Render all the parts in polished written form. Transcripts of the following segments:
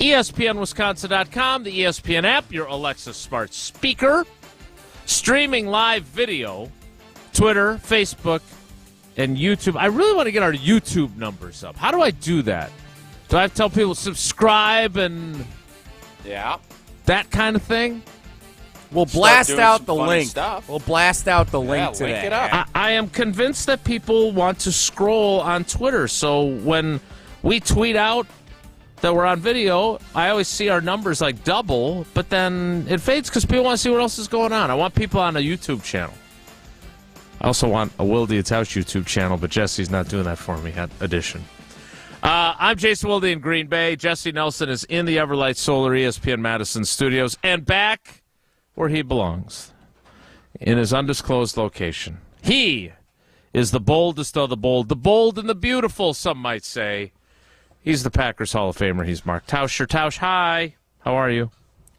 ESPNWisconsin.com, the ESPN app, your Alexa smart speaker, streaming live video, Twitter, Facebook, and YouTube. I really want to get our YouTube numbers up. How do I do that? Do I have to tell people subscribe and that kind of thing? We'll blast out the link. We'll blast out the link today. Link it up. I am convinced that people want to scroll on Twitter. So when we tweet out that we're on video, I always see our numbers like double, but then it fades because people want to see what else is going on. I want people on a YouTube channel. I also want a Wilde and Tausch YouTube channel, but Jesse's not doing that for me at Edition. I'm Jason Wilde in Green Bay. Jesse Nelson is in the Everlight Solar ESPN Madison studios and back where he belongs, in his undisclosed location. He is the boldest of the bold and the beautiful, some might say. He's the Packers Hall of Famer. He's Mark Tauscher. Tausch, hi. How are you?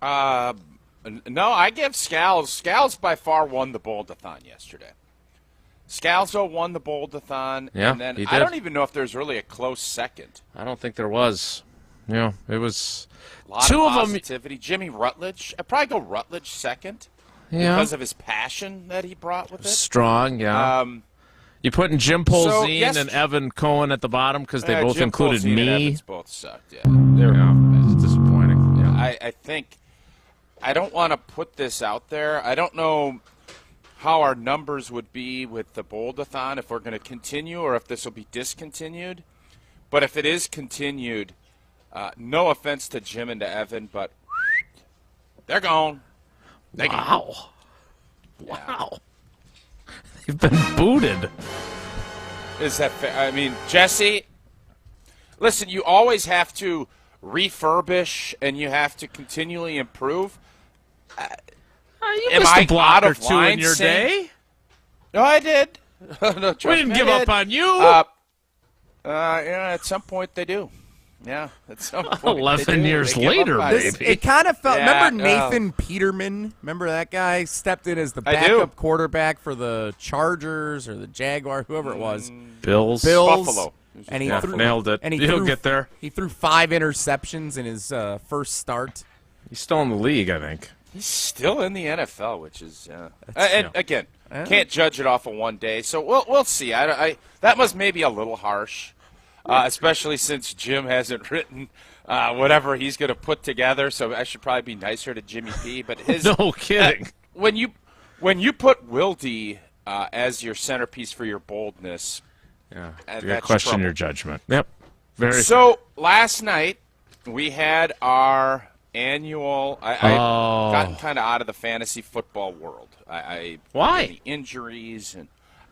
No, I give Scals. Scals by far won the Bold-a-thon yesterday. Scalzo won the Bold-a-thon, Yeah, and then he did. I don't even know if there's really a close second. I don't think there was. Yeah, it was A lot two of of them. positivity. Jimmy Rutledge. I'd probably go Rutledge second Yeah, because of his passion that he brought with it. strong. Yeah. You putting Jim Polzine and Evan Cohen at the bottom because they both Jim included Polzine and me. Evans both sucked. Yeah, they were It's disappointing. Yeah. I think I don't want to put this out there. I don't know how our numbers would be with the Bold-a-thon if we're going to continue or if this will be discontinued. But if it is continued, no offense to Jim and to Evan, but they're gone. Wow. Wow. They've been booted. Is that fair? I mean, Jesse, listen, you always have to refurbish and you have to continually improve. You Am missed I a block out or of two line in your saying- day. No, I did. No, trust We didn't me, I give did. up on you. Yeah, at some point they do. Yeah, at some point. 11 they do. years They give up later, on baby. it. It kind of felt. Yeah, remember Nathan Peterman? Remember that guy stepped in as the I do. backup quarterback for the Chargers or the Jaguars, whoever it was. Bills. Buffalo. And he Yeah, threw, nailed it. And he He'll threw, get there. He threw 5 interceptions in his first start. He's still in the league, I think. He's still in the NFL, which is yeah. again, can't judge it off of one day. So we'll see. That was maybe a little harsh, especially since Jim hasn't written whatever he's going to put together. So I should probably be nicer to Jimmy P. But his No kidding. when you put Wilde as your centerpiece for your boldness, Yeah. You that's got to question trouble. your judgment. Yep. Very. So last night we had our annual. I've gotten kind of out of the fantasy football world. Why? The injuries and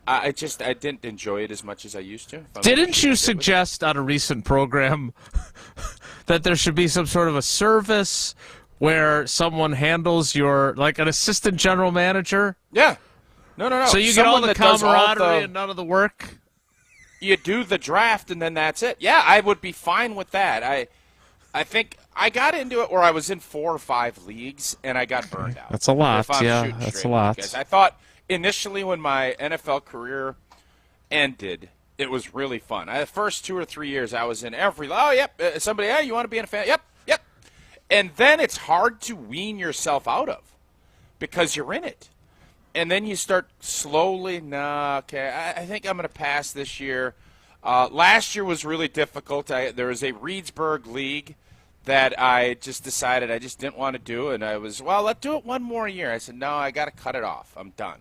I didn't enjoy it as much as I used to. Didn't you suggest on a recent program that there should be some sort of a service where someone handles your, like an assistant general manager? Yeah. No. So you get all Someone the that does all camaraderie and none of the work? You do the draft and then that's it. Yeah, I would be fine with that. I think I got into it where I was in 4 or 5 leagues and I got burned out. That's a lot, If I'm yeah, shooting that's straight a lot. with you guys. I thought initially when my NFL career ended, it was really fun. The first 2 or 3 years I was in every, somebody, hey, you want to be in a fan? Yep. And then it's hard to wean yourself out of because you're in it. And then you start slowly, I think I'm going to pass this year. Last year was really difficult. There was a Reedsburg league that I just decided I just didn't want to do. And I was, let's do it one more year. I said, no, I got to cut it off. I'm done.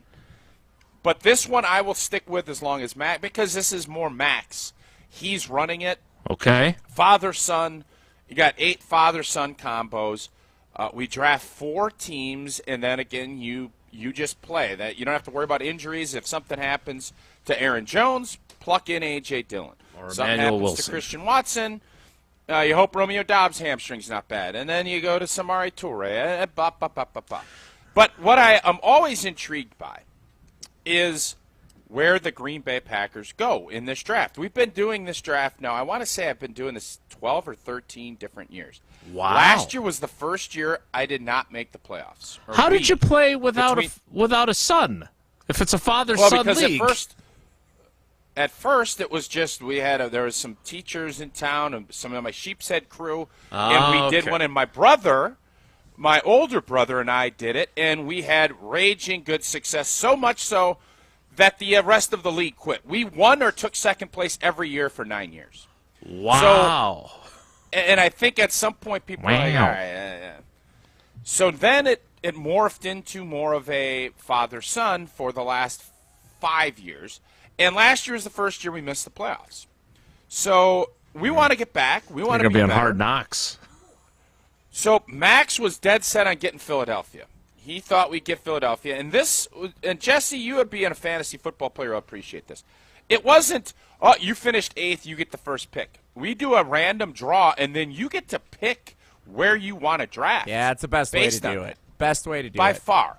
But this one I will stick with as long as Max, because this is more Max. He's running it. Okay. Father-son. You got 8 father-son combos. We draft 4 teams, and then again you just play. That you don't have to worry about injuries. If something happens to Aaron Jones, pluck in A.J. Dillon. Or something Emmanuel happens Wilson. to Christian Watson, you hope Romeo Dobbs' hamstring's not bad. And then you go to Samari Toure. But what I am always intrigued by is where the Green Bay Packers go in this draft. We've been doing this draft now. I want to say I've been doing this 12 or 13 different years. Wow. Last year was the first year I did not make the playoffs. How did you play without a son? If it's a father-son because league. at first, at first, it was just there was some teachers in town and some of my sheep's head crew, and we did one. And my older brother, and I did it, and we had raging good success. So much so that the rest of the league quit. We won or took second place every year for 9 years. Wow. And I think at some point people are like, all right, yeah. So then it morphed into more of a father-son for the last 5 years. And last year was the first year we missed the playoffs. So we want to get back. We want to be on better. Hard Knocks. So Max was dead set on getting Philadelphia. He thought we'd get Philadelphia. And Jesse, you would being a fantasy football player, I'll appreciate this. It wasn't, you finished 8th, you get the first pick. We do a random draw, and then you get to pick where you want to draft. Yeah, it's the best way to do it. Best way to do it. By far.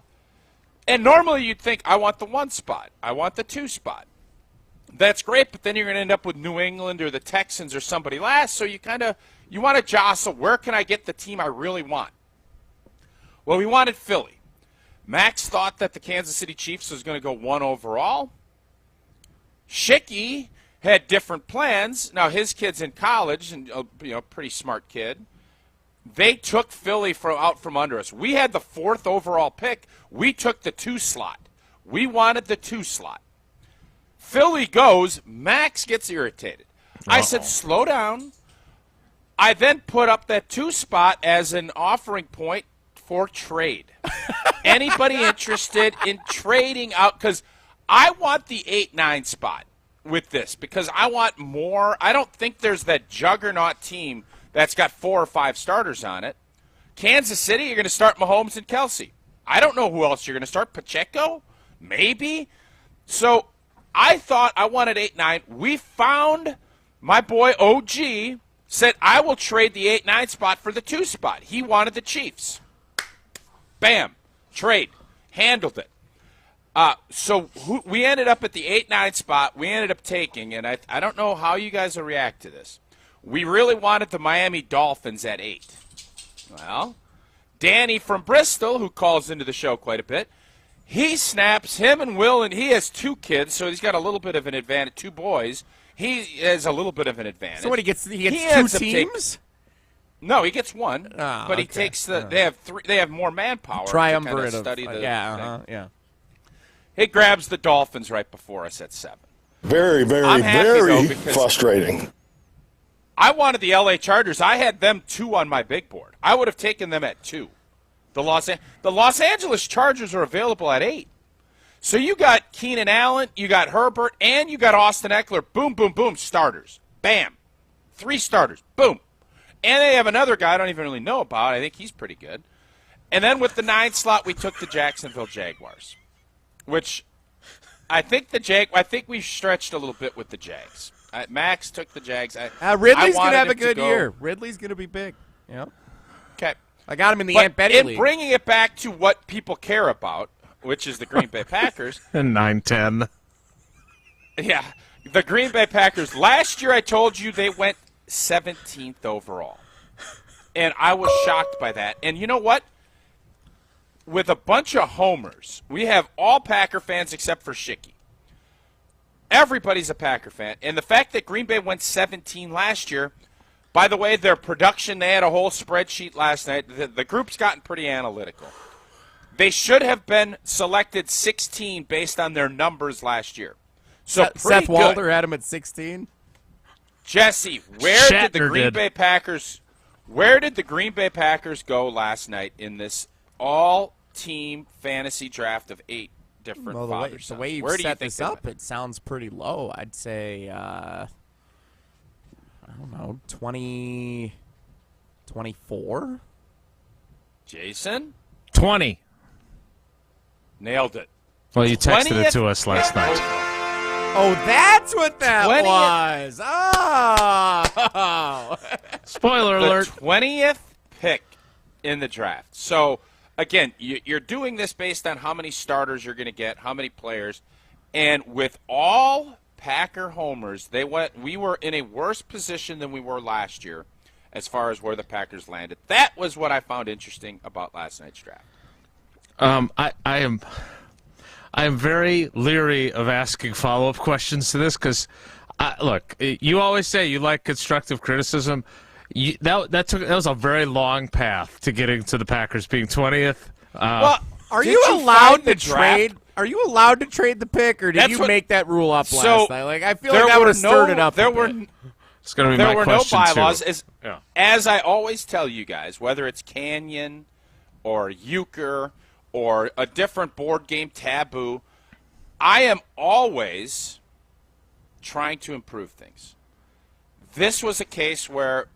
And normally you'd think, I want the 1 spot. I want the 2 spot. That's great, but then you're going to end up with New England or the Texans or somebody last, so you want to jostle, where can I get the team I really want? Well, we wanted Philly. Max thought that the Kansas City Chiefs was going to go 1 overall. Shicky had different plans. Now, his kid's in college, and pretty smart kid. They took Philly out from under us. We had the 4th overall pick. We took the 2 slot. We wanted the 2 slot. Philly goes. Max gets irritated. I said, slow down. I then put up that 2 spot as an offering point for trade. Anybody interested in trading out? Because I want the 8-9 spot with this because I want more. I don't think there's that juggernaut team that's got 4 or 5 starters on it. Kansas City, you're going to start Mahomes and Kelsey. I don't know who else you're going to start. Pacheco? Maybe. So I thought I wanted 8-9. We found my boy OG said, I will trade the 8-9 spot for the 2 spot. He wanted the Chiefs. Bam. Trade. Handled it. So we ended up at the 8-9 spot. We ended up taking, and I don't know how you guys will react to this. We really wanted the Miami Dolphins at 8. Well, Danny from Bristol, who calls into the show quite a bit, he snaps him and Will, and he has 2 kids, so he's got a little bit of an advantage. 2 boys. He has a little bit of an advantage. So what, he gets 2 teams? No, he gets 1, but he takes the. They have 3. They have more manpower. Triumvirate to study the yeah. He grabs the Dolphins right before us at 7. Very, very, very frustrating. I wanted the LA Chargers. I had them 2 on my big board. I would have taken them at 2. The Los Angeles Chargers are available at 8. So you got Keenan Allen, you got Herbert, and you got Austin Eckler. Boom, boom, boom, starters. Bam. 3 starters. Boom. And they have another guy I don't even really know about. I think he's pretty good. And then with the 9 slot, we took the Jacksonville Jaguars, which I think we stretched a little bit with the Jags. Max took the Jags. Ridley's going to have a good year. Ridley's going to be big. Yeah. Okay. I got him in the Aunt Betty League. Bringing it back to what people care about, which is the Green Bay Packers. And 9-10. Yeah. The Green Bay Packers. Last year I told you they went 17th overall. And I was shocked by that. And you know what? With a bunch of homers, we have all Packer fans except for Shicky. Everybody's a Packer fan. And the fact that Green Bay went 17 last year, by the way, their production, they had a whole spreadsheet last night. The group's gotten pretty analytical. They should have been selected 16 based on their numbers last year. So Seth Walter had him at 16. Jesse, where did the Green Bay Packers go last night in this all-team fantasy draft of 8 different fathers? The way you've set this up, it sounds pretty low. I'd say, I don't know, 20, 24? Jason? 20. Nailed it. Well, you texted it to us last night. Oh, that's what that was. Oh. Spoiler alert. The 20th pick in the draft. So, again, you're doing this based on how many starters you're going to get, how many players. And with all Packer homers, we were in a worse position than we were last year as far as where the Packers landed. That was what I found interesting about last night's draft. I'm very leery of asking follow-up questions to this because, look, you always say you like constructive criticism. That was a very long path to getting to the Packers being 20th. Well, are you allowed to trade? Are you allowed to trade the pick, or did you make that rule up last night? Like, I feel like that would have stirred it up. There a were bit. It's going to be my question no bylaws. too. As I always tell you guys, whether it's Canyon or Euchre or a different board game, Taboo, I am always trying to improve things. This was a case where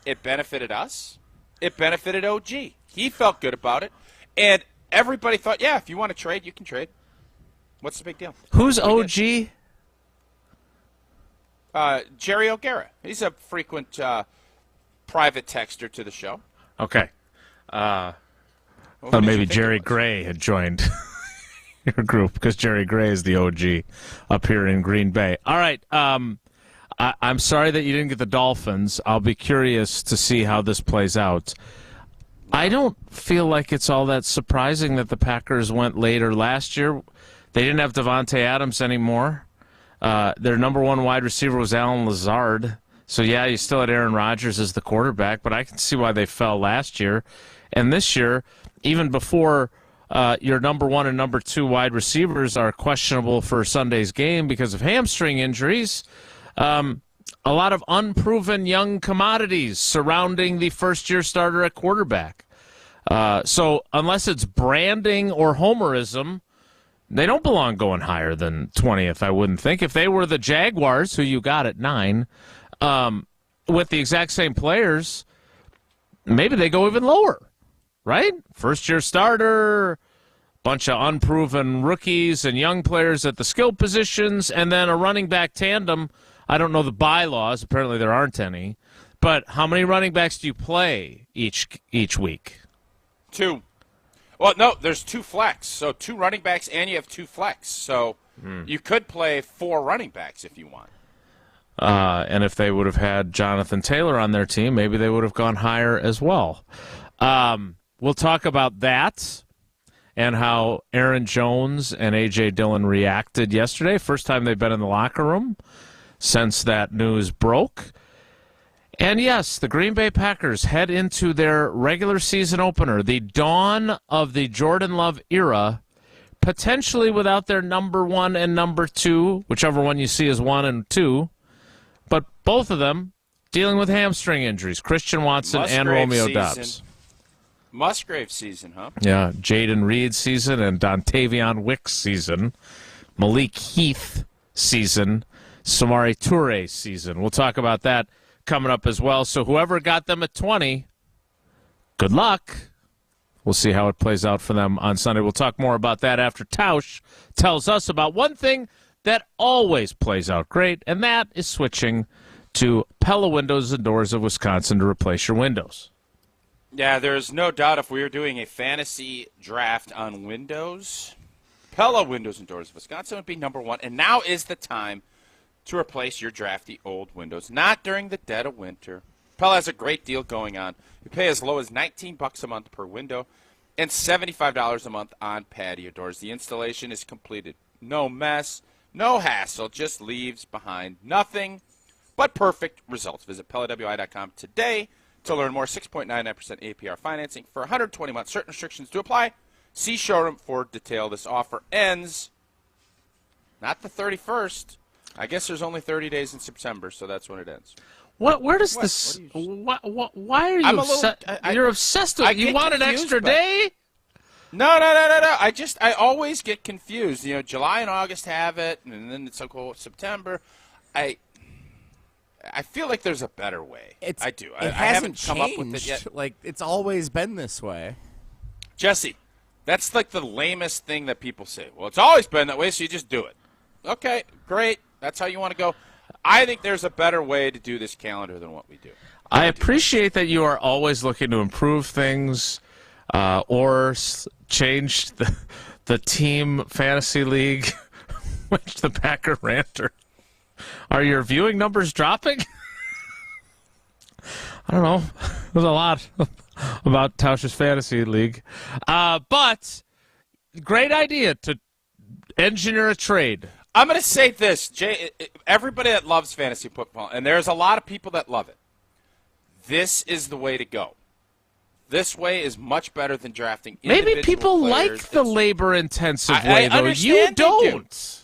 it benefited us. It benefited OG. He felt good about it. And everybody thought, yeah, if you want to trade, you can trade. What's the big deal? Who's OG? Jerry O'Gara. He's a frequent private texter to the show. Okay. Maybe Jerry Gray had joined your group because Jerry Gray is the OG up here in Green Bay. All right. I'm sorry that you didn't get the Dolphins. I'll be curious to see how this plays out. I don't feel like it's all that surprising that the Packers went later last year. They didn't have Devontae Adams anymore. Their number one wide receiver was Alan Lazard. So, yeah, you still had Aaron Rodgers as the quarterback, but I can see why they fell last year. And this year, even before your number one and number two wide receivers are questionable for Sunday's game because of hamstring injuries, a lot of unproven young commodities surrounding the first-year starter at quarterback. So unless it's branding or homerism, they don't belong going higher than 20th, I wouldn't think. If they were the Jaguars, who you got at 9, with the exact same players, maybe they go even lower, right? First-year starter, bunch of unproven rookies and young players at the skill positions, and then a running back tandem. I don't know the bylaws. Apparently there aren't any. But how many running backs do you play each week? 2. Well, no, there's 2 flex. So 2 running backs and you have 2 flex. So you could play 4 running backs if you want. And if they would have had Jonathan Taylor on their team, maybe they would have gone higher as well. We'll talk about that and how Aaron Jones and A.J. Dillon reacted yesterday. First time they've been in the locker room since that news broke. And yes, the Green Bay Packers head into their regular season opener, the dawn of the Jordan Love era, potentially without their number 1 and number 2, whichever one you see as 1 and 2, but both of them dealing with hamstring injuries, Christian Watson and Romeo Doubs. Musgrave season, huh? Yeah, Jaden Reed season and Dontavion Wicks season, Malik Heath season, Samari Toure season. We'll talk about that coming up as well. So whoever got them at 20, good luck. We'll see how it plays out for them on Sunday. We'll talk more about that after Tausch tells us about one thing that always plays out great, and that is switching to Pella Windows and Doors of Wisconsin to replace your windows. Yeah, there's no doubt if we were doing a fantasy draft on windows, Pella Windows and Doors of Wisconsin would be number 1. And now is the time to replace your drafty old windows, not during the dead of winter. Pella has a great deal going on. You pay as low as $19 a month per window and $75 a month on patio doors. The installation is completed. No mess, no hassle, just leaves behind nothing but perfect results. Visit PellaWI.com today to learn more. 6.99% APR financing for 120 months. Certain restrictions do apply. See showroom for detail. This offer ends not the 31st. I guess there's only 30 days in September, so that's when it ends. Where does this? Why are you obsessed? You're obsessed with it. You want an extra day? No. I always get confused. You know, July and August have it, and then it's like, oh, September. I feel like there's a better way. I do. I haven't come up with it yet. Like, it's always been this way. Jesse, that's like the lamest thing that people say. Well, it's always been that way, so you just do it. Okay, great. That's how you want to go. I think there's a better way to do this calendar than what we do. I appreciate that you are always looking to improve things or change the team fantasy league, which the Packer Ranter. Are your viewing numbers dropping? I don't know. There's a lot about Tausch's fantasy league. But great idea to engineer a trade. I'm going to say this, Jay. Everybody that loves fantasy football, and there's a lot of people that love it, this is the way to go. This way is much better than drafting individual Maybe people players. like the labor-intensive way, though. Understand You they don't. do.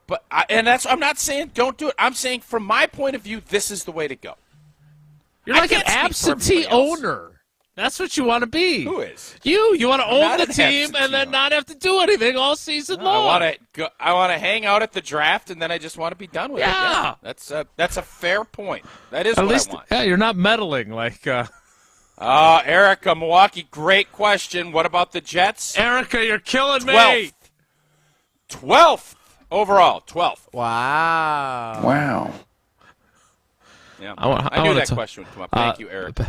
But I'm not saying don't do it. I'm saying from my point of view, this is the way to go. You're like an can't speak for absentee everybody else. owner. That's what you want to be. Who is? You want to own not the an team absentee and then owner. not have to do anything all season long. I want to hang out at the draft, and then I just want to be done with it. Yeah. That's a fair point. That is At what least, I want. yeah, you're not meddling like Erica, Milwaukee, great question. What about the Jets? Erica. You're killing me. 12th overall. 12th. Wow. Yeah. I knew wanna that question would come up. Thank you, Eric. The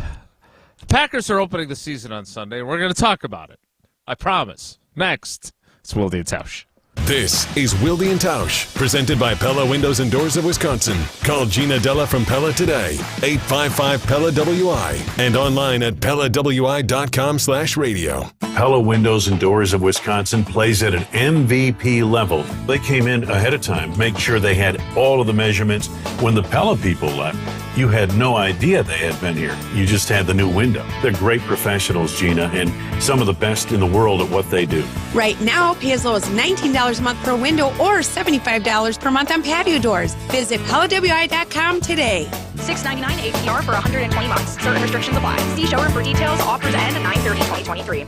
Packers are opening the season on Sunday, and we're going to talk about it. I promise. Next, it's Wilde and Tausch. This is Wilde and Tausch, presented by Pella Windows and Doors of Wisconsin. Call Gina Della from Pella today, 855-PELLA-WI, and online at PellaWI.com/radio. Pella Windows and Doors of Wisconsin plays at an MVP level. They came in ahead of time, make sure they had all of the measurements. When the Pella people left, you had no idea they had been here. You just had the new window. They're great professionals, Gina, and some of the best in the world at what they do. Right now, pay as low as $19 a month per window or $75 per month on patio doors. Visit PellaWI.com today. $6.99 APR for 120 months. Certain restrictions apply. See showroom for details. Offers end 9/30/2023.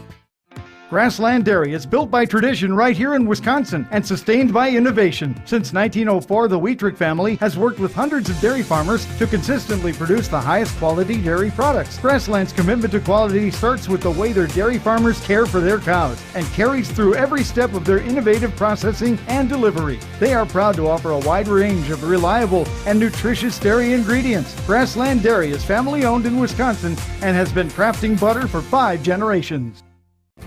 Grassland Dairy is built by tradition right here in Wisconsin and sustained by innovation. Since 1904, the Wheatrick family has worked with hundreds of dairy farmers to consistently produce the highest quality dairy products. Grassland's commitment to quality starts with the way their dairy farmers care for their cows and carries through every step of their innovative processing and delivery. They are proud to offer a wide range of reliable and nutritious dairy ingredients. Grassland Dairy is family owned in Wisconsin and has been crafting butter for 5 generations.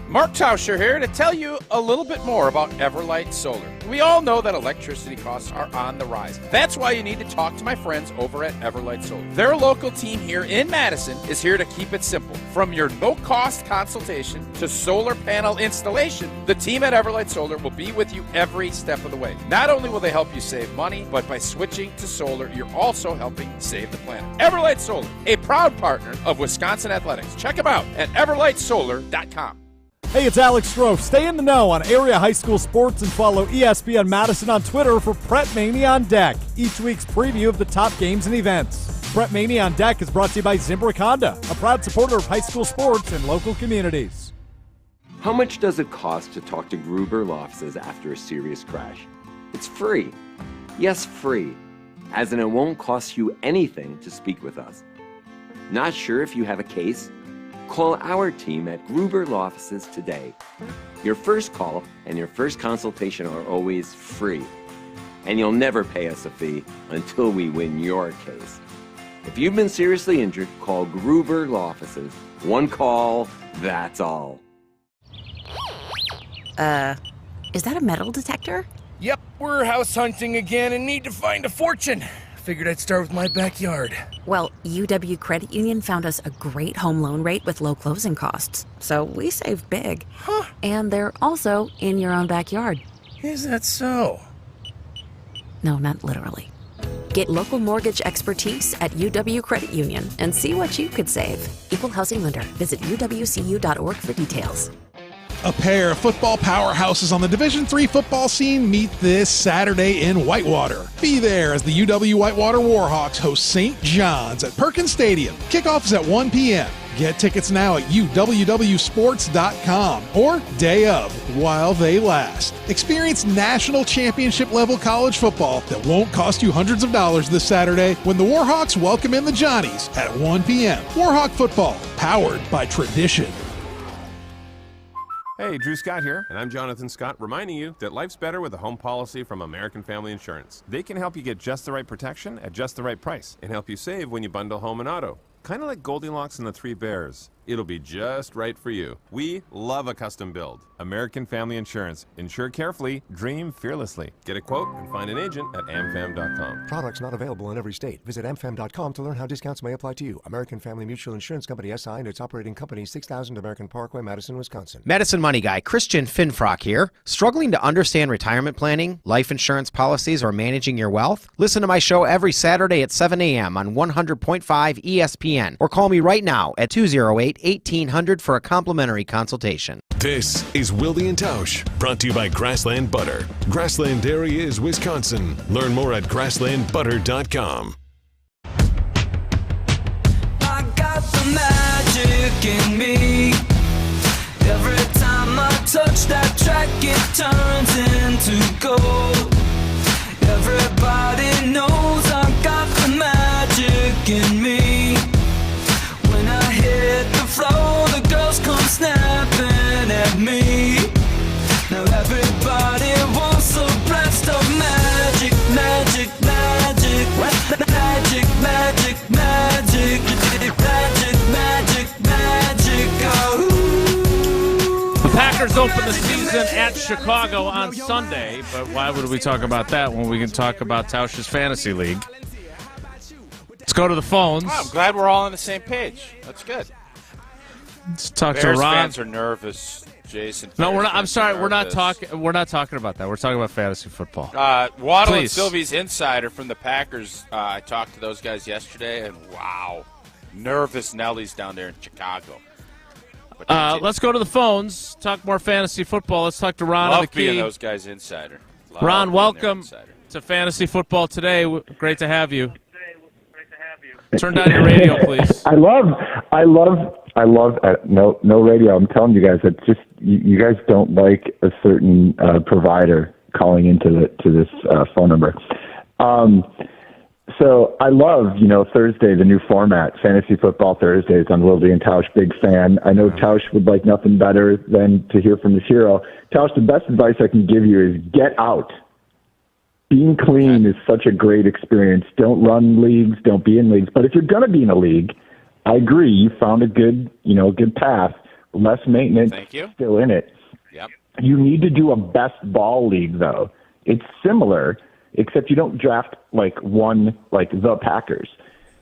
Mark Tauscher here to tell you a little bit more about Everlight Solar. We all know that electricity costs are on the rise. That's why you need to talk to my friends over at Everlight Solar. Their local team here in Madison is here to keep it simple. From your no-cost consultation to solar panel installation, the team at Everlight Solar will be with you every step of the way. Not only will they help you save money, but by switching to solar, you're also helping save the planet. Everlight Solar, a proud partner of Wisconsin Athletics. Check them out at everlightsolar.com. Hey, it's Alex Stroh. Stay in the know on area high school sports and follow ESPN Madison on Twitter for Prep Mania on Deck, each week's preview of the top games and events. Prep Mania on Deck is brought to you by Zimbrick Honda, a proud supporter of high school sports and local communities. How much does it cost to talk to Gruber Law Offices after a serious crash? It's free. Yes, free. As in, it won't cost you anything to speak with us. Not sure if you have a case? Call our team at Gruber Law Offices today. Your first call and your first consultation are always free. And you'll never pay us a fee until we win your case. If you've been seriously injured, call Gruber Law Offices. One call, that's all. Is that a metal detector? Yep, we're house hunting again and need to find a fortune. Figured I'd start with my backyard. Well, UW Credit Union found us a great home loan rate with low closing costs. So we saved big. Huh? And they're also in your own backyard. Is that so? No, not literally. Get local mortgage expertise at UW Credit Union and see what you could save. Equal housing lender. Visit uwcu.org for details. A pair of football powerhouses on the Division III football scene meet this Saturday in Whitewater. Be there as the UW Whitewater Warhawks host St. John's at Perkins Stadium. Kickoff is at 1 p.m. Get tickets now at uwwsports.com or day of while they last. Experience national championship level college football that won't cost you hundreds of dollars this Saturday when the Warhawks welcome in the Johnnies at 1 p.m. Warhawk football, powered by tradition. Hey, Drew Scott here, and I'm Jonathan Scott, reminding you that life's better with a home policy from American Family Insurance. They can help you get just the right protection at just the right price and help you save when you bundle home and auto. Kind of like Goldilocks and the Three Bears. it'll be just right for you. We love a custom build. American Family Insurance. Insure carefully, dream fearlessly. Get a quote and find an agent at amfam.com. Products not available in every state. Visit amfam.com to learn how discounts may apply to you. American Family Mutual Insurance Company, SI, and its operating company, 6000 American Parkway, Madison, Wisconsin. Medicine Money Guy Christian Finfrock here. Struggling to understand retirement planning, life insurance policies, or managing your wealth? Listen to my show every Saturday at 7 a.m. on 100.5 ESPN, or call me right now at 208-1800 for a complimentary consultation. This is Wilde and Tausch, brought to you by Grassland Butter. Grassland Dairy is Wisconsin. Learn more at grasslandbutter.com. I got the magic in me. Every time I touch that track, it turns into gold. Everybody knows I got the magic in me. When I hit the floor, the girls come snapping at me. Now everybody wants a blast of magic, magic, magic, magic, magic, magic, magic, magic, magic. Oh. The Packers open the season at Chicago on Sunday, but why would we talk about that when we can talk about Tausch's Fantasy League? Let's go to the phones. Oh, I'm glad we're all on the same page. That's good. Let's talk Bears to Ron. fans are nervous. Jason. No, Bears we're not. I'm fans sorry. are We're not nervous. talking. We're not talking about that. We're talking about fantasy football. Waddle and Please. Sylvie's insider from the Packers. I talked to those guys yesterday, and wow, nervous Nellies down there in Chicago. Let's go to the phones. Talk more fantasy football. Let's talk to Ron on the Love being key. those guys insider. Love Ron, being welcome their insider. to Fantasy Football today. Great to have you. Turn down your radio, please. I love no radio. I'm telling you guys, it's just you guys don't like a certain provider calling into this phone number. So I love, Thursday, the new format, Fantasy Football Thursdays on Wilde and Tausch. Big fan. I know Tausch would like nothing better than to hear from his hero. Tausch, the best advice I can give you is get out. Being clean is such a great experience. Don't run leagues. Don't be in leagues. But if you're going to be in a league, I agree. You found a good path. Less maintenance. Thank you. Still in it. Yep. You need to do a best ball league, though. It's similar, except you don't draft like the Packers.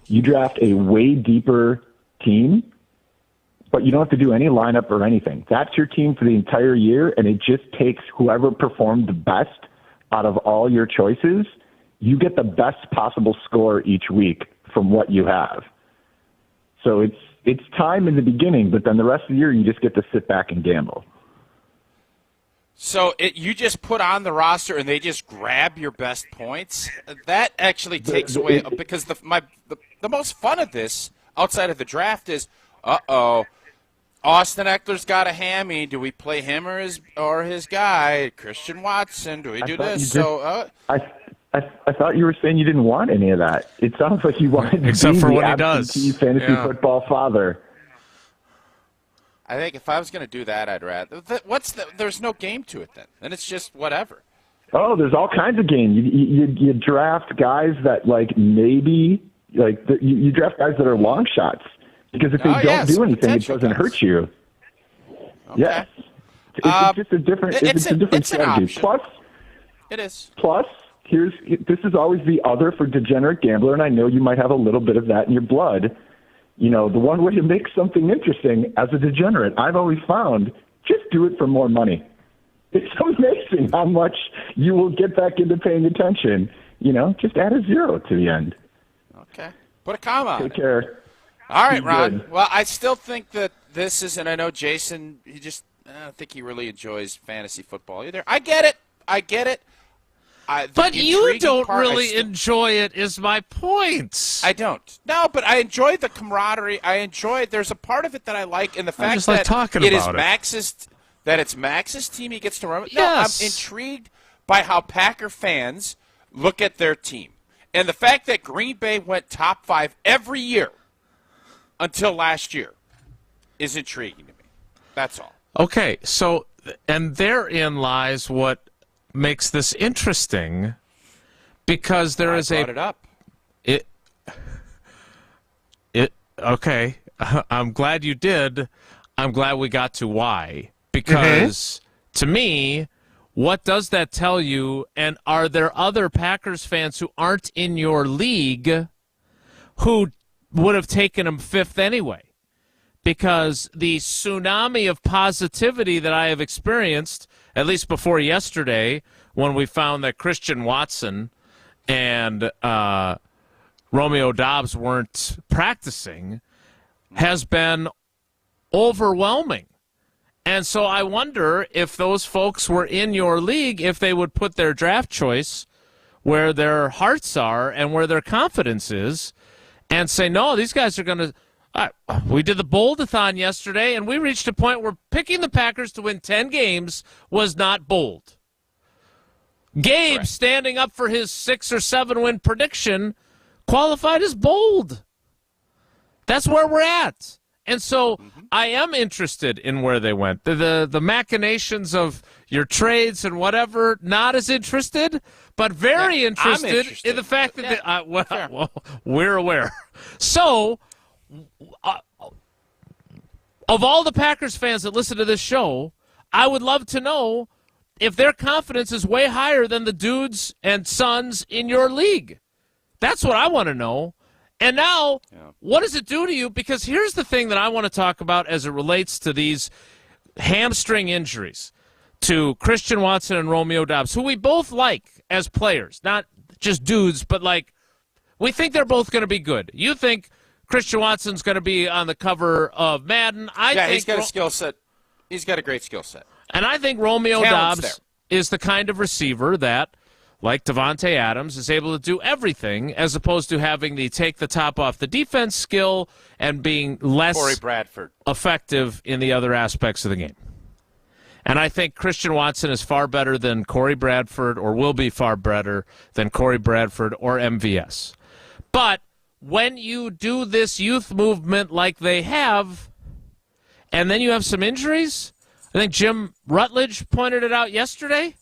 You draft a way deeper team, but you don't have to do any lineup or anything. That's your team for the entire year, and it just takes whoever performed the best out of all your choices. You get the best possible score each week from what you have. So it's time in the beginning, but then the rest of the year you just get to sit back and gamble. So you just put on the roster and they just grab your best points? That actually takes away – because the most fun of this outside of the draft is, Austin Eckler's got a hammy. Do we play him or his guy? Christian Watson, do we do this? I thought you were saying you didn't want any of that. It sounds like you wanted to Except be for the what he does. absentee fantasy football father. I think if I was going to do that, I'd rather. There's no game to it then. Then it's just whatever. Oh, there's all kinds of games. You draft guys that you draft guys that are long shots because if they don't do anything, it doesn't hurt you. Okay. Yeah, it's just a different. It's a different strategy. It is. Plus, this is always the other for degenerate gambler, and I know you might have a little bit of that in your blood. The one way to make something interesting as a degenerate, I've always found, just do it for more money. It's amazing how much you will get back into paying attention. Just add a zero to the end. Okay. Put a comma on it. Take care. All right, Be Ron. good. Well, I still think that this is, and I know Jason, I don't think he really enjoys fantasy football either. I get it. But you don't really enjoy it, is my point. I don't. No, but I enjoy the camaraderie. There's a part of it that I like, and the fact that it's Max's team he gets to run. Yes. No, I'm intrigued by how Packer fans look at their team. And the fact that Green Bay went top 5 every year until last year is intriguing to me. That's all. Okay, so, and therein lies what makes this interesting, because there is brought it up. Okay. I'm glad you did. I'm glad we got to why. Because to me, what does that tell you? And are there other Packers fans who aren't in your league who would have taken him fifth anyway? Because the tsunami of positivity that I have experienced, at least before yesterday, when we found that Christian Watson and Romeo Doubs weren't practicing, has been overwhelming. And so I wonder if those folks were in your league, if they would put their draft choice where their hearts are and where their confidence is and say, no, these guys are going to we did the bold-a-thon yesterday, and we reached a point where picking the Packers to win 10 games was not bold. Gabe standing up for his 6 or 7 win prediction qualified as bold. That's where we're at. And so I am interested in where they went. The machinations of your trades and whatever, not as interested, but very interested in the fact that well, we're aware. So, of all the Packers fans that listen to this show, I would love to know if their confidence is way higher than the dudes and sons in your league. That's what I want to know. And now, what does it do to you? Because here's the thing that I want to talk about as it relates to these hamstring injuries to Christian Watson and Romeo Doubs, who we both like as players, not just dudes, but like we think they're both going to be good. You think Christian Watson's going to be on the cover of Madden. I think he's got a skill set. He's got a great skill set. And I think Romeo Doubs is the kind of receiver that, like Devontae Adams, is able to do everything as opposed to having the take the top off the defense skill and being less Corey Bradford effective in the other aspects of the game. And I think Christian Watson is far better than Corey Bradford, or will be far better than Corey Bradford or MVS. But when you do this youth movement like they have, and then you have some injuries, I think Jim Rutledge pointed it out yesterday,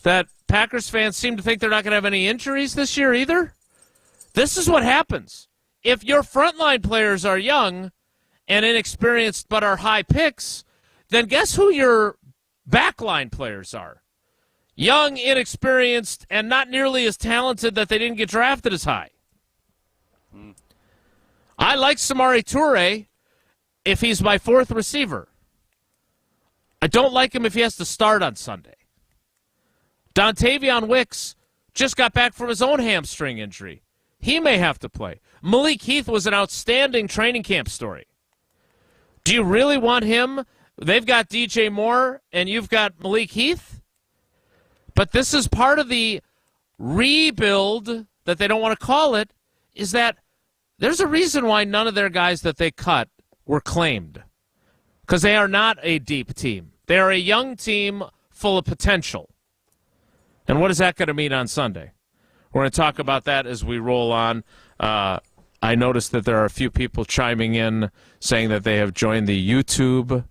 that Packers fans seem to think they're not going to have any injuries this year either. This is what happens. If your frontline players are young and inexperienced but are high picks, then guess who your backline players are? Young, inexperienced, and not nearly as talented that they didn't get drafted as high. I like Samori Toure if he's my fourth receiver. I don't like him if he has to start on Sunday. Dontavion Wicks just got back from his own hamstring injury. He may have to play. Malik Heath was an outstanding training camp story. Do you really want him? They've got DJ Moore, and you've got Malik Heath? But this is part of the rebuild that they don't want to call it, is that there's a reason why none of their guys that they cut were claimed. Because they are not a deep team. They are a young team full of potential. And what is that going to mean on Sunday? We're going to talk about that as we roll on. I noticed that there are a few people chiming in saying that they have joined the YouTube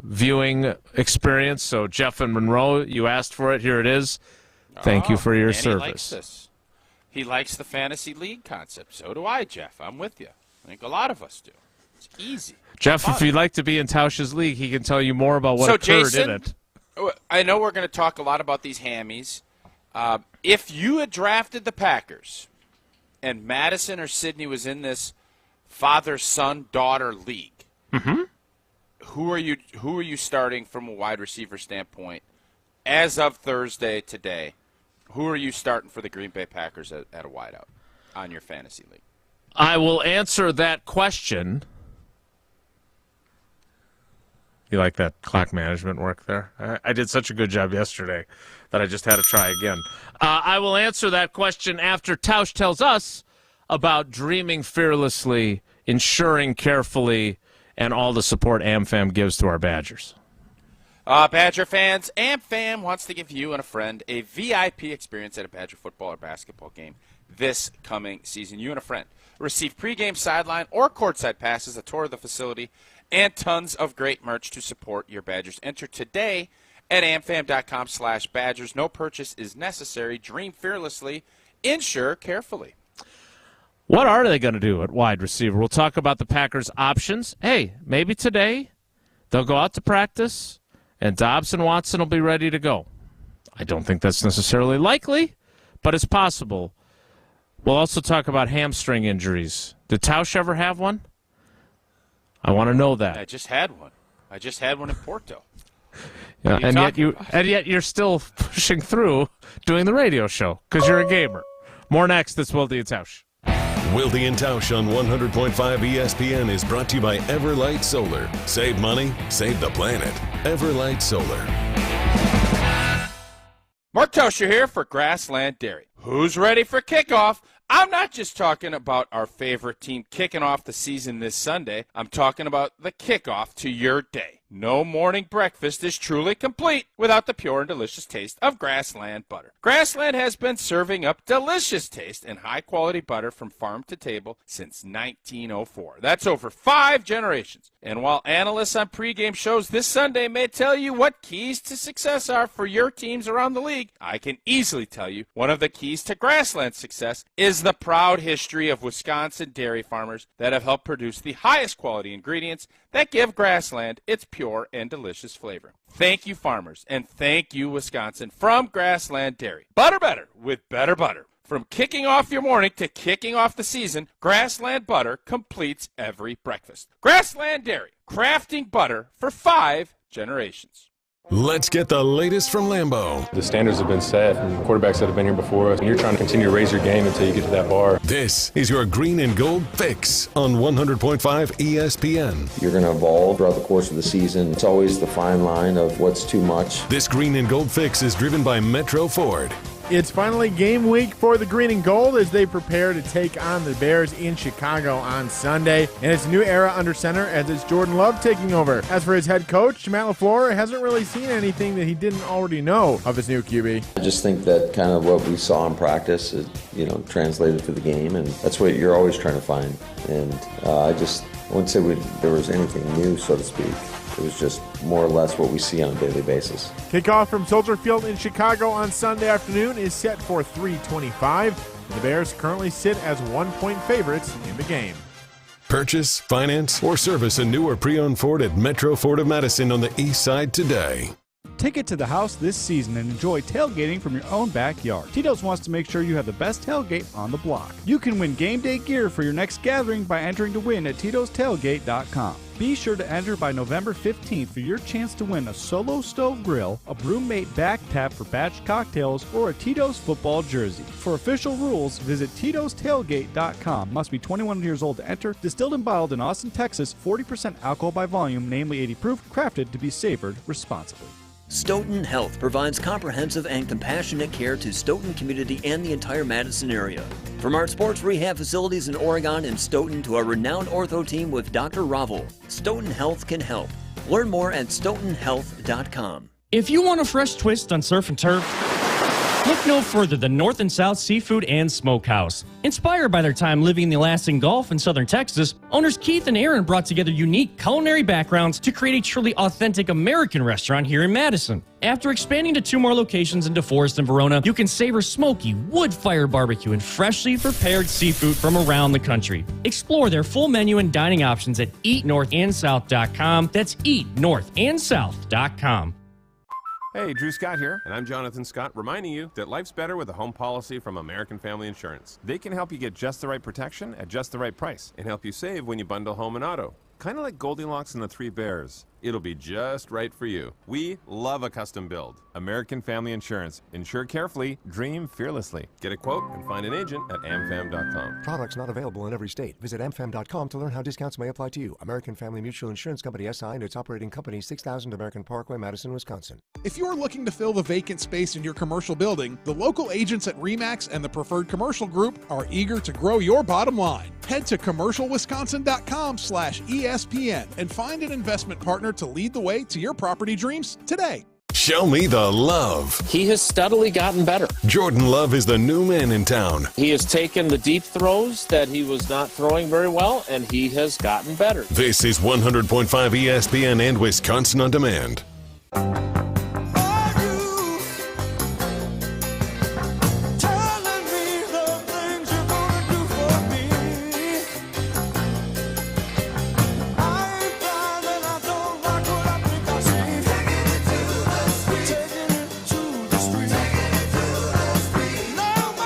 viewing experience. So Jeff and Monroe, you asked for it. Here it is. Thank you for your service. He likes this. He likes the fantasy league concept. So do I, Jeff. I'm with you. I think a lot of us do. It's easy. Jeff, if you'd like to be in Tausch's league, he can tell you more about what occurred Jason, in it. I know we're going to talk a lot about these hammies. If you had drafted the Packers and Madison or Sydney was in this father-son-daughter league, who are you starting from a wide receiver standpoint as of Thursday today? Who are you starting for the Green Bay Packers at a wideout on your fantasy league? I will answer that question. You like that clock management work there? I did such a good job yesterday that I just had to try again. I will answer that question after Tausch tells us about dreaming fearlessly, insuring carefully, and all the support AmFam gives to our Badgers. Badger fans, AmFam wants to give you and a friend a VIP experience at a Badger football or basketball game this coming season. You and a friend receive pregame sideline or courtside passes, a tour of the facility, and tons of great merch to support your Badgers. Enter today at amfam.com/Badgers. No purchase is necessary. Dream fearlessly. Insure carefully. What are they going to do at wide receiver? We'll talk about the Packers' options. Hey, maybe today they'll go out to practice and Dobbs and Watson will be ready to go. I don't think that's necessarily likely, but it's possible. We'll also talk about hamstring injuries. Did Tausch ever have one? I want to know that. I just had one. In Porto. Yeah, and yet you're still pushing through doing the radio show because you're a gamer. More next. This is Wilde and Tausch. Wilde and Tausch on 100.5 ESPN is brought to you by Everlight Solar. Save money, save the planet. Everlight Solar. Mark Tausch here for Grassland Dairy. Who's ready for kickoff? I'm not just talking about our favorite team kicking off the season this Sunday. I'm talking about the kickoff to your day. No morning breakfast is truly complete without the pure and delicious taste of Grassland butter. Grassland has been serving up delicious taste and high-quality butter from farm to table since 1904. That's over 5 generations. And while analysts on pregame shows this Sunday may tell you what keys to success are for your teams around the league, I can easily tell you one of the keys to Grassland's success is the proud history of Wisconsin dairy farmers that have helped produce the highest quality ingredients that give Grassland its pure and delicious flavor. Thank you, farmers, and thank you, Wisconsin, from Grassland Dairy. Butter better with better butter. From kicking off your morning to kicking off the season, Grassland butter completes every breakfast. Grassland Dairy, crafting butter for 5 generations. Let's get the latest from Lambeau. The standards have been set, and quarterbacks that have been here before us, and you're trying to continue to raise your game until you get to that bar. This is your Green and Gold Fix on 100.5 ESPN. You're going to evolve throughout the course of the season. It's always the fine line of what's too much. This Green and Gold Fix is driven by Metro Ford. It's finally game week for the Green and Gold as they prepare to take on the Bears in Chicago on Sunday. And it's a new era under center as it's Jordan Love taking over. As for his head coach, Matt LaFleur hasn't really seen anything that he didn't already know of his new QB. I just think that kind of what we saw in practice is, translated to the game, and that's what you're always trying to find. And I wouldn't say there was anything new, so to speak. It was just more or less what we see on a daily basis. Kickoff from Soldier Field in Chicago on Sunday afternoon is set for 3:25. The Bears currently sit as 1-point favorites in the game. Purchase, finance, or service a new or pre-owned Ford at Metro Ford of Madison on the east side today. Take it to the house this season and enjoy tailgating from your own backyard. Tito's wants to make sure you have the best tailgate on the block. You can win game day gear for your next gathering by entering to win at Tito'sTailgate.com. Be sure to enter by November 15th for your chance to win a Solo Stove Grill, a Broommate back tap for batch cocktails, or a Tito's football jersey. For official rules, visit Tito'sTailgate.com. Must be 21 years old to enter. Distilled and bottled in Austin, Texas, 40% alcohol by volume, namely 80 proof, crafted to be savored responsibly. Stoughton Health provides comprehensive and compassionate care to Stoughton community and the entire Madison area. From our sports rehab facilities in Oregon and Stoughton to our renowned ortho team with Dr. Ravel, Stoughton Health can help. Learn more at stoughtonhealth.com. If you want a fresh twist on surf and turf, look no further than North and South Seafood and Smokehouse. Inspired by their time living in the Alaskan Gulf in southern Texas, owners Keith and Aaron brought together unique culinary backgrounds to create a truly authentic American restaurant here in Madison. After expanding to 2 more locations in DeForest and Verona, you can savor smoky, wood-fired barbecue and freshly prepared seafood from around the country. Explore their full menu and dining options at eatnorthandsouth.com. That's eatnorthandsouth.com. Hey, Drew Scott here, and I'm Jonathan Scott, reminding you that life's better with a home policy from American Family Insurance. They can help you get just the right protection at just the right price and help you save when you bundle home and auto. Kind of like Goldilocks and the 3 Bears. It'll be just right for you. We love a custom build. American Family Insurance. Insure carefully, dream fearlessly. Get a quote and find an agent at amfam.com. Products not available in every state. Visit amfam.com to learn how discounts may apply to you. American Family Mutual Insurance Company SI and its operating company 6000 American Parkway, Madison, Wisconsin. If you're looking to fill the vacant space in your commercial building, the local agents at RE/MAX and the Preferred Commercial Group are eager to grow your bottom line. Head to commercialwisconsin.com/ESPN and find an investment partner to lead the way to your property dreams today. Show me the love. He has steadily gotten better. Jordan Love is the new man in town. He has taken the deep throws that he was not throwing very well, and he has gotten better. This is 100.5 ESPN and Wisconsin On Demand.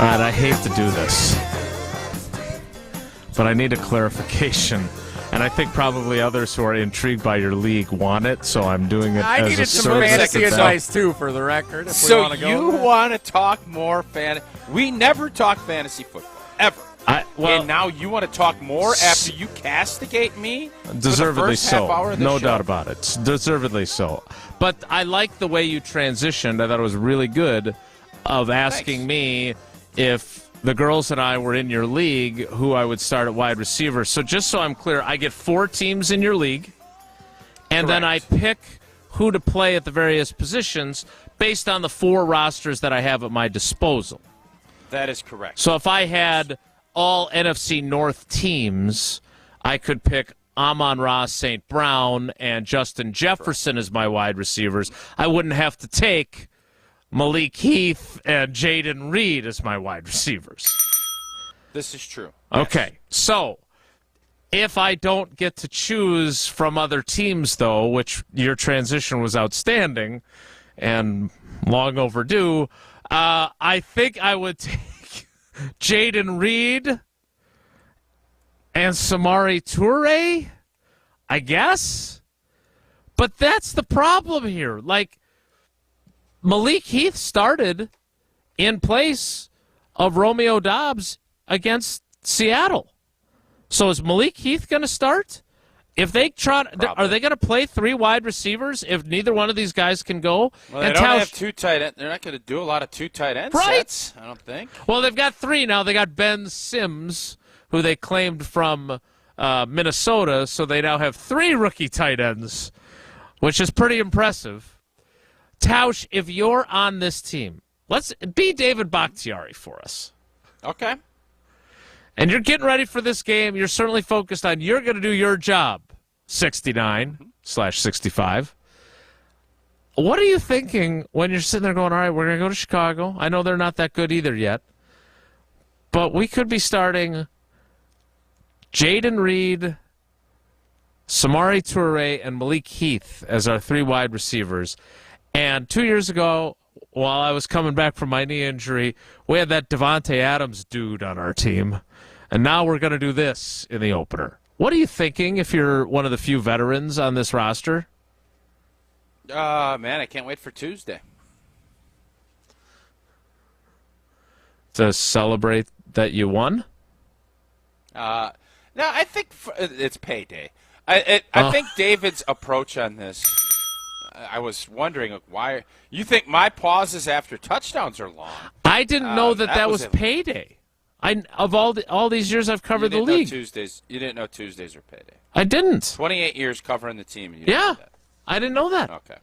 right, I hate to do this, but I need a clarification. And I think probably others who are intrigued by your league want it, so I'm doing it I as needed a some service fantasy to them. advice, too, for the record. If we So want to go you there. want to talk more fantasy? We never talk fantasy football, ever. And now you want to talk more after you castigate me? Deservedly for the first half hour so. of the No show? doubt about it. Deservedly so. But I like the way you transitioned. I thought it was really good of asking me if the girls and I were in your league, who I would start at wide receiver. So just so I'm clear, I get 4 teams in your league, and then I pick who to play at the various positions based on the 4 rosters that I have at my disposal. That is correct. So if I had all NFC North teams, I could pick Amon-Ra St. Brown and Justin Jefferson as my wide receivers. I wouldn't have to take Malik Heath and Jaden Reed as my wide receivers. This is true. Okay, so if I don't get to choose from other teams, though, which your transition was outstanding and long overdue, I think I would take Jaden Reed and Samari Toure, I guess. But that's the problem here. Like, Malik Heath started in place of Romeo Doubs against Seattle. So is Malik Heath going to start? If they try, are they going to play 3 wide receivers if neither one of these guys can go? Well, they and don't have 2 tight ends. They're not going to do a lot of 2 tight end sets, I don't think. Well, they've got 3 now. They got Ben Sims, who they claimed from Minnesota, so they now have 3 rookie tight ends, which is pretty impressive. Tausch, if you're on this team, let's be David Bakhtiari for us. Okay. And you're getting ready for this game. You're certainly focused on you're going to do your job, 69/65. What are you thinking when you're sitting there going, all right, we're going to go to Chicago. I know they're not that good either yet. But we could be starting Jaden Reed, Samari Toure, and Malik Heath as our 3 wide receivers. And 2 years ago, while I was coming back from my knee injury, we had that Devontae Adams dude on our team. And now we're going to do this in the opener. What are you thinking if you're one of the few veterans on this roster? Man, I can't wait for Tuesday. To celebrate that you won? No, I think it's payday. I think David's approach on this, I was wondering why. You think my pauses after touchdowns are long? I didn't know that was payday. Of all these years I've covered the league. You didn't know Tuesdays are payday. I didn't. 28 years covering the team. And you didn't know that. I didn't know that. Okay.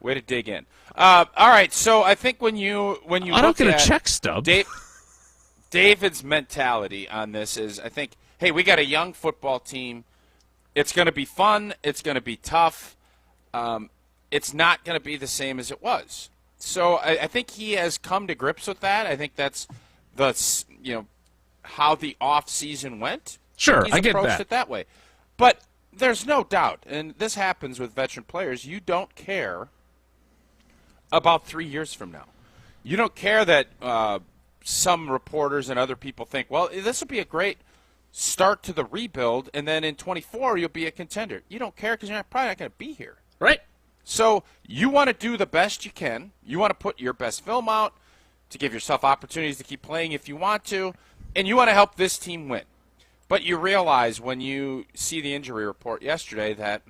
Way to dig in. All right, so I think when you I don't get a check stub. David's mentality on this is, I think, hey, we got a young football team. It's going to be fun. It's going to be tough. It's not going to be the same as it was. So I think he has come to grips with that. I think that's how the off season went. Sure, He's I get approached that. it that way. But there's no doubt, and this happens with veteran players, you don't care about 3 years from now. You don't care that some reporters and other people think, well, this will be a great start to the rebuild, and then in 24 you'll be a contender. You don't care because you're probably not going to be here. Right. So you want to do the best you can. You want to put your best film out to give yourself opportunities to keep playing if you want to, and you want to help this team win. But you realize when you see the injury report yesterday that,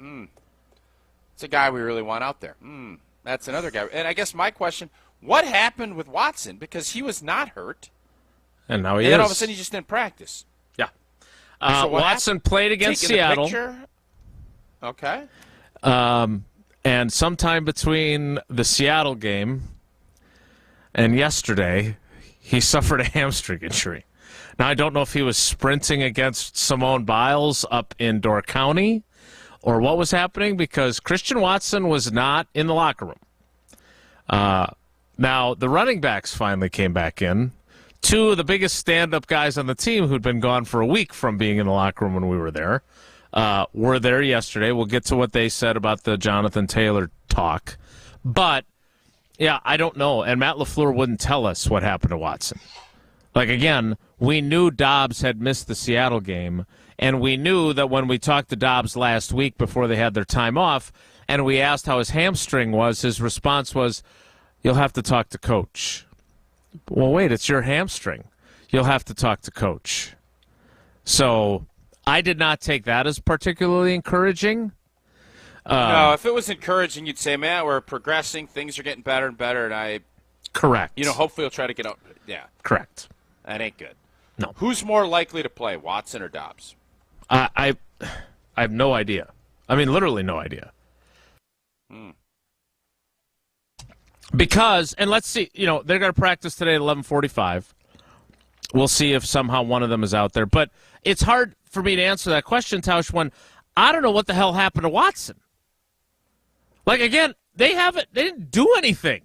it's a guy we really want out there. That's another guy. And I guess my question, what happened with Watson? Because he was not hurt. And now he and is. then all of a sudden he just didn't practice. Yeah. So Watson played against Taking the Seattle. picture? Okay. And sometime between the Seattle game and yesterday, he suffered a hamstring injury. Now, I don't know if he was sprinting against Simone Biles up in Door County or what was happening, because Christian Watson was not in the locker room. Now, the running backs finally came back in. 2 of the biggest stand-up guys on the team who'd been gone for a week from being in the locker room when we were there were there yesterday. We'll get to what they said about the Jonathan Taylor talk. But, yeah, I don't know. And Matt LaFleur wouldn't tell us what happened to Watson. Like, again, we knew Dobbs had missed the Seattle game, and we knew that when we talked to Dobbs last week before they had their time off, and we asked how his hamstring was, his response was, "You'll have to talk to Coach." Well, wait, it's your hamstring. You'll have to talk to Coach. So I did not take that as particularly encouraging. No, if it was encouraging, you'd say, man, we're progressing, things are getting better and better, and correct. Hopefully he'll try to get out. Yeah. Correct. That ain't good. No. Who's more likely to play, Watson or Dobbs? I have no idea. I mean, literally no idea. Because, and let's see, they're going to practice today at 11:45. We'll see if somehow one of them is out there. But it's hard for me to answer that question, Tausch, when I don't know what the hell happened to Watson. Like, again, they didn't do anything.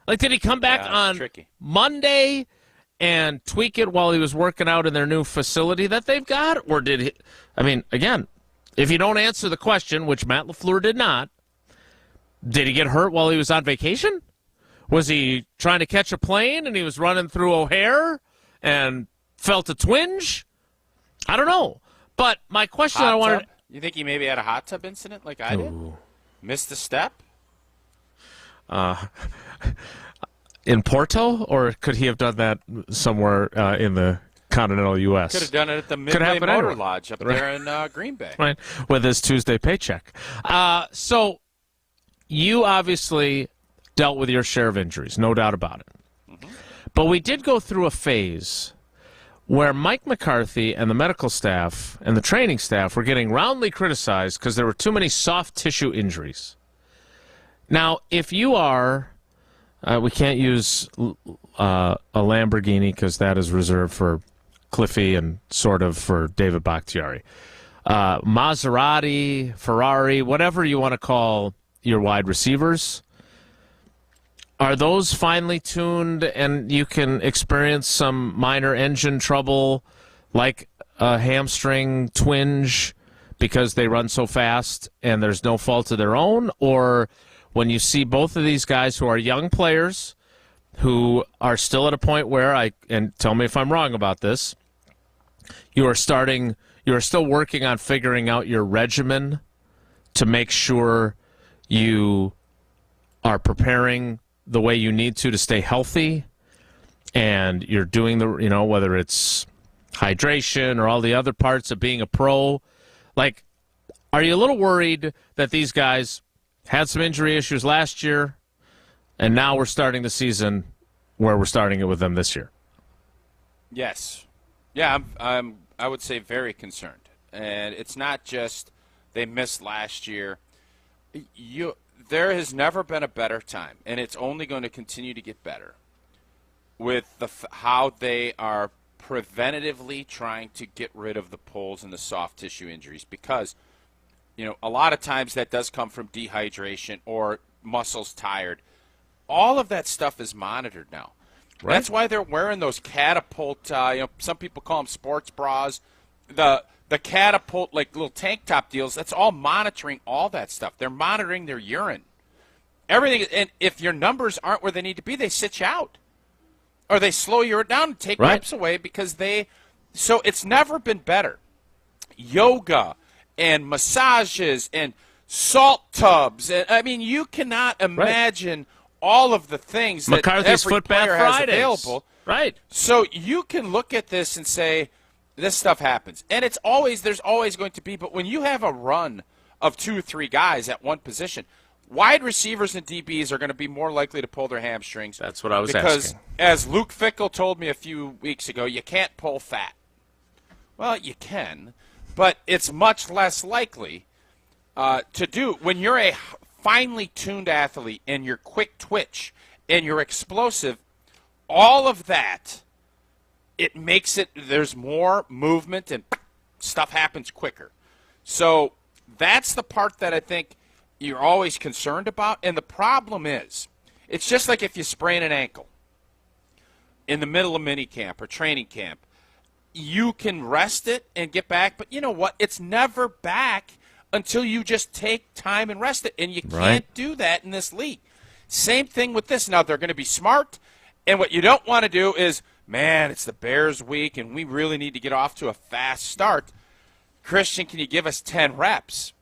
Like, did he come back on Monday and tweak it while he was working out in their new facility that they've got? Or did he, again, if you don't answer the question, which Matt LaFleur did not, did he get hurt while he was on vacation? Was he trying to catch a plane and he was running through O'Hare and felt a twinge? I don't know. But my question Hot I wanted... tub? You think he maybe had a hot tub incident like I did? Missed a step? In Porto? Or could he have done that somewhere in the continental U.S.? Could have done it at the Midway Motor Lodge up there in Green Bay. Right, with his Tuesday paycheck. So you obviously dealt with your share of injuries, no doubt about it. Mm-hmm. But we did go through a phase where Mike McCarthy and the medical staff and the training staff were getting roundly criticized because there were too many soft tissue injuries. Now, if you are, we can't use a Lamborghini because that is reserved for Cliffy and sort of for David Bakhtiari. Maserati, Ferrari, whatever you want to call your wide receivers, are those finely tuned and you can experience some minor engine trouble like a hamstring twinge because they run so fast and there's no fault of their own? Or when you see both of these guys who are young players who are still at a point where, and tell me if I'm wrong about this, you are still working on figuring out your regimen to make sure you are preparing the way you need to stay healthy, and you're doing whether it's hydration or all the other parts of being a pro. Like, are you a little worried that these guys had some injury issues last year, and now we're starting the season where we're starting it with them this year? Yes. Yeah, I would say very concerned. And it's not just they missed last year. There has never been a better time, and it's only going to continue to get better with how they are preventatively trying to get rid of the pulls and the soft tissue injuries, because a lot of times that does come from dehydration or muscles tired. All of that stuff is monitored now. Right. That's why they're wearing those catapult, some people call them sports bras, the catapult, like little tank top deals. That's all monitoring all that stuff. They're monitoring their urine, everything. And if your numbers aren't where they need to be, they sit you out, or they slow you down and take reps away so it's never been better. Yoga and massages and salt tubs. And you cannot imagine all of the things that McCarthy's every Foot Bath player has Fridays. available. Right. So you can look at this and say, this stuff happens. And there's always going to be, but when you have a run of 2 or 3 guys at one position, wide receivers and DBs are going to be more likely to pull their hamstrings. That's what I was asking. Because, as Luke Fickell told me a few weeks ago, you can't pull fat. Well, you can, but it's much less likely to do. When you're a finely tuned athlete and you're quick twitch and you're explosive, all of that, it makes there's more movement and stuff happens quicker. So that's the part that I think you're always concerned about. And the problem is, it's just like if you sprain an ankle in the middle of mini camp or training camp, you can rest it and get back. But you know what? It's never back until you just take time and rest it. And you can't do that in this league. Same thing with this. Now, they're going to be smart. And what you don't want to do is man, it's the Bears week, and we really need to get off to a fast start. Christian, can you give us 10 reps?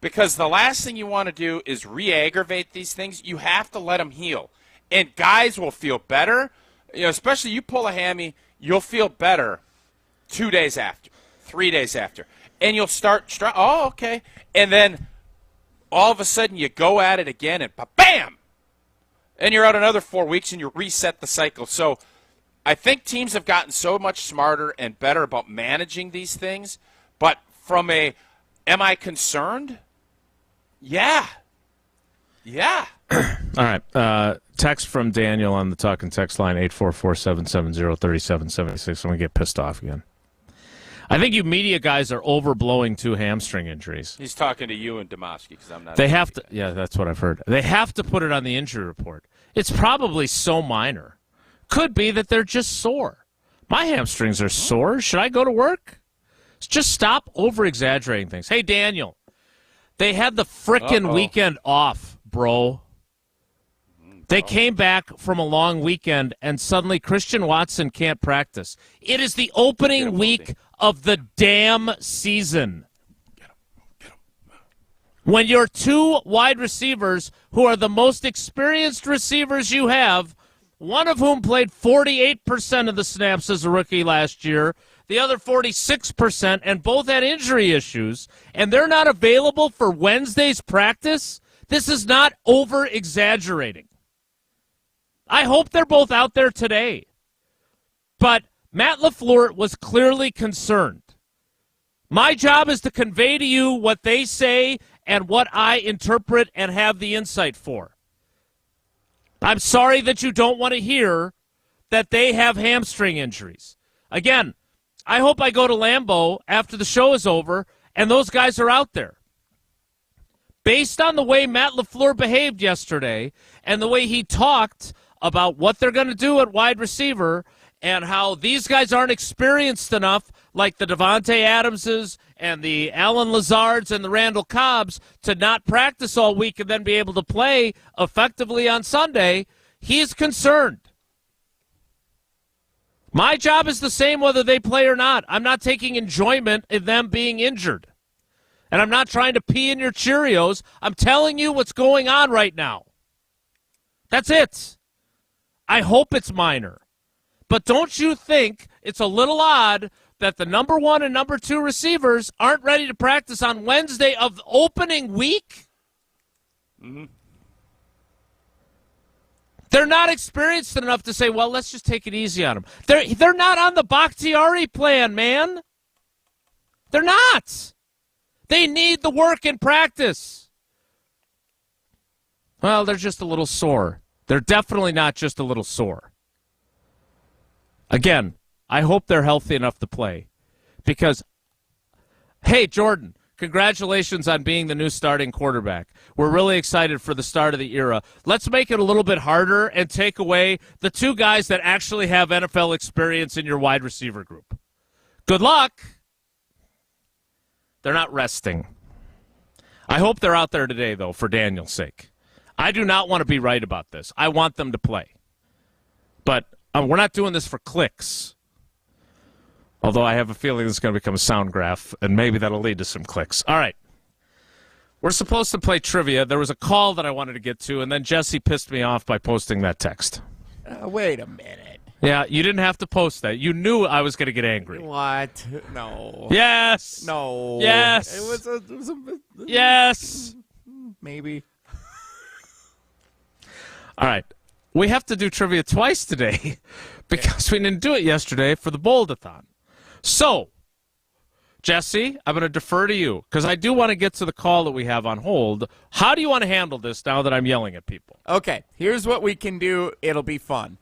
Because the last thing you want to do is re-aggravate these things. You have to let them heal. And guys will feel better. Especially you pull a hammy, you'll feel better 2 days after, 3 days after. And you'll start, oh, okay. And then all of a sudden you go at it again and bam! And you're out another 4 weeks and you reset the cycle. So I think teams have gotten so much smarter and better about managing these things. But from am I concerned? Yeah. Yeah. All right. Text from Daniel on the talk and text line 844-770-3776. I'm going to get pissed off again. I think you media guys are overblowing 2 hamstring injuries. He's talking to you and Domofsky because I'm not. They have to. Yeah, that's what I've heard. They have to put it on the injury report. It's probably so minor. Could be that they're just sore. My hamstrings are sore. Should I go to work? Just stop over-exaggerating things. Hey, Daniel, they had the frickin' weekend off, bro. They came back from a long weekend, and suddenly Christian Watson can't practice. It is the opening week of the damn season. When your 2 wide receivers, who are the most experienced receivers you have, one of whom played 48% of the snaps as a rookie last year, the other 46%, and both had injury issues, and they're not available for Wednesday's practice, this is not over-exaggerating. I hope they're both out there today. But Matt LaFleur was clearly concerned. My job is to convey to you what they say and what I interpret and have the insight for. I'm sorry that you don't want to hear that they have hamstring injuries. Again, I hope I go to Lambeau after the show is over and those guys are out there. Based on the way Matt LaFleur behaved yesterday and the way he talked about what they're going to do at wide receiver and how these guys aren't experienced enough, like the Devontae Adamses and the Alan Lazards and the Randall Cobbs, to not practice all week and then be able to play effectively on Sunday, he's concerned. My job is the same whether they play or not. I'm not taking enjoyment in them being injured. And I'm not trying to pee in your Cheerios. I'm telling you what's going on right now. That's it. I hope it's minor. But don't you think it's a little odd that the number 1 and number 2 receivers aren't ready to practice on Wednesday of opening week? Mm-hmm. They're not experienced enough to say, well, let's just take it easy on them. They're not on the Bakhtiari plan, man. They're not. They need the work in practice. Well, they're just a little sore. They're definitely not just a little sore. Again, I hope they're healthy enough to play. Because, hey, Jordan, congratulations on being the new starting quarterback. We're really excited for the start of the era. Let's make it a little bit harder and take away the 2 guys that actually have NFL experience in your wide receiver group. Good luck. They're not resting. I hope they're out there today, though, for Daniel's sake. I do not want to be right about this. I want them to play. But we're not doing this for clicks. Although I have a feeling this is going to become a sound graph, and maybe that'll lead to some clicks. All right. We're supposed to play trivia. There was a call that I wanted to get to, and then Jesse pissed me off by posting that text. Wait a minute. Yeah, you didn't have to post that. You knew I was going to get angry. What? No. Yes. No. Yes. It was a yes. Maybe. All right. We have to do trivia twice today because we didn't do it yesterday for the Bold-a-thon. So, Jesse, I'm going to defer to you because I do want to get to the call that we have on hold. How do you want to handle this now that I'm yelling at people? Okay, here's what we can do. It'll be fun.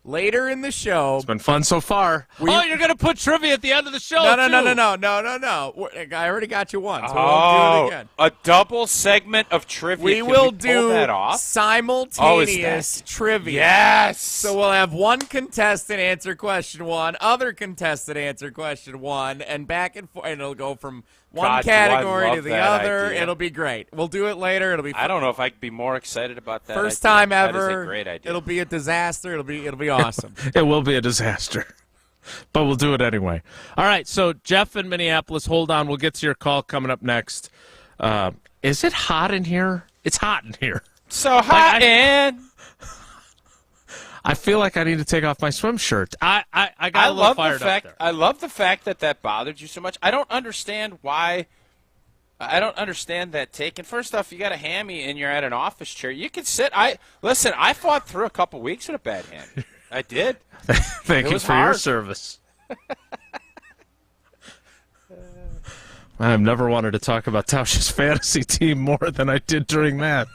Later in the show... It's been fun so far. You're going to put trivia at the end of the show, No. I already got you one, so we won't do it again. A double segment of trivia. We will pull do that off? simultaneous trivia. Yes! So we'll have one contestant answer question 1, other contestant answer question 1, and back and forth. And it'll go from one category to the that other. idea. It'll be great. We'll do it later. It'll be fun. I don't know if I could be more excited about that. First idea. time ever. That is a great idea. It'll be a disaster. It'll be awesome. It will be a disaster, but we'll do it anyway. All right, so Jeff in Minneapolis, hold on. We'll get to your call coming up next. Is it hot in here? It's hot in here. So hot, and I feel like I need to take off my swim shirt. I got a little fired up there. I love the fact that bothered you so much. I don't understand why. I don't understand that take. And first off, you got a hammy and you're at an office chair. You can sit. I fought through a couple weeks with a bad hammy. I did. Thank you for your service. I've never wanted to talk about Tausch's fantasy team more than I did during that.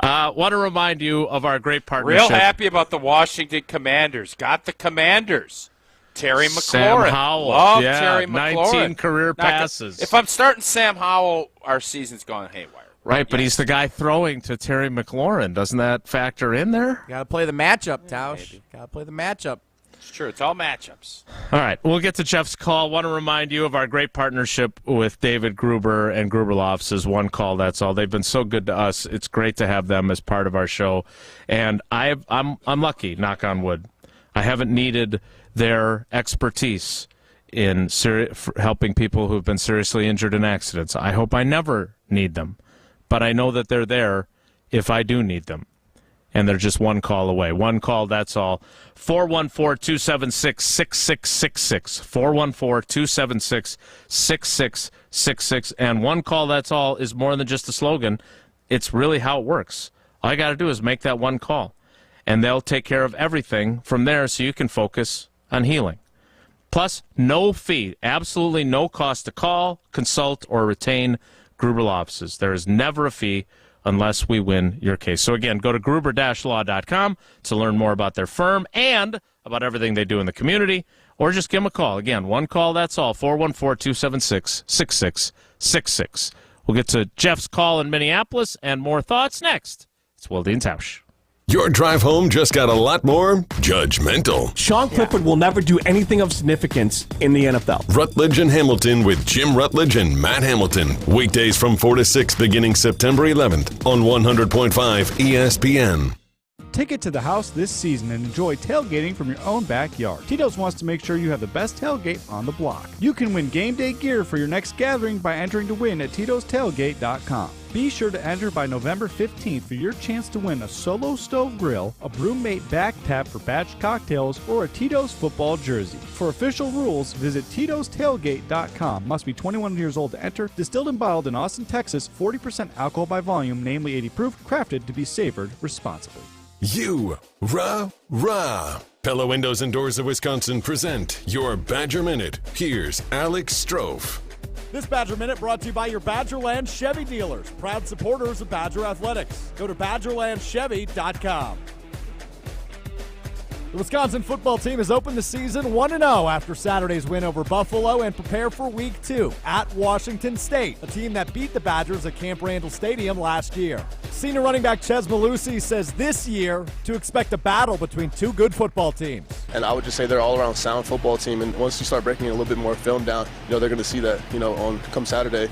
Want to remind you of our great partnership. Real happy about the Washington Commanders. Got the Commanders. Terry McLaurin. Sam Howell. Love yeah, Terry McLaurin. 19 career passes. If I'm starting Sam Howell, our season's gone haywire. Right, but he's the guy throwing to Terry McLaurin. Doesn't that factor in there? Got to play the matchup, Tausch. Got to play the matchup. It's true. It's all matchups. All right, we'll get to Jeff's call. Want to remind you of our great partnership with David Gruber and Gruber Law Offices. One call, that's all. They've been so good to us. It's great to have them as part of our show. And I'm lucky, knock on wood. I haven't needed their expertise in helping people who have been seriously injured in accidents. I hope I never need them. But I know that they're there if I do need them. And they're just one call away. One call, that's all. 414-276-6666. 414-276-6666. And one call, that's all, is more than just a slogan. It's really how it works. All you got to do is make that one call. And they'll take care of everything from there so you can focus on healing. Plus, no fee, absolutely no cost to call, consult, or retain Gruber Law Offices. There is never a fee unless we win your case. So again, go to gruber-law.com to learn more about their firm and about everything they do in the community, or just give them a call. Again, one call, that's all, 414-276-6666. We'll get to Jeff's call in Minneapolis and more thoughts next. It's Wilde and Tausch. Your drive home just got a lot more judgmental. Sean Clifford will never do anything of significance in the NFL. Rutledge and Hamilton with Jim Rutledge and Matt Hamilton. Weekdays from 4 to 6 beginning September 11th on 100.5 ESPN. Take it to the house this season and enjoy tailgating from your own backyard. Tito's wants to make sure you have the best tailgate on the block. You can win game day gear for your next gathering by entering to win at Tito'sTailgate.com. Be sure to enter by November 15th for your chance to win a Solo Stove Grill, a Brewmate Back Tap for batch cocktails, or a Tito's football jersey. For official rules, visit Tito'sTailgate.com. Must be 21 years old to enter. Distilled and bottled in Austin, Texas. 40% alcohol by volume, namely 80 proof. Crafted to be savored responsibly. Rah. Pella Windows and Doors of Wisconsin present your Badger Minute. Here's Alex Strofe. This Badger Minute brought to you by your Badgerland Chevy dealers, proud supporters of Badger Athletics. Go to BadgerlandChevy.com. The Wisconsin football team has opened the season 1-0 after Saturday's win over Buffalo and prepare for Week 2 at Washington State, a team that beat the Badgers at Camp Randall Stadium last year. Senior running back Ches Malusi says this year to expect a battle between two good football teams. And I would just say they're all-around sound football team, and once you start breaking a little bit more film down, they're going to see that, on come Saturday,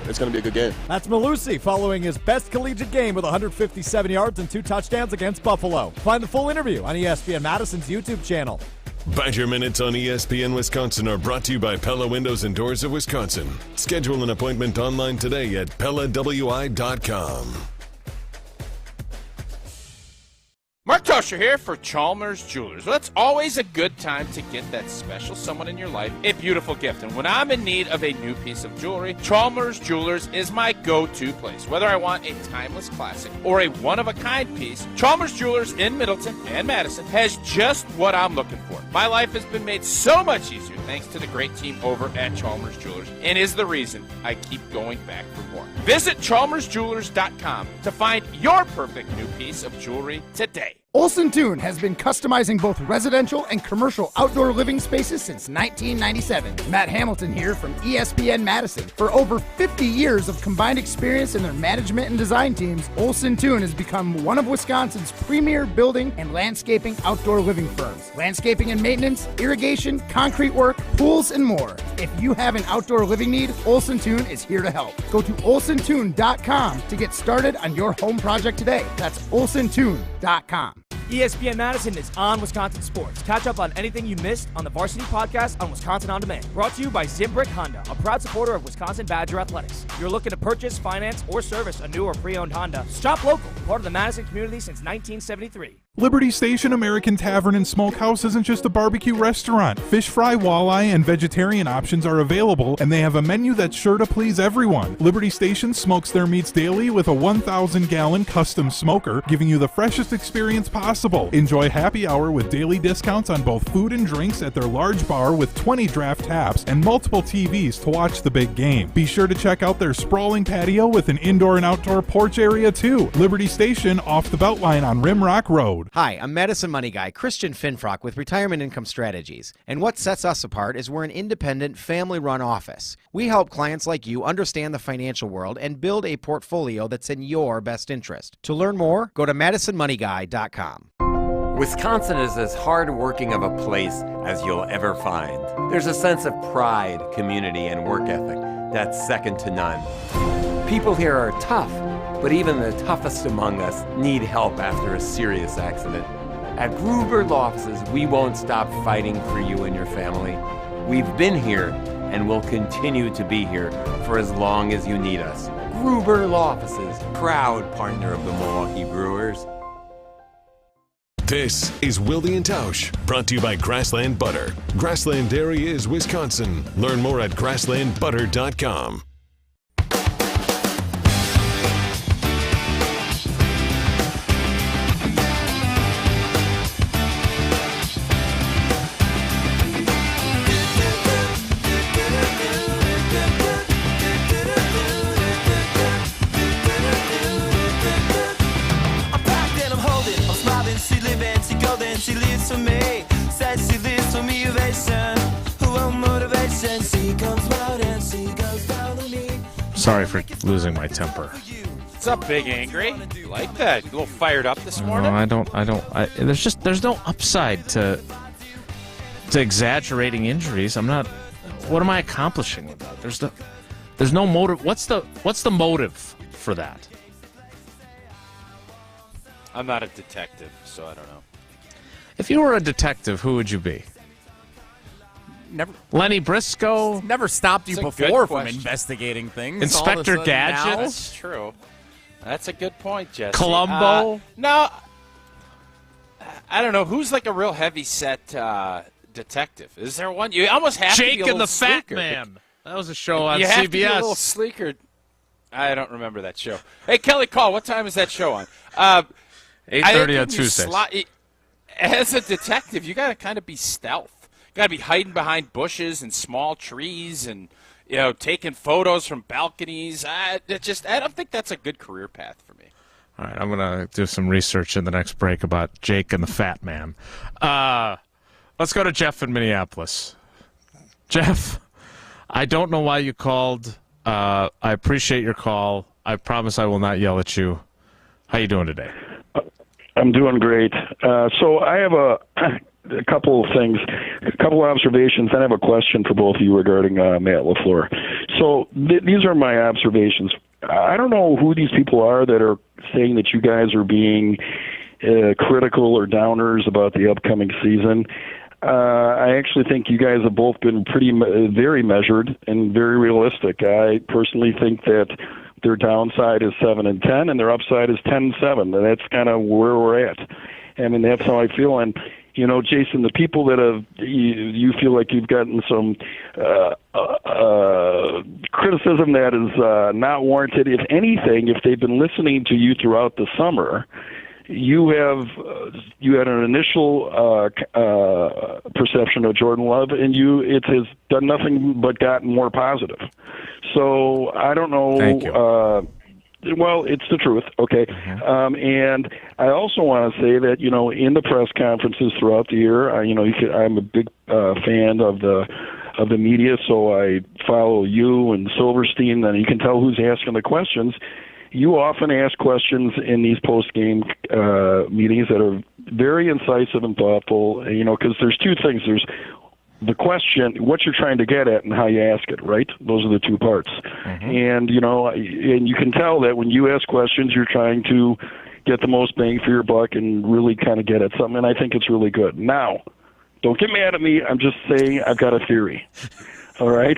it's going to be a good game. That's Malusi following his best collegiate game with 157 yards and 2 touchdowns against Buffalo. Find the full interview on ESPN Madison's YouTube channel. Badger Minutes on ESPN Wisconsin are brought to you by Pella Windows and Doors of Wisconsin. Schedule an appointment online today at PellaWI.com. Mark Tosher here for Chalmers Jewelers. Well, it's always a good time to get that special someone in your life a beautiful gift. And when I'm in need of a new piece of jewelry, Chalmers Jewelers is my go-to place. Whether I want a timeless classic or a one-of-a-kind piece, Chalmers Jewelers in Middleton and Madison has just what I'm looking for. My life has been made so much easier thanks to the great team over at Chalmers Jewelers, and is the reason I keep going back for more. Visit chalmersjewelers.com to find your perfect new piece of jewelry today. Olson Toon has been customizing both residential and commercial outdoor living spaces since 1997. 24/7. Matt Hamilton here from ESPN Madison. For over 50 years of combined experience in their management and design teams, Olson Toon has become one of Wisconsin's premier building and landscaping outdoor living firms. Landscaping and maintenance, irrigation, concrete work, pools, and more. If you have an outdoor living need, Olson Toon is here to help. Go to olsontoon.com to get started on your home project today. That's olsontoon.com. ESPN Madison is on Wisconsin Sports. Catch up on anything you missed on the Varsity Podcast on Wisconsin On Demand. Brought to you by Zimbrick Honda, a proud supporter of Wisconsin Badger Athletics. If you're looking to purchase, finance, or service a new or pre-owned Honda, shop local, part of the Madison community since 1973. Liberty Station American Tavern and Smokehouse isn't just a barbecue restaurant. Fish fry, walleye, and vegetarian options are available, and they have a menu that's sure to please everyone. Liberty Station smokes their meats daily with a 1,000-gallon custom smoker, giving you the freshest experience possible. Enjoy happy hour with daily discounts on both food and drinks at their large bar with 20 draft taps and multiple TVs to watch the big game. Be sure to check out their sprawling patio with an indoor and outdoor porch area too. Liberty Station off the Beltline on Rimrock Road. Hi, I'm Madison Money Guy Christian Finfrock with Retirement Income Strategies. And what sets us apart is we're an independent, family-run office. We help clients like you understand the financial world and build a portfolio that's in your best interest. To learn more, go to MadisonMoneyGuy.com. Wisconsin is as hard-working of a place as you'll ever find. There's a sense of pride, community, and work ethic that's second to none. People here are tough, but even the toughest among us need help after a serious accident. At Gruber Law Offices, we won't stop fighting for you and your family. We've been here and will continue to be here for as long as you need us. Gruber Law Offices, proud partner of the Milwaukee Brewers. This is Wilde and Tausch, brought to you by Grassland Butter. Grassland Dairy is Wisconsin. Learn more at grasslandbutter.com. She lives for me, says she lives for me, ovation. Who won't motivation? She comes out and she goes down to me. Sorry for losing my temper. What's up, Big Angry? You like that? You a little fired up this morning? No, there's no upside to exaggerating injuries. I'm not. What am I accomplishing with that? There's no motive. What's the motive for that? I'm not a detective, so I don't know. If you were a detective, who would you be? Never. Lenny Briscoe? Never stopped you before from investigating things. Inspector Gadget? That's true. That's a good point, Jesse. Columbo? No. I don't know. Who's like a real heavy-set detective? Is there one? You almost have to be a little Jake and the Fat sleeker. Man. That was a show on you CBS. have to be a little sleeker. I don't remember that show. Hey, Kelly Call, what time is that show on? 8:30 on Tuesdays. As a detective, you got to kind of be stealth. You got to be hiding behind bushes and small trees and, taking photos from balconies. I don't think that's a good career path for me. All right, I'm going to do some research in the next break about Jake and the Fat Man. Let's go to Jeff in Minneapolis. Jeff, I don't know why you called. I appreciate your call. I promise I will not yell at you. How you doing today? I'm doing great. So I have a couple of things, a couple of observations, and I have a question for both of you regarding Matt LaFleur. So these are my observations. I don't know who these people are that are saying that you guys are being critical or downers about the upcoming season. I actually think you guys have both been very measured and very realistic. I personally think that their downside is 7-10, and their upside is 10-7, and that's kind of where we're at. I mean, that's how I feel. And Jason, the people that have you feel like you've gotten some criticism that is not warranted. If anything, if they've been listening to you throughout the summer, you had an initial perception of Jordan Love, and it has done nothing but gotten more positive. So I don't know. Thank you. Well, it's the truth, okay. And I also want to say that in the press conferences throughout the year, I'm a big fan of the of the media, so I follow you and Silverstein, and you can tell who's asking the questions. You often ask questions in these post-game meetings that are very incisive and thoughtful, because there's two things. There's the question, what you're trying to get at, and how you ask it, right? Those are the two parts. And, and you can tell that when you ask questions, you're trying to get the most bang for your buck and really kind of get at something, and I think it's really good. Now, don't get mad at me. I'm just saying I've got a theory. All right?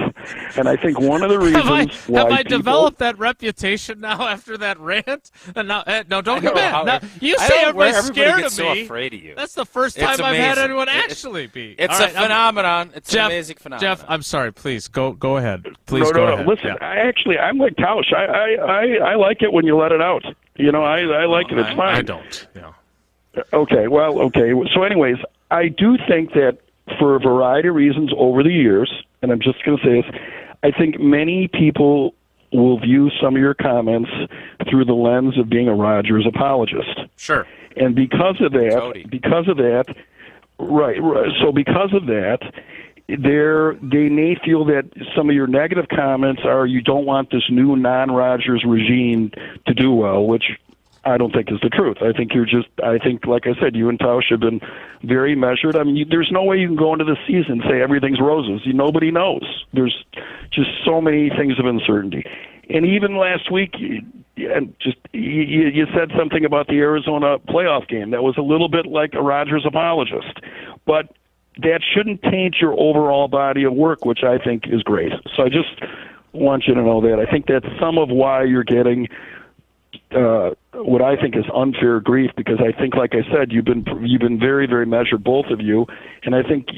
And I think one of the reasons have I developed that reputation now after that rant? And now, no, don't get mad. Now, you say everybody's scared of so me. Afraid of you. That's the first time I've had anyone actually be. It's a phenomenon. It's an amazing phenomenon. Jeff, I'm sorry. Please, go ahead. Please go ahead. Listen, I'm like Tausch. I like it when you let it out. I like it. It's fine. I don't. Yeah. Okay. So anyways, I do think that for a variety of reasons over the years, and I'm just going to say this, I think many people will view some of your comments through the lens of being a Rodgers apologist. Sure. And because of that, right. So because of that, they may feel that some of your negative comments are you don't want this new non-Rodgers regime to do well, which I don't think is the truth. I think like I said, you and Tausch have been very measured. I mean, there's no way you can go into the season and say everything's roses. Nobody knows. There's just so many things of uncertainty. And even last week, you said something about the Arizona playoff game that was a little bit like a Rodgers apologist. But that shouldn't taint your overall body of work, which I think is great. So I just want you to know that. I think that's some of why you're getting what I think is unfair grief, because I think, like I said, you've been very, very measured, both of you, and I think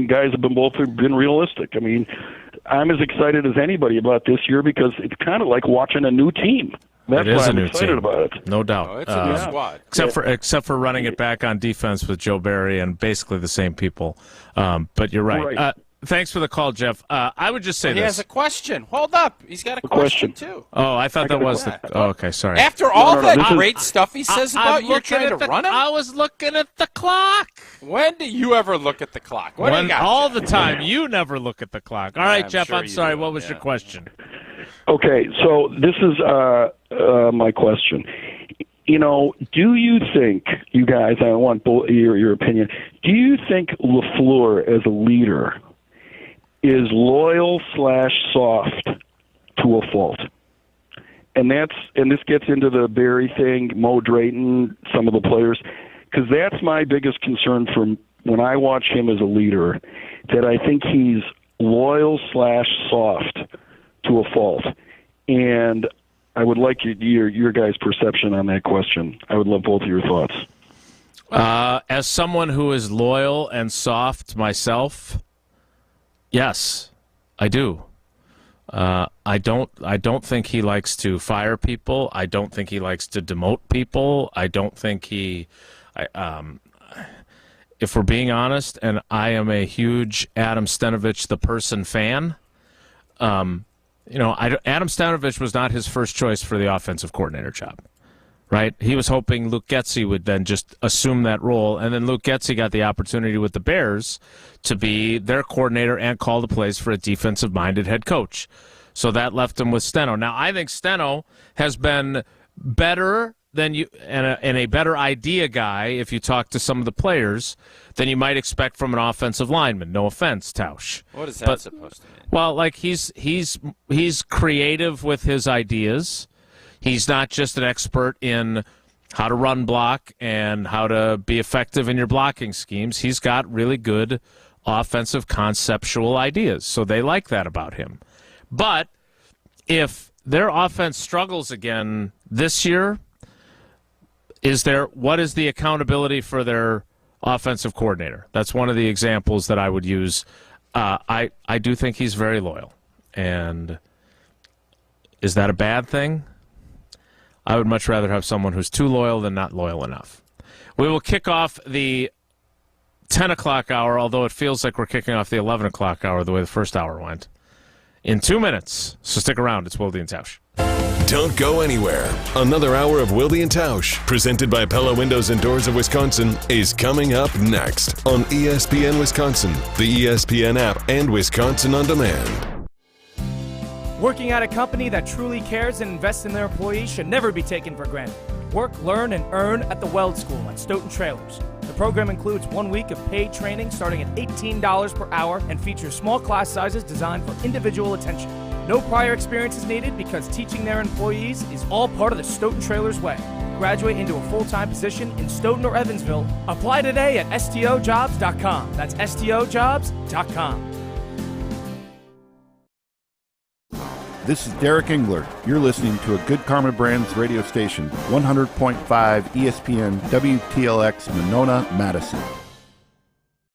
guys have been realistic. I mean, I'm as excited as anybody about this year because it's kind of like watching a new team. That's why I'm excited about it. No doubt. Oh, it's a new squad. Except for running it back on defense with Joe Barry and basically the same people. But you're right. Thanks for the call, Jeff. I would just say this. He has a question. Hold up. He's got a question, too. Oh, I thought that was the... Oh, okay, sorry. After all that great stuff he says about you trying to run him? I was looking at the clock. When do you ever look at the clock? All the time. You never look at the clock. All right, Jeff, I'm sorry. What was your question? Okay, so this is my question. Do you think, you guys, I want your opinion, do you think LaFleur as a leader is loyal/soft to a fault? And this gets into the Barry thing, Mo Drayton, some of the players, because that's my biggest concern from when I watch him as a leader, that I think he's loyal/soft to a fault. And I would like your guys' perception on that question. I would love both of your thoughts. As someone who is loyal and soft myself, yes, I do. I don't think he likes to fire people. I don't think he likes to demote people. I don't think if we're being honest, and I am a huge Adam Stenavich the person fan, Adam Stenavich was not his first choice for the offensive coordinator job, right? He was hoping Luke Getsy would then just assume that role, and then Luke Getsy got the opportunity with the Bears to be their coordinator and call the plays for a defensive-minded head coach. So that left him with Steno. Now, I think Steno has been better than you and a better idea guy, if you talk to some of the players, than you might expect from an offensive lineman. No offense, Tausch. What is that supposed to mean? Well, like he's creative with his ideas. He's not just an expert in how to run block and how to be effective in your blocking schemes. He's got really good offensive conceptual ideas, so they like that about him. But if their offense struggles again this year, what is the accountability for their offensive coordinator? That's one of the examples that I would use. I do think he's very loyal. And is that a bad thing? I would much rather have someone who's too loyal than not loyal enough. We will kick off the 10 o'clock hour, although it feels like we're kicking off the 11 o'clock hour the way the first hour went, in 2 minutes. So stick around. It's Wilde and Tausch. Don't go anywhere. Another hour of Wilde and Tausch, presented by Pella Windows and Doors of Wisconsin, is coming up next on ESPN Wisconsin, the ESPN app, and Wisconsin On Demand. Working at a company that truly cares and invests in their employees should never be taken for granted. Work, learn, and earn at the Weld School at Stoughton Trailers. The program includes 1 week of paid training starting at $18 per hour and features small class sizes designed for individual attention. No prior experience is needed because teaching their employees is all part of the Stoughton Trailers way. Graduate into a full-time position in Stoughton or Evansville. Apply today at stojobs.com. That's stojobs.com. This is Derek Engler. You're listening to a Good Karma Brands radio station, 100.5 ESPN WTLX Monona, Madison.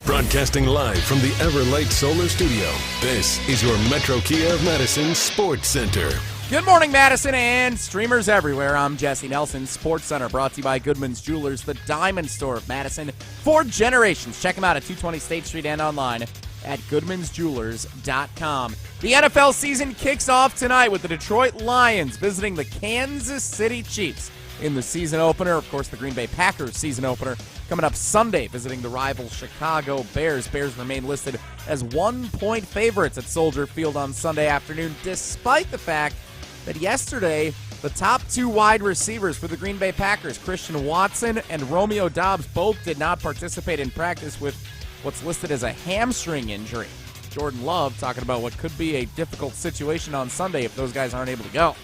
Broadcasting live from the Everlight Solar Studio, this is your Metro Kia of Madison Sports Center. Good morning, Madison and streamers everywhere. I'm Jesse Nelson. Sports Center brought to you by Goodman's Jewelers, the diamond store of Madison for generations. Check them out at 220 State Street and online at goodmansjewelers.com. The NFL season kicks off tonight with the Detroit Lions visiting the Kansas City Chiefs in the season opener. Of course, the Green Bay Packers season opener coming up Sunday, visiting the rival Chicago Bears. Bears remain listed as 1-point favorites at Soldier Field on Sunday afternoon, despite the fact that yesterday the top two wide receivers for the Green Bay Packers, Christian Watson and Romeo Doubs, both did not participate in practice with what's listed as a hamstring injury. Jordan Love talking about what could be a difficult situation on Sunday if those guys aren't able to go.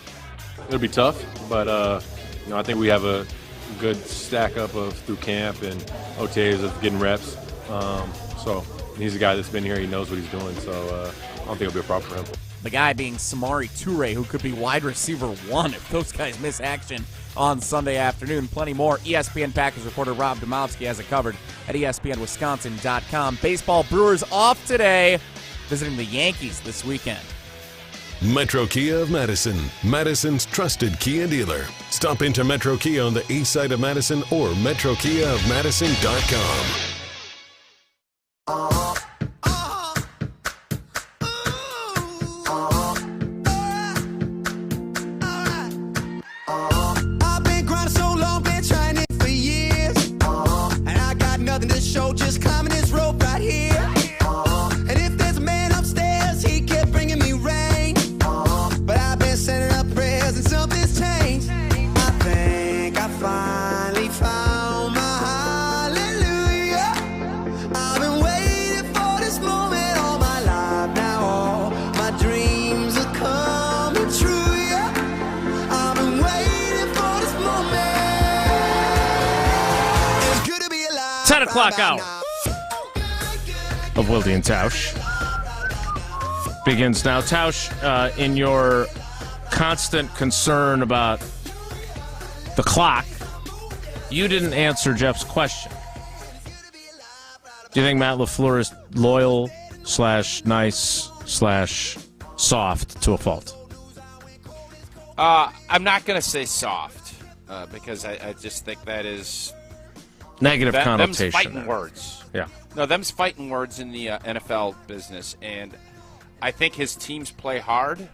It'll be tough, but I think we have a good stack up of through camp and OTAs of getting reps. So he's a guy that's been here. He knows what he's doing. So I don't think it'll be a problem for him. The guy being Samori Toure, who could be wide receiver one if those guys miss action on Sunday afternoon. Plenty more. ESPN Packers reporter Rob Domowski has it covered at ESPNWisconsin.com. Baseball Brewers off today, visiting the Yankees this weekend. Metro Kia of Madison, Madison's trusted Kia dealer. Stop into Metro Kia on the east side of Madison or MetroKiaofMadison.com. I've been grinding so long, been trying it for years, and I got nothing to show, just climbing this rope right here. And if there's a man upstairs, he kept bringing me rain, but I've been sending up prayers and something's changed. I think I finally found my hallelujah. I've been waiting for this moment all my life now. All my dreams are coming true, yeah. I've been waiting for this moment. It's good to be alive. 10 o'clock hour of Wilde and Tausch begins now. Tausch, in your constant concern about the clock, you didn't answer Jeff's question. Do you think Matt LaFleur is loyal / nice / soft to a fault? I'm not going to say soft because I just think that is Negative connotation. Them's fighting words. Yeah. No, them's fighting words in the NFL business, and I think his teams play hard,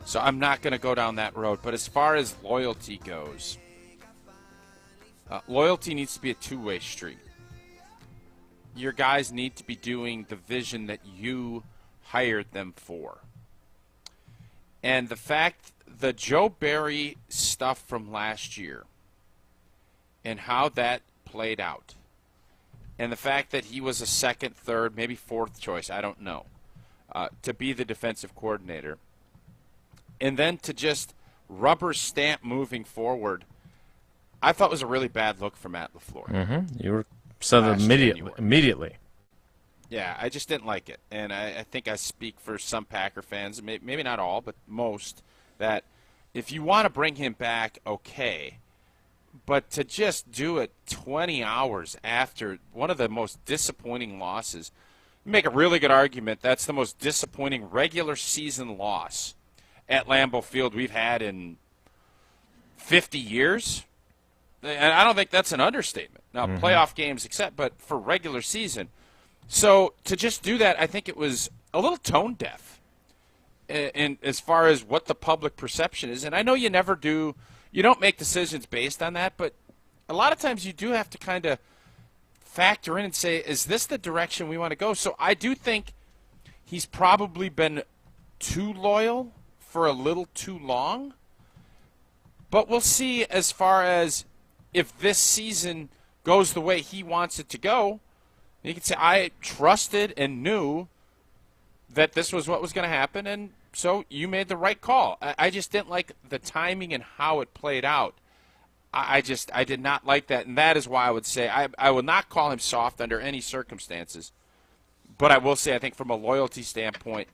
so I'm not going to go down that road. But as far as loyalty goes, loyalty needs to be a two-way street. Your guys need to be doing the vision that you hired them for. And the Joe Barry stuff from last year and how that played out, and the fact that he was a second, third, maybe fourth choice, I don't know, to be the defensive coordinator, and then to just rubber stamp moving forward, I thought was a really bad look for Matt LaFleur. Mm-hmm. You were said immediately. Yeah, I just didn't like it, and I think I speak for some Packer fans, maybe not all, but most, that if you want to bring him back, okay, but to just do it 20 hours after one of the most disappointing losses, you make a really good argument that's the most disappointing regular season loss at Lambeau Field we've had in 50 years. And I don't think that's an understatement. Now, playoff games except, but for regular season. So to just do that, I think it was a little tone deaf. in as far as what the public perception is. And I know you don't make decisions based on that, but a lot of times you do have to kind of factor in and say, is this the direction we want to go? So I do think he's probably been too loyal for a little too long. But we'll see as far as if this season goes the way he wants it to go. You can say, I trusted and knew that this was what was going to happen, and so you made the right call. I just didn't like the timing and how it played out. I did not like that, and that is why I would say I will not call him soft under any circumstances. But I will say, I think from a loyalty standpoint,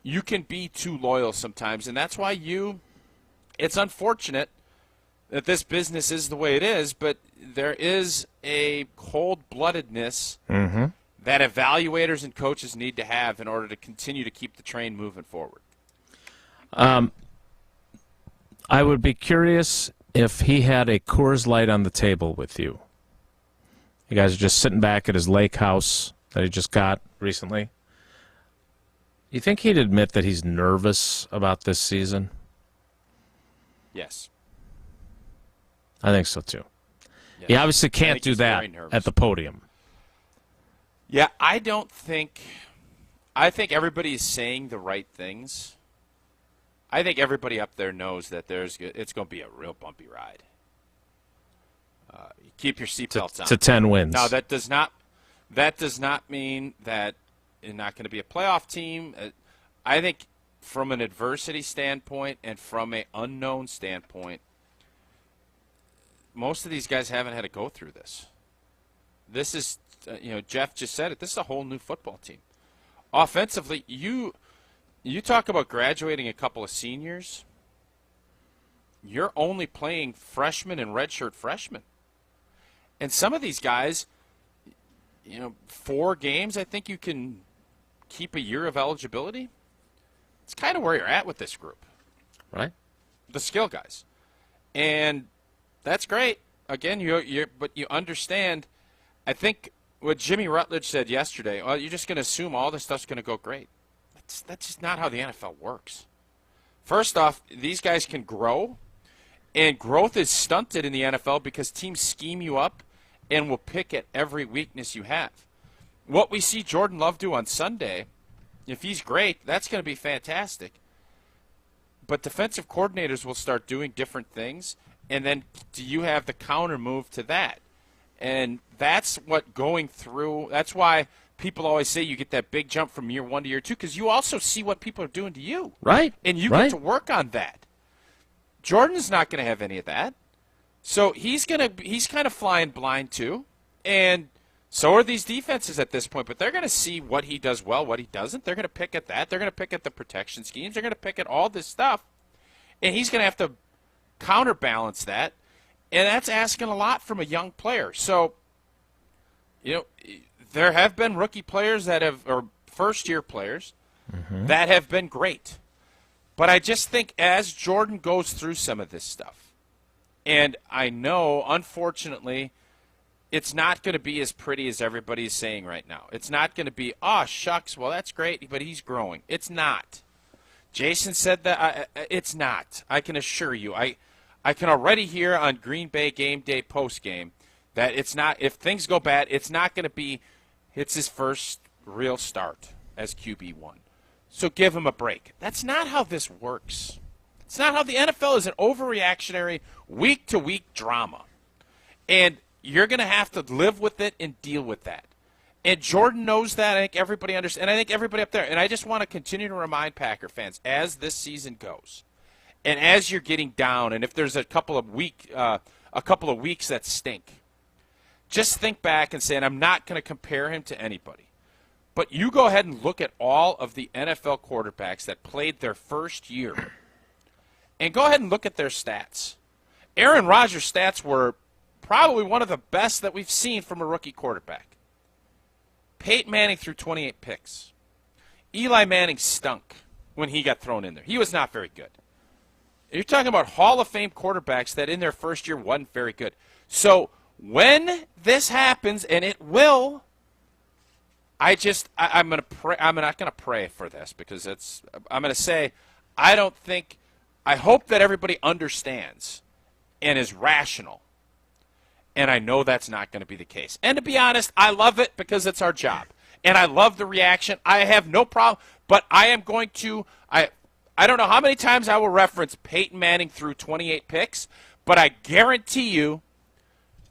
you can be too loyal sometimes, and that's why it's unfortunate that this business is the way it is, but there is a cold-bloodedness that evaluators and coaches need to have in order to continue to keep the train moving forward. I would be curious if he had a Coors Light on the table with you. You guys are just sitting back at his lake house that he just got recently. You think he'd admit that he's nervous about this season? Yes. I think so, too. Yes. He obviously can't do that at the podium. Yeah, I think everybody is saying the right things. I think everybody up there knows that it's going to be a real bumpy ride. Keep your seatbelts on. To 10 wins. Now, that does not mean that you're not going to be a playoff team. I think from an adversity standpoint and from an unknown standpoint, most of these guys haven't had to go through this. This is, Jeff just said it, this is a whole new football team. Offensively, you talk about graduating a couple of seniors, you're only playing freshmen and redshirt freshmen. And some of these guys, 4 games, I think you can keep a year of eligibility. It's kind of where you're at with this group. Right. The skill guys. And that's great. Again, but you understand, I think what Jimmy Rutledge said yesterday, well, you're just going to assume all this stuff's going to go great. That's just not how the NFL works. First off, these guys can grow, and growth is stunted in the NFL because teams scheme you up and will pick at every weakness you have. What we see Jordan Love do on Sunday, if he's great, that's going to be fantastic. But defensive coordinators will start doing different things, and then do you have the counter move to that? And that's what going through – that's why people always say you get that big jump from year 1 to year 2, because you also see what people are doing to you. Right. And you get to work on that. Jordan's not going to have any of that. So he's kind of flying blind too. And so are these defenses at this point, but they're going to see what he does well, what he doesn't. They're going to pick at that. They're going to pick at the protection schemes. They're going to pick at all this stuff. And he's going to have to counterbalance that. And that's asking a lot from a young player. So, there have been rookie players or first-year players that have been great. But I just think as Jordan goes through some of this stuff, and I know, unfortunately, it's not going to be as pretty as everybody's saying right now. It's not going to be, oh, shucks, well, that's great, but he's growing. It's not. Jason said that. It's not. I can assure you. I can already hear on Green Bay game day postgame that it's not, if things go bad, it's not going to be, it's his first real start as QB1. So give him a break. That's not how this works. It's not how the NFL is, an overreactionary, week-to-week drama. And you're going to have to live with it and deal with that. And Jordan knows that. I think everybody understands. And I think everybody up there. And I just want to continue to remind Packer fans, as this season goes, and as you're getting down, and if there's a couple of weeks that stink, just think back and say, and I'm not going to compare him to anybody, but you go ahead and look at all of the NFL quarterbacks that played their first year, and go ahead and look at their stats. Aaron Rodgers' stats were probably one of the best that we've seen from a rookie quarterback. Peyton Manning threw 28 picks. Eli Manning stunk when he got thrown in there. He was not very good. You're talking about Hall of Fame quarterbacks that in their first year wasn't very good. So when this happens, and it will, I'm going to pray. I'm not going to pray for this because I'm going to say I hope that everybody understands and is rational. And I know that's not going to be the case. And to be honest, I love it because it's our job. And I love the reaction. I have no problem. But I am going to I don't know how many times I will reference Peyton Manning threw 28 picks, but I guarantee you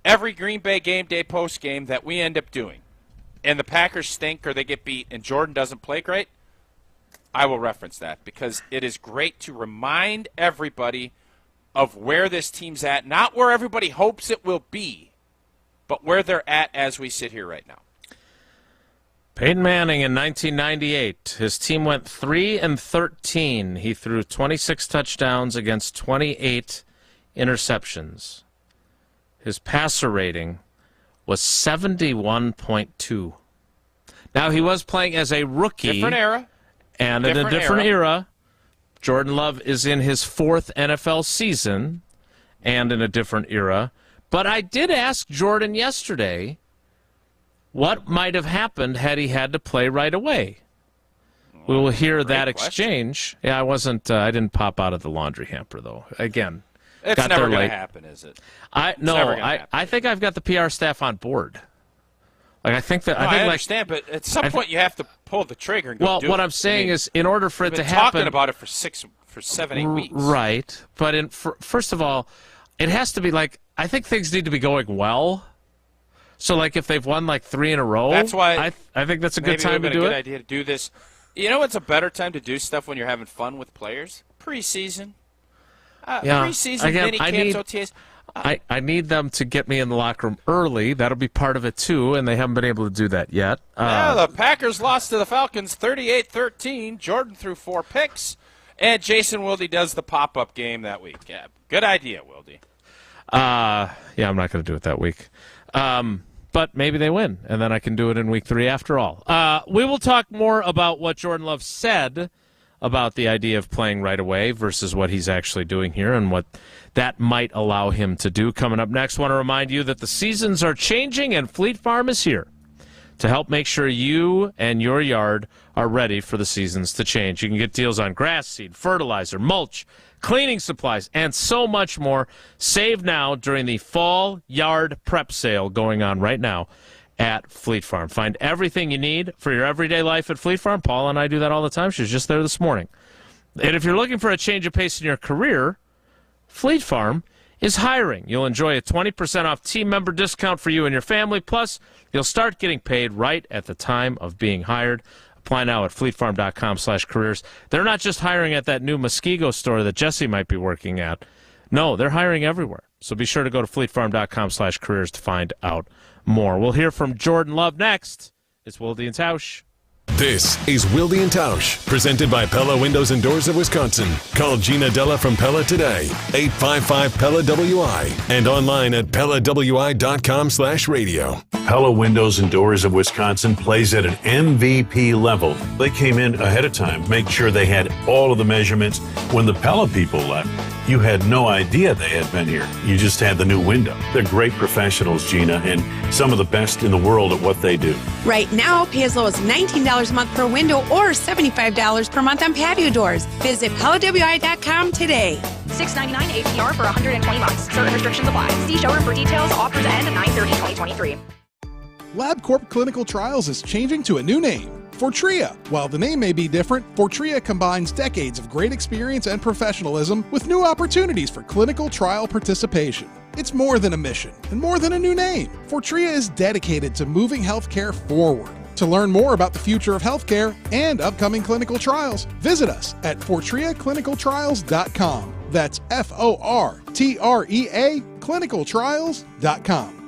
every Green Bay game day post game that we end up doing, and the Packers stink or they get beat and Jordan doesn't play great, I will reference that because it is great to remind everybody of where this team's at, not where everybody hopes it will be, but where they're at as we sit here right now. Peyton Manning in 1998, his team went 3-13. He threw 26 touchdowns against 28 interceptions. His passer rating was 71.2. Now, he was playing as a rookie. Different era. And in a different era. Jordan Love is in his 4th NFL season and in a different era. But I did ask Jordan yesterday what might have happened had he had to play right away. We will hear that exchange. Yeah, I didn't pop out of the laundry hamper, though. Again, it's never going to happen, is it? I think I've got the PR staff on board. Like I understand, but at some point you have to pull the trigger and go do it. Well, what I'm saying is, in order for it to happen, talking about it for 7, 8 weeks, right? But first of all, it has to be like I think things need to be going well. So, like, if they've won, 3 in a row, that's why I think that's a good time to do it. Maybe it would have been a good idea to do this. You know what's a better time to do stuff when you're having fun with players? Preseason. Preseason, mini camps, OTAs. I need them to get me in the locker room early. That'll be part of it, too, and they haven't been able to do that yet. The Packers lost to the Falcons 38-13. Jordan threw 4 picks, and Jason Wilde does the pop-up game that week. Yeah, good idea, Wilde. Yeah, I'm not going to do it that week. But maybe they win, and then I can do it in week 3 after all. We will talk more about what Jordan Love said about the idea of playing right away versus what he's actually doing here and what that might allow him to do. Coming up next, I want to remind you that the seasons are changing, and Fleet Farm is here to help make sure you and your yard are ready for the seasons to change. You can get deals on grass seed, fertilizer, mulch, cleaning supplies, and so much more. Save now during the Fall Yard Prep Sale going on right now at Fleet Farm. Find everything you need for your everyday life at Fleet Farm. Paula and I do that all the time. She was just there this morning. And if you're looking for a change of pace in your career, Fleet Farm is hiring. You'll enjoy a 20% off team member discount for you and your family. Plus, you'll start getting paid right at the time of being hired. Apply now at fleetfarm.com/careers. They're not just hiring at that new Muskego store that Jesse might be working at. No, they're hiring everywhere. So be sure to go to fleetfarm.com/careers to find out more. We'll hear from Jordan Love next. It's Wilde and Tausch. This is Wilde and Tausch, presented by Pella Windows and Doors of Wisconsin. Call Gina Della from Pella today, 855-PELLA-WI, and online at PellaWI.com/radio. Pella Windows and Doors of Wisconsin plays at an MVP level. They came in ahead of time, make sure they had all of the measurements. When the Pella people left, you had no idea they had been here. You just had the new window. They're great professionals, Gina, and some of the best in the world at what they do. Right now, pay as low as $19 a month per window or $75 per month on patio doors. Visit PellaWI.com today. $6.99 APR for 120 months. Certain restrictions apply. See showroom for details. Offers end 9/30/2023. LabCorp Clinical Trials is changing to a new name, Fortrea. While the name may be different, Fortrea combines decades of great experience and professionalism with new opportunities for clinical trial participation. It's more than a mission and more than a new name. Fortrea is dedicated to moving healthcare forward. To learn more about the future of healthcare and upcoming clinical trials, visit us at FortreaClinicalTrials.com. That's FORTREA clinicaltrials.com.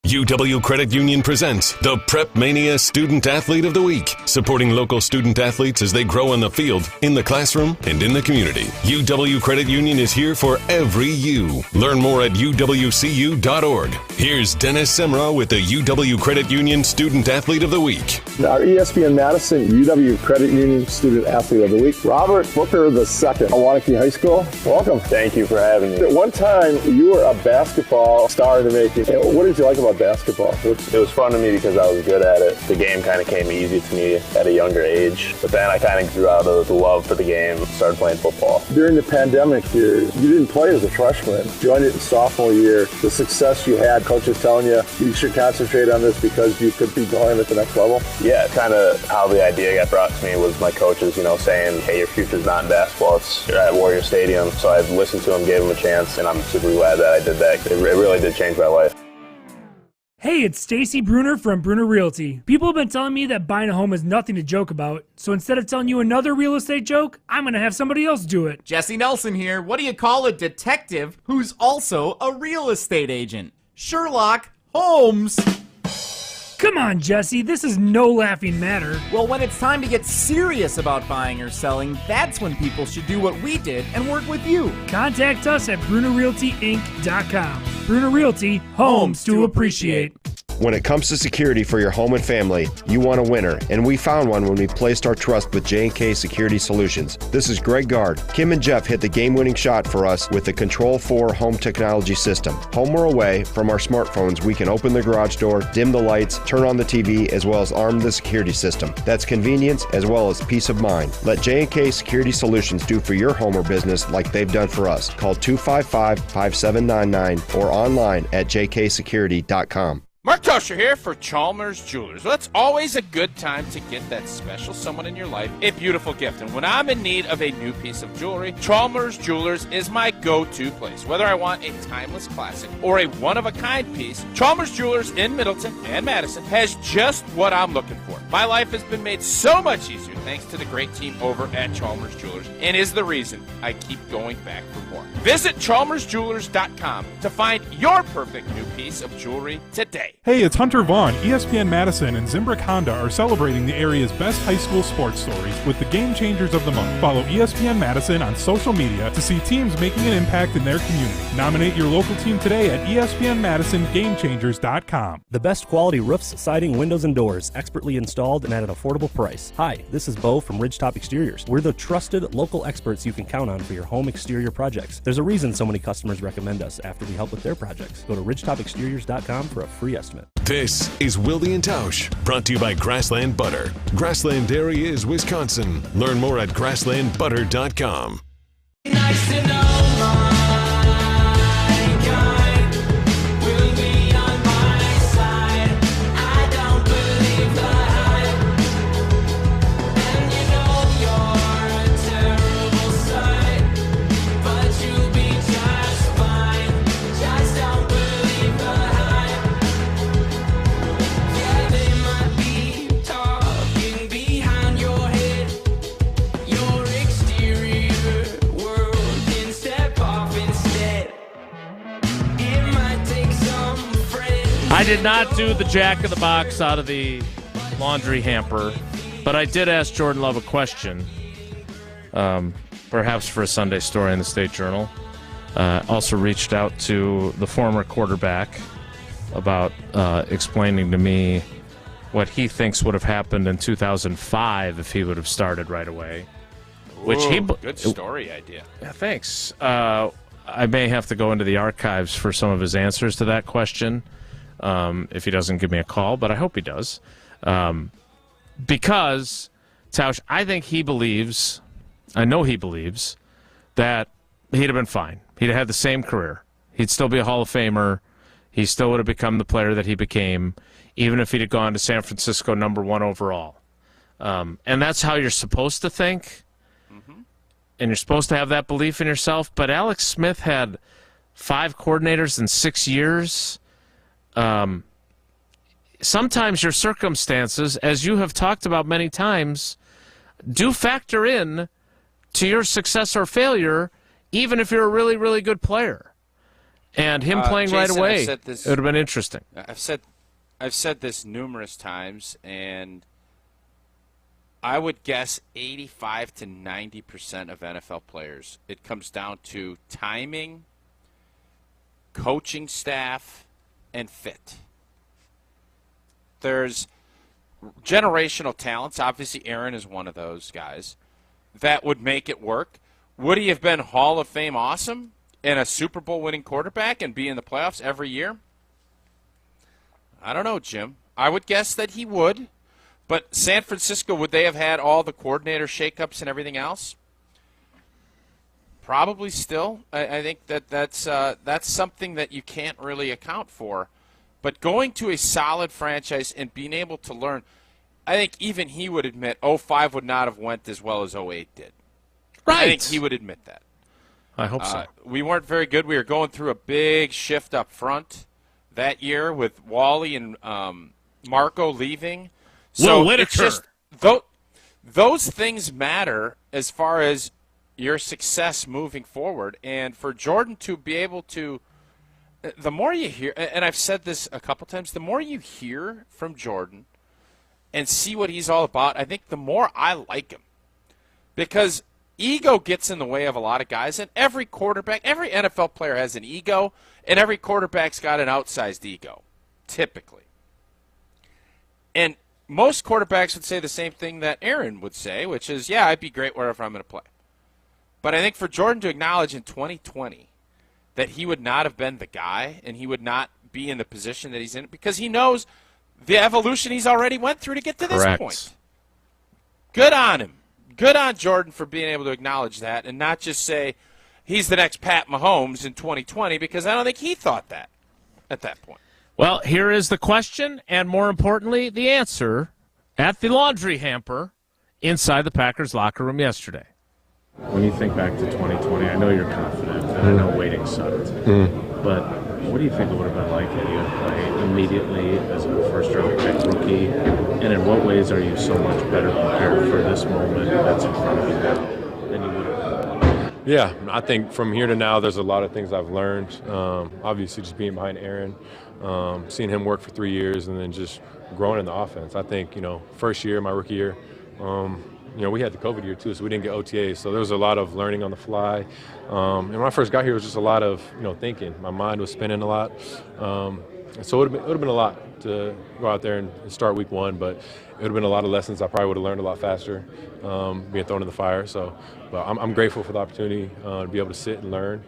UW Credit Union presents the Prep Mania Student Athlete of the Week, supporting local student athletes as they grow on the field, in the classroom, and in the community. UW Credit Union is here for every you. Learn more at uwcu.org. Here's Dennis Semra with the UW Credit Union Student Athlete of the Week. Our ESPN Madison UW Credit Union Student Athlete of the Week, Robert Booker II of Wanakee High School. Welcome. Thank you for having me. At one time, you were a basketball star in the making. What did you like about about basketball? It was fun to me because I was good at it. The game kind of came easy to me at a younger age. But then I kind of grew out of the love for the game and started playing football. During the pandemic year, you didn't play as a freshman. Joined it in sophomore year. The success you had, coaches telling you should concentrate on this because you could be going at the next level? Yeah, kind of how the idea got brought to me was my coaches, saying, hey, your future's not in basketball, you're at Warrior Stadium. So I listened to them, gave them a chance, and I'm super glad that I did that. It really did change my life. Hey, it's Stacy Bruner from Bruner Realty. People have been telling me that buying a home is nothing to joke about, so instead of telling you another real estate joke, I'm going to have somebody else do it. Jesse Nelson here. What do you call a detective who's also a real estate agent? Sherlock Holmes. Come on, Jesse, this is no laughing matter. Well, when it's time to get serious about buying or selling, that's when people should do what we did and work with you. Contact us at BrunerRealtyInc.com. Bruner Realty, homes to appreciate. When it comes to security for your home and family, you want a winner, and we found one when we placed our trust with J&K Security Solutions. This is Greg Gard. Kim and Jeff hit the game-winning shot for us with the Control 4 home technology system. Home or away, from our smartphones, we can open the garage door, dim the lights, turn on the TV, as well as arm the security system. That's convenience as well as peace of mind. Let J&K Security Solutions do for your home or business like they've done for us. Call 255-5799 or online at jksecurity.com. Mark Tosher here for Chalmers Jewelers. Well, it's always a good time to get that special someone in your life a beautiful gift. And when I'm in need of a new piece of jewelry, Chalmers Jewelers is my go-to place. Whether I want a timeless classic or a one-of-a-kind piece, Chalmers Jewelers in Middleton and Madison has just what I'm looking for. My life has been made so much easier thanks to the great team over at Chalmers Jewelers, and is the reason I keep going back for more. Visit chalmersjewelers.com to find your perfect new piece of jewelry today. Hey, it's Hunter Vaughn. ESPN Madison and Zimbrick Honda are celebrating the area's best high school sports stories with the Game Changers of the Month. Follow ESPN Madison on social media to see teams making an impact in their community. Nominate your local team today at ESPNMadisonGameChangers.com. The best quality roofs, siding, windows, and doors, expertly installed and at an affordable price. Hi, this is Bo from Ridgetop Exteriors. We're the trusted local experts you can count on for your home exterior projects. There's a reason so many customers recommend us after we help with their projects. Go to ridgetopexteriors.com for a free estimate. This is Wilde and Tausch, brought to you by Grassland Butter. Grassland Dairy is Wisconsin. Learn more at grasslandbutter.com. Nice to know my kind will be on my side. I don't believe the hype, and you know you're a terrible sight, but you'll be just fine. Just don't believe the hype. Yeah, they might be talking behind your head. Your exterior world can step off instead. It might take some friends. I did not do the Jack in the Box out of the laundry hamper, but I did ask Jordan Love a question, perhaps for a Sunday story in the State Journal. Also reached out to the former quarterback about explaining to me what he thinks would have happened in 2005 if he would have started right away. Which he good story idea. Yeah, thanks. I may have to go into the archives for some of his answers to that question if he doesn't give me a call, but I hope he does. Because, Tausch, I think he believes, I know he believes, that he'd have been fine. He'd have had the same career. He'd still be a Hall of Famer. He still would have become the player that he became, even if he'd have gone to San Francisco #1 overall. And that's how you're supposed to think. And you're supposed to have that belief in yourself. But Alex Smith had 5 coordinators in 6 years. Sometimes your circumstances, as you have talked about many times, do factor in to your success or failure, even if you're a really, really good player. And him playing Jason, right away, it would have been interesting. I've said this numerous times, and I would guess 85 to 90% of NFL players, it comes down to timing, coaching staff, and fit. There's generational talents. Obviously, Aaron is one of those guys that would make it work. Would he have been Hall of Fame awesome and a Super Bowl winning quarterback and be in the playoffs every year? I don't know, Jim. I would guess that he would. But San Francisco, would they have had all the coordinator shakeups and everything else? Probably still. I think that's something that you can't really account for. But going to a solid franchise and being able to learn, I think even he would admit 05 would not have went as well as 08 did. Right. I think he would admit that. I hope so. We weren't very good. We were going through a big shift up front that year with Wally and Marco leaving. So it's just those things matter as far as your success moving forward. And for Jordan to be able to, the more you hear, and I've said this a couple times, the more you hear from Jordan and see what he's all about, I think the more I like him. Because ego gets in the way of a lot of guys, and every quarterback, every NFL player has an ego, and every quarterback's got an outsized ego, typically. And most quarterbacks would say the same thing that Aaron would say, which is, yeah, I'd be great wherever I'm going to play. But I think for Jordan to acknowledge in 2020 that he would not have been the guy and he would not be in the position that he's in because he knows the evolution he's already went through to get to this point. Good on him. Good on Jordan for being able to acknowledge that and not just say he's the next Pat Mahomes in 2020 because I don't think he thought that at that point. Well, here is the question and, more importantly, the answer at the laundry hamper inside the Packers locker room yesterday. When you think back to 2020, I know you're confident, and I know waiting sucked. But what do you think it would have been like had you play immediately as a first-round pick rookie? And in what ways are you so much better prepared for this moment that's in front of you now than you would have? Yeah, I think from here to now, there's a lot of things I've learned. Obviously, just being behind Aaron, seeing him work for 3 years, and then just growing in the offense. I think, first year, my rookie year, we had the COVID year too, so we didn't get OTAs. So there was a lot of learning on the fly. And when I first got here, it was just a lot of thinking. My mind was spinning a lot. So it would have been a lot to go out there and start week one, but it would have been a lot of lessons I probably would have learned a lot faster being thrown in the fire. So, but I'm grateful for the opportunity to be able to sit and learn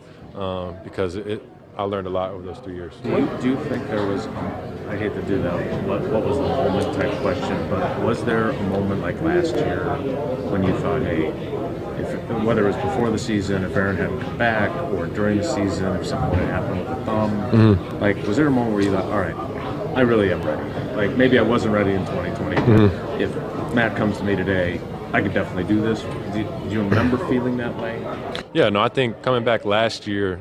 because I learned a lot over those 3 years. Do you think there was, I hate to do that, what was the moment type question, but was there a moment like last year when you thought, hey, whether it was before the season, if Aaron hadn't come back, or during the season, if something had happened with the thumb, like, was there a moment where you thought, all right, I really am ready? Like, maybe I wasn't ready in 2020, but if Matt comes to me today, I could definitely do this. Do you remember feeling that way? Yeah, no, I think coming back last year,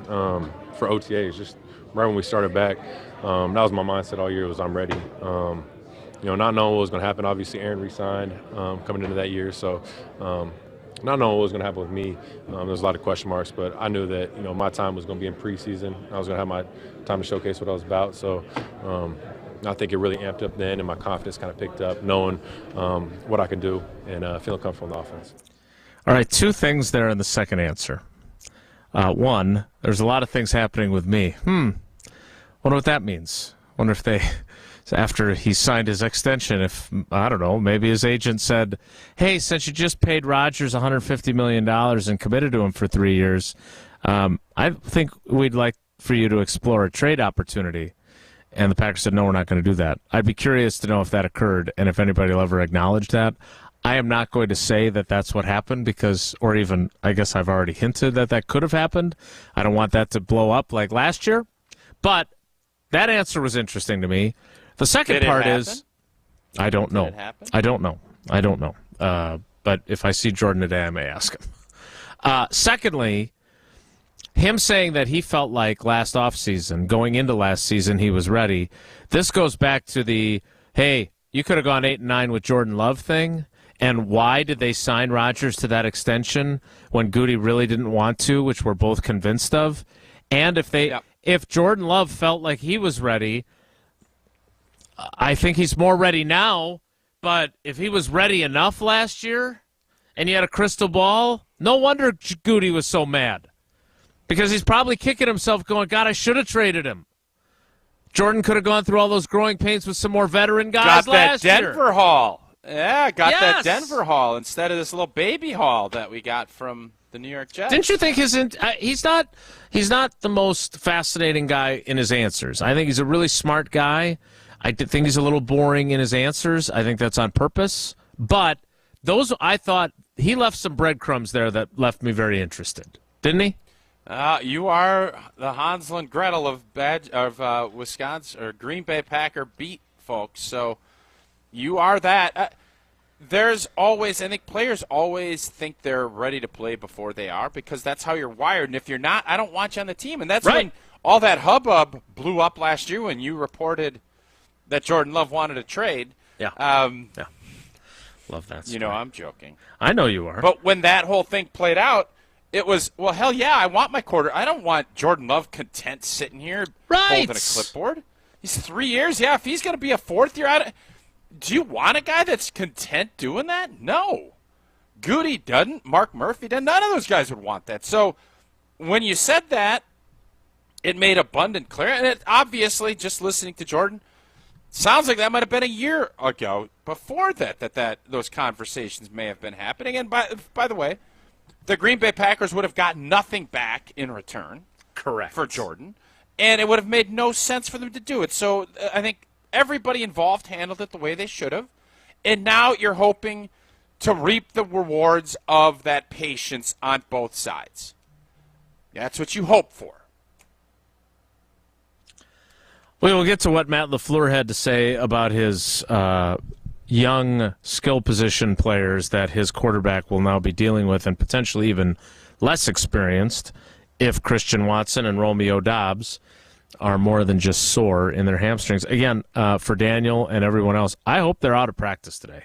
for OTAs, just right when we started back, that was my mindset all year was I'm ready. Not knowing what was going to happen. Obviously, Aaron re-signed coming into that year, so not knowing what was going to happen with me, there was a lot of question marks, but I knew that my time was going to be in preseason. I was going to have my time to showcase what I was about, so I think it really amped up then, and my confidence kind of picked up, knowing what I could do and feeling comfortable in the offense. All right, two things there in the second answer. One, there's a lot of things happening with me. Wonder what that means. Wonder if they, after he signed his extension, if, I don't know, maybe his agent said, hey, since you just paid Rodgers $150 million and committed to him for 3 years, I think we'd like for you to explore a trade opportunity. And the Packers said, no, we're not going to do that. I'd be curious to know if that occurred and if anybody will ever acknowledge that. I am not going to say that that's what happened because, or even, I guess I've already hinted that that could have happened. I don't want that to blow up like last year. But that answer was interesting to me. The second part is, I don't know. I don't know. But if I see Jordan today, I may ask him. Secondly, him saying that he felt like last offseason, going into last season, he was ready. This goes back to the, hey, you could have gone 8-9 with Jordan Love thing. And why did they sign Rodgers to that extension when Goody really didn't want to, which we're both convinced of? And if Jordan Love felt like he was ready, I think he's more ready now. But if he was ready enough last year and he had a crystal ball, no wonder Goody was so mad. Because he's probably kicking himself going, God, I should have traded him. Jordan could have gone through all those growing pains with some more veteran guys last year. Got that Denver Hall. Yeah, that Denver Hall instead of this little baby Hall that we got from the New York Jets. Didn't you think he's not the most fascinating guy in his answers? I think he's a really smart guy. I think he's a little boring in his answers. I think that's on purpose. But I thought he left some breadcrumbs there that left me very interested. Didn't he? You are the Hansel and Gretel of Wisconsin or Green Bay Packer beat folks. So you are that. There's always, I think players always think they're ready to play before they are because that's how you're wired. And if you're not, I don't want you on the team. And that's when all that hubbub blew up last year when you reported that Jordan Love wanted a trade. Yeah. Love that story. You know, I'm joking. I know you are. But when that whole thing played out, it was, well, hell yeah, I want my quarter. I don't want Jordan Love content sitting here holding a clipboard. He's 3 years. Yeah, if he's going to be a fourth year, do you want a guy that's content doing that? No. Goody doesn't. Mark Murphy doesn't. None of those guys would want that. So when you said that, it made abundant clear. And it obviously, just listening to Jordan, sounds like that might have been a year ago before that those conversations may have been happening. And by the way, the Green Bay Packers would have gotten nothing back in return. Correct. For Jordan. And it would have made no sense for them to do it. So I think everybody involved handled it the way they should have. And now you're hoping to reap the rewards of that patience on both sides. That's what you hope for. We will get to what Matt LaFleur had to say about his young skill position players that his quarterback will now be dealing with and potentially even less experienced if Christian Watson and Romeo Doubs are more than just sore in their hamstrings. Again, for Daniel and everyone else, I hope they're out of practice today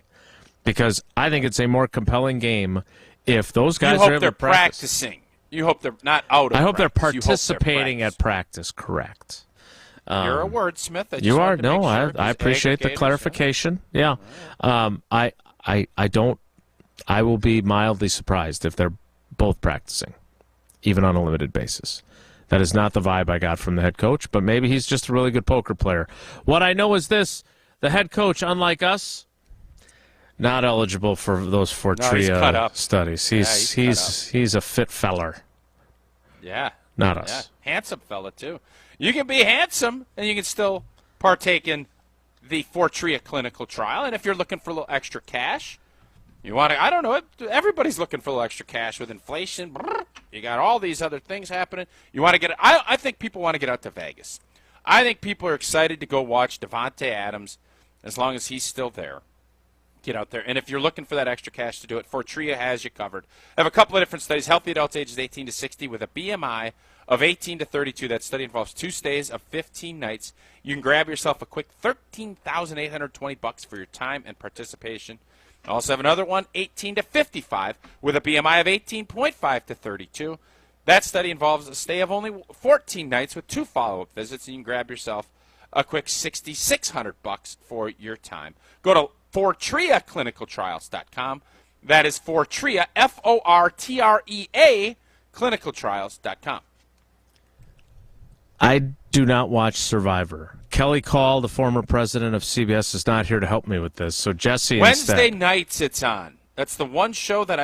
because I think it's a more compelling game if those guys are able to practice. Practicing. You hope they're not out of I hope practice. they're participating at practice, correct. You're a wordsmith. You are. No, I appreciate the clarification. Yeah. I will be mildly surprised if they're both practicing, even on a limited basis. That is not the vibe I got from the head coach, but maybe he's just a really good poker player. What I know is this: the head coach, unlike us, not eligible for those Fortria studies. He's a fit feller. Yeah. Not us. Yeah. Handsome fella, too. You can be handsome, and you can still partake in the Fortria clinical trial. And if you're looking for a little extra cash, you want to, I don't know, everybody's looking for a little extra cash with inflation. You got all these other things happening. You want to get, I think people want to get out to Vegas. I think people are excited to go watch Devontae Adams as long as he's still there. Get out there. And if you're looking for that extra cash to do it, Fortria has you covered. I have a couple of different studies. Healthy adults ages 18 to 60 with a BMI of 18 to 32. That study involves 2 stays of 15 nights. You can grab yourself a quick $13,820 for your time and participation. I also have another one, 18 to 55, with a BMI of 18.5 to 32. That study involves a stay of only 14 nights with 2 follow-up visits, and you can grab yourself a quick $6,600 for your time. Go to FortriaClinicalTrials.com. That is Fortria, Fortrea, clinicaltrials.com. I do not watch Survivor. Kelly Call, the former president of CBS, is not here to help me with this. So Jesse Wednesday nights it's on. That's the one show that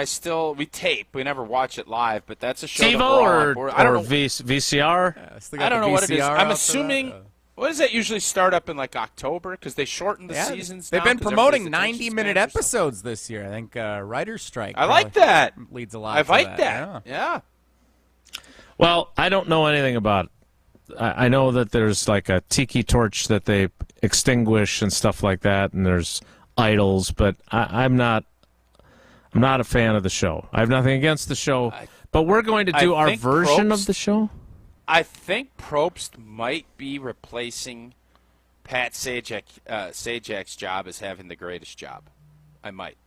we tape. We never watch it live, but that's a show TiVo that I don't know. VCR? Yeah, I don't know what it is. I'm assuming. That. What does that usually start up in, like, October? Because they shortened the seasons They've now been 'cause promoting everybody's 90-minute episodes this year. I think Writer's Strike. I like that. Leads a lot. I to like that. Yeah. Well, I don't know anything about it. I know that there's like a tiki torch that they extinguish and stuff like that, and there's idols, but I'm not a fan of the show. I have nothing against the show, but we're going to do our version of the show. I think Probst might be replacing Pat Sajak's job as having the greatest job. I might.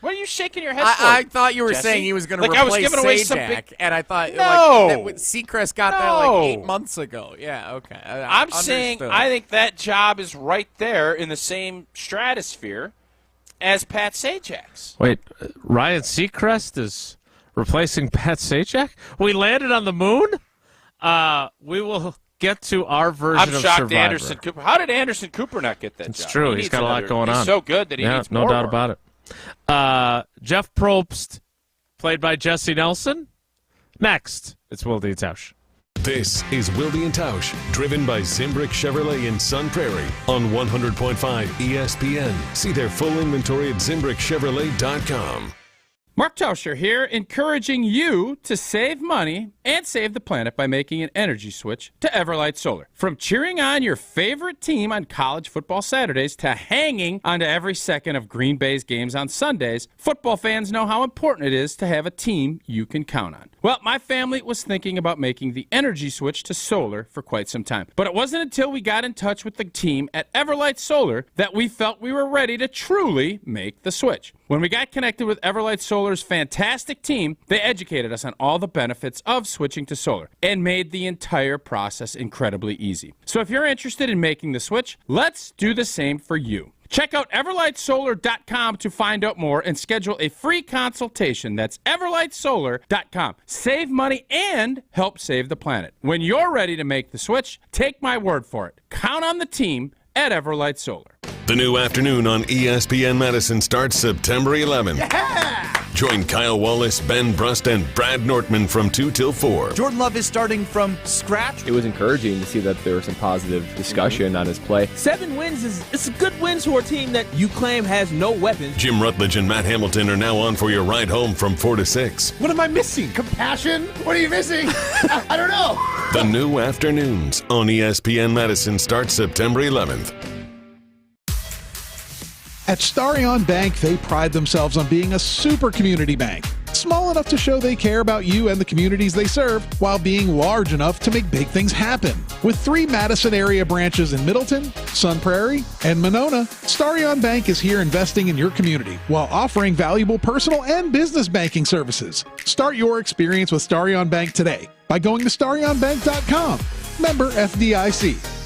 What are you shaking your head for? I thought you were Jesse? saying he was going to I was replace giving away some Sajak, and I thought Seacrest got that like 8 months ago. Yeah, okay. I'm saying I think that job is right there in the same stratosphere as Pat Sajak's. Wait, Ryan Seacrest is replacing Pat Sajak? We landed on the moon? We will get to our version of Survivor. Anderson Cooper. How did Anderson Cooper not get that job? It's true. He's got a lot going on. He's so good that he needs more no doubt work. about it. Jeff Probst, played by Jesse Nelson. Next, it's Wilde and Tausch. This is Wilde and Tausch, driven by Zimbrick Chevrolet in Sun Prairie on 100.5 ESPN. See their full inventory at ZimbrickChevrolet.com. Mark Tauscher here, encouraging you to save money and save the planet by making an energy switch to Everlight Solar. From cheering on your favorite team on college football Saturdays to hanging onto every second of Green Bay's games on Sundays, football fans know how important it is to have a team you can count on. Well, my family was thinking about making the energy switch to solar for quite some time. But it wasn't until we got in touch with the team at Everlight Solar that we felt we were ready to truly make the switch. When we got connected with Everlight Solar's fantastic team, they educated us on all the benefits of switching to solar and made the entire process incredibly easy. So if you're interested in making the switch, let's do the same for you. Check out EverlightSolar.com to find out more and schedule a free consultation. That's EverlightSolar.com. Save money and help save the planet. When you're ready to make the switch, take my word for it. Count on the team at Everlight Solar. The new afternoon on ESPN Madison starts September 11th. Yeah! Join Kyle Wallace, Ben Brust, and Brad Nortman from 2 till 4. Jordan Love is starting from scratch. It was encouraging to see that there was some positive discussion on his play. 7 wins it's a good win for a team that you claim has no weapons. Jim Rutledge and Matt Hamilton are now on for your ride home from 4 to 6. What am I missing? Compassion? What are you missing? I don't know. The new afternoons on ESPN Madison starts September 11th. At Starion Bank, they pride themselves on being a super community bank. Small enough to show they care about you and the communities they serve, while being large enough to make big things happen. With 3 Madison area branches in Middleton, Sun Prairie, and Monona, Starion Bank is here investing in your community while offering valuable personal and business banking services. Start your experience with Starion Bank today by going to starionbank.com. Member FDIC.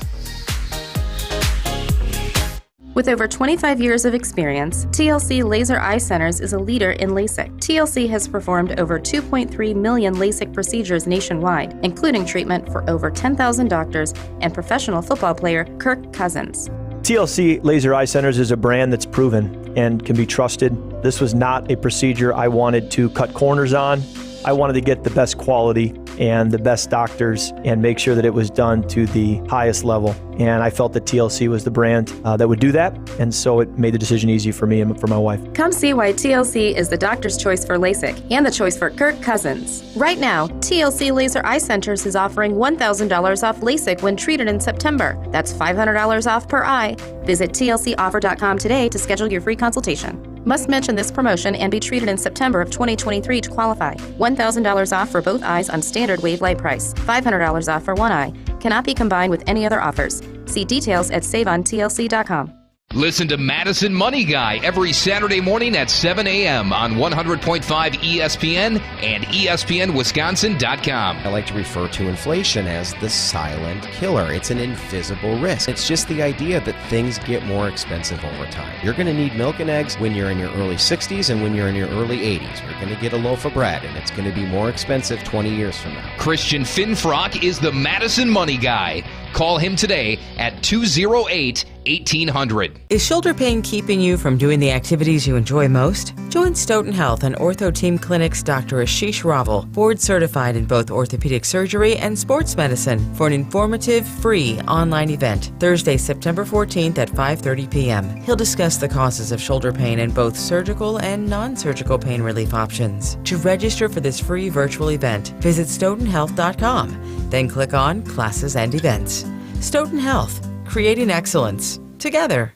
With over 25 years of experience, TLC Laser Eye Centers is a leader in LASIK. TLC has performed over 2.3 million LASIK procedures nationwide, including treatment for over 10,000 doctors and professional football player Kirk Cousins. TLC Laser Eye Centers is a brand that's proven and can be trusted. This was not a procedure I wanted to cut corners on. I wanted to get the best quality and the best doctors and make sure that it was done to the highest level. And I felt that TLC was the brand that would do that. And so it made the decision easy for me and for my wife. Come see why TLC is the doctor's choice for LASIK and the choice for Kirk Cousins. Right now, TLC Laser Eye Centers is offering $1,000 off LASIK when treated in September. That's $500 off per eye. Visit TLCoffer.com today to schedule your free consultation. Must mention this promotion and be treated in September of 2023 to qualify. $1,000 off for both eyes on standard wave light price. $500 off for one eye. Cannot be combined with any other offers. See details at saveontlc.com. Listen to Madison Money Guy every Saturday morning at 7 a.m. on 100.5 ESPN and ESPNWisconsin.com. I like to refer to inflation as the silent killer. It's an invisible risk. It's just the idea that things get more expensive over time. You're going to need milk and eggs when you're in your early 60s and when you're in your early 80s. You're going to get a loaf of bread, and it's going to be more expensive 20 years from now. Christian Finfrock is the Madison Money Guy. Call him today at 208-1800. Is shoulder pain keeping you from doing the activities you enjoy most? Join Stoughton Health and Ortho Team Clinic's Dr. Ashish Raval, board certified in both orthopedic surgery and sports medicine, for an informative, free online event Thursday, September 14th at 5:30 p.m. He'll discuss the causes of shoulder pain and both surgical and non-surgical pain relief options. To register for this free virtual event, visit stoughtonhealth.com, then click on Classes and Events. Stoughton Health, creating excellence together.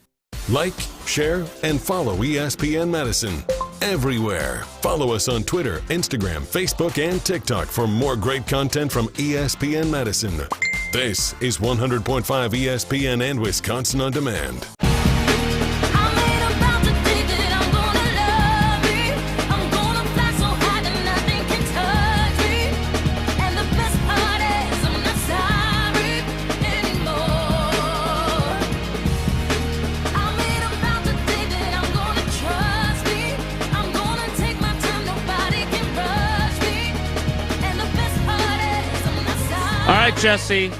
Like, share, and follow ESPN Madison everywhere. Follow us on Twitter, Instagram, Facebook, and TikTok for more great content from ESPN Madison. This is 100.5 ESPN and Wisconsin On Demand. All right, Jesse.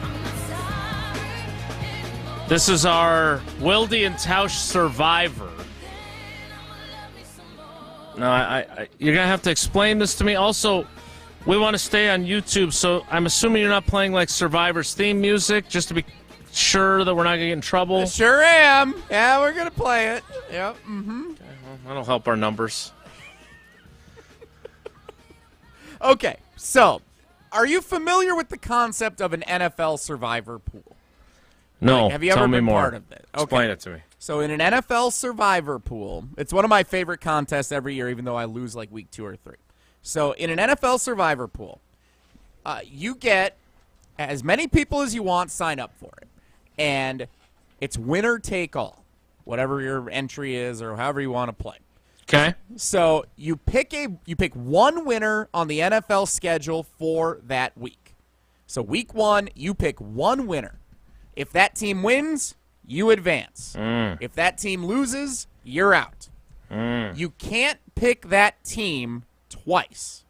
This is our Wilde and Tausch Survivor. Now, you're going to have to explain this to me. Also, We want to stay on YouTube, so I'm assuming you're not playing like Survivor's theme music, just to be sure that we're not going to get in trouble. Sure am. Yeah, we're going to play it. Yep. Mm-hmm. Okay, well, that'll help our numbers. Okay, so are you familiar with the concept of an NFL Survivor pool? No. Like, have you ever tell me been more. part of it? Okay. Explain it to me. So in an NFL Survivor pool, it's one of my favorite contests every year, even though I lose like week 2 or 3. So in an NFL Survivor pool, you get as many people as you want sign up for it. And it's winner take all, whatever your entry is or however you want to play. Okay. So you pick one winner on the NFL schedule for that week. So week 1, you pick one winner. If that team wins, you advance. If that team loses, you're out. You can't pick that team twice.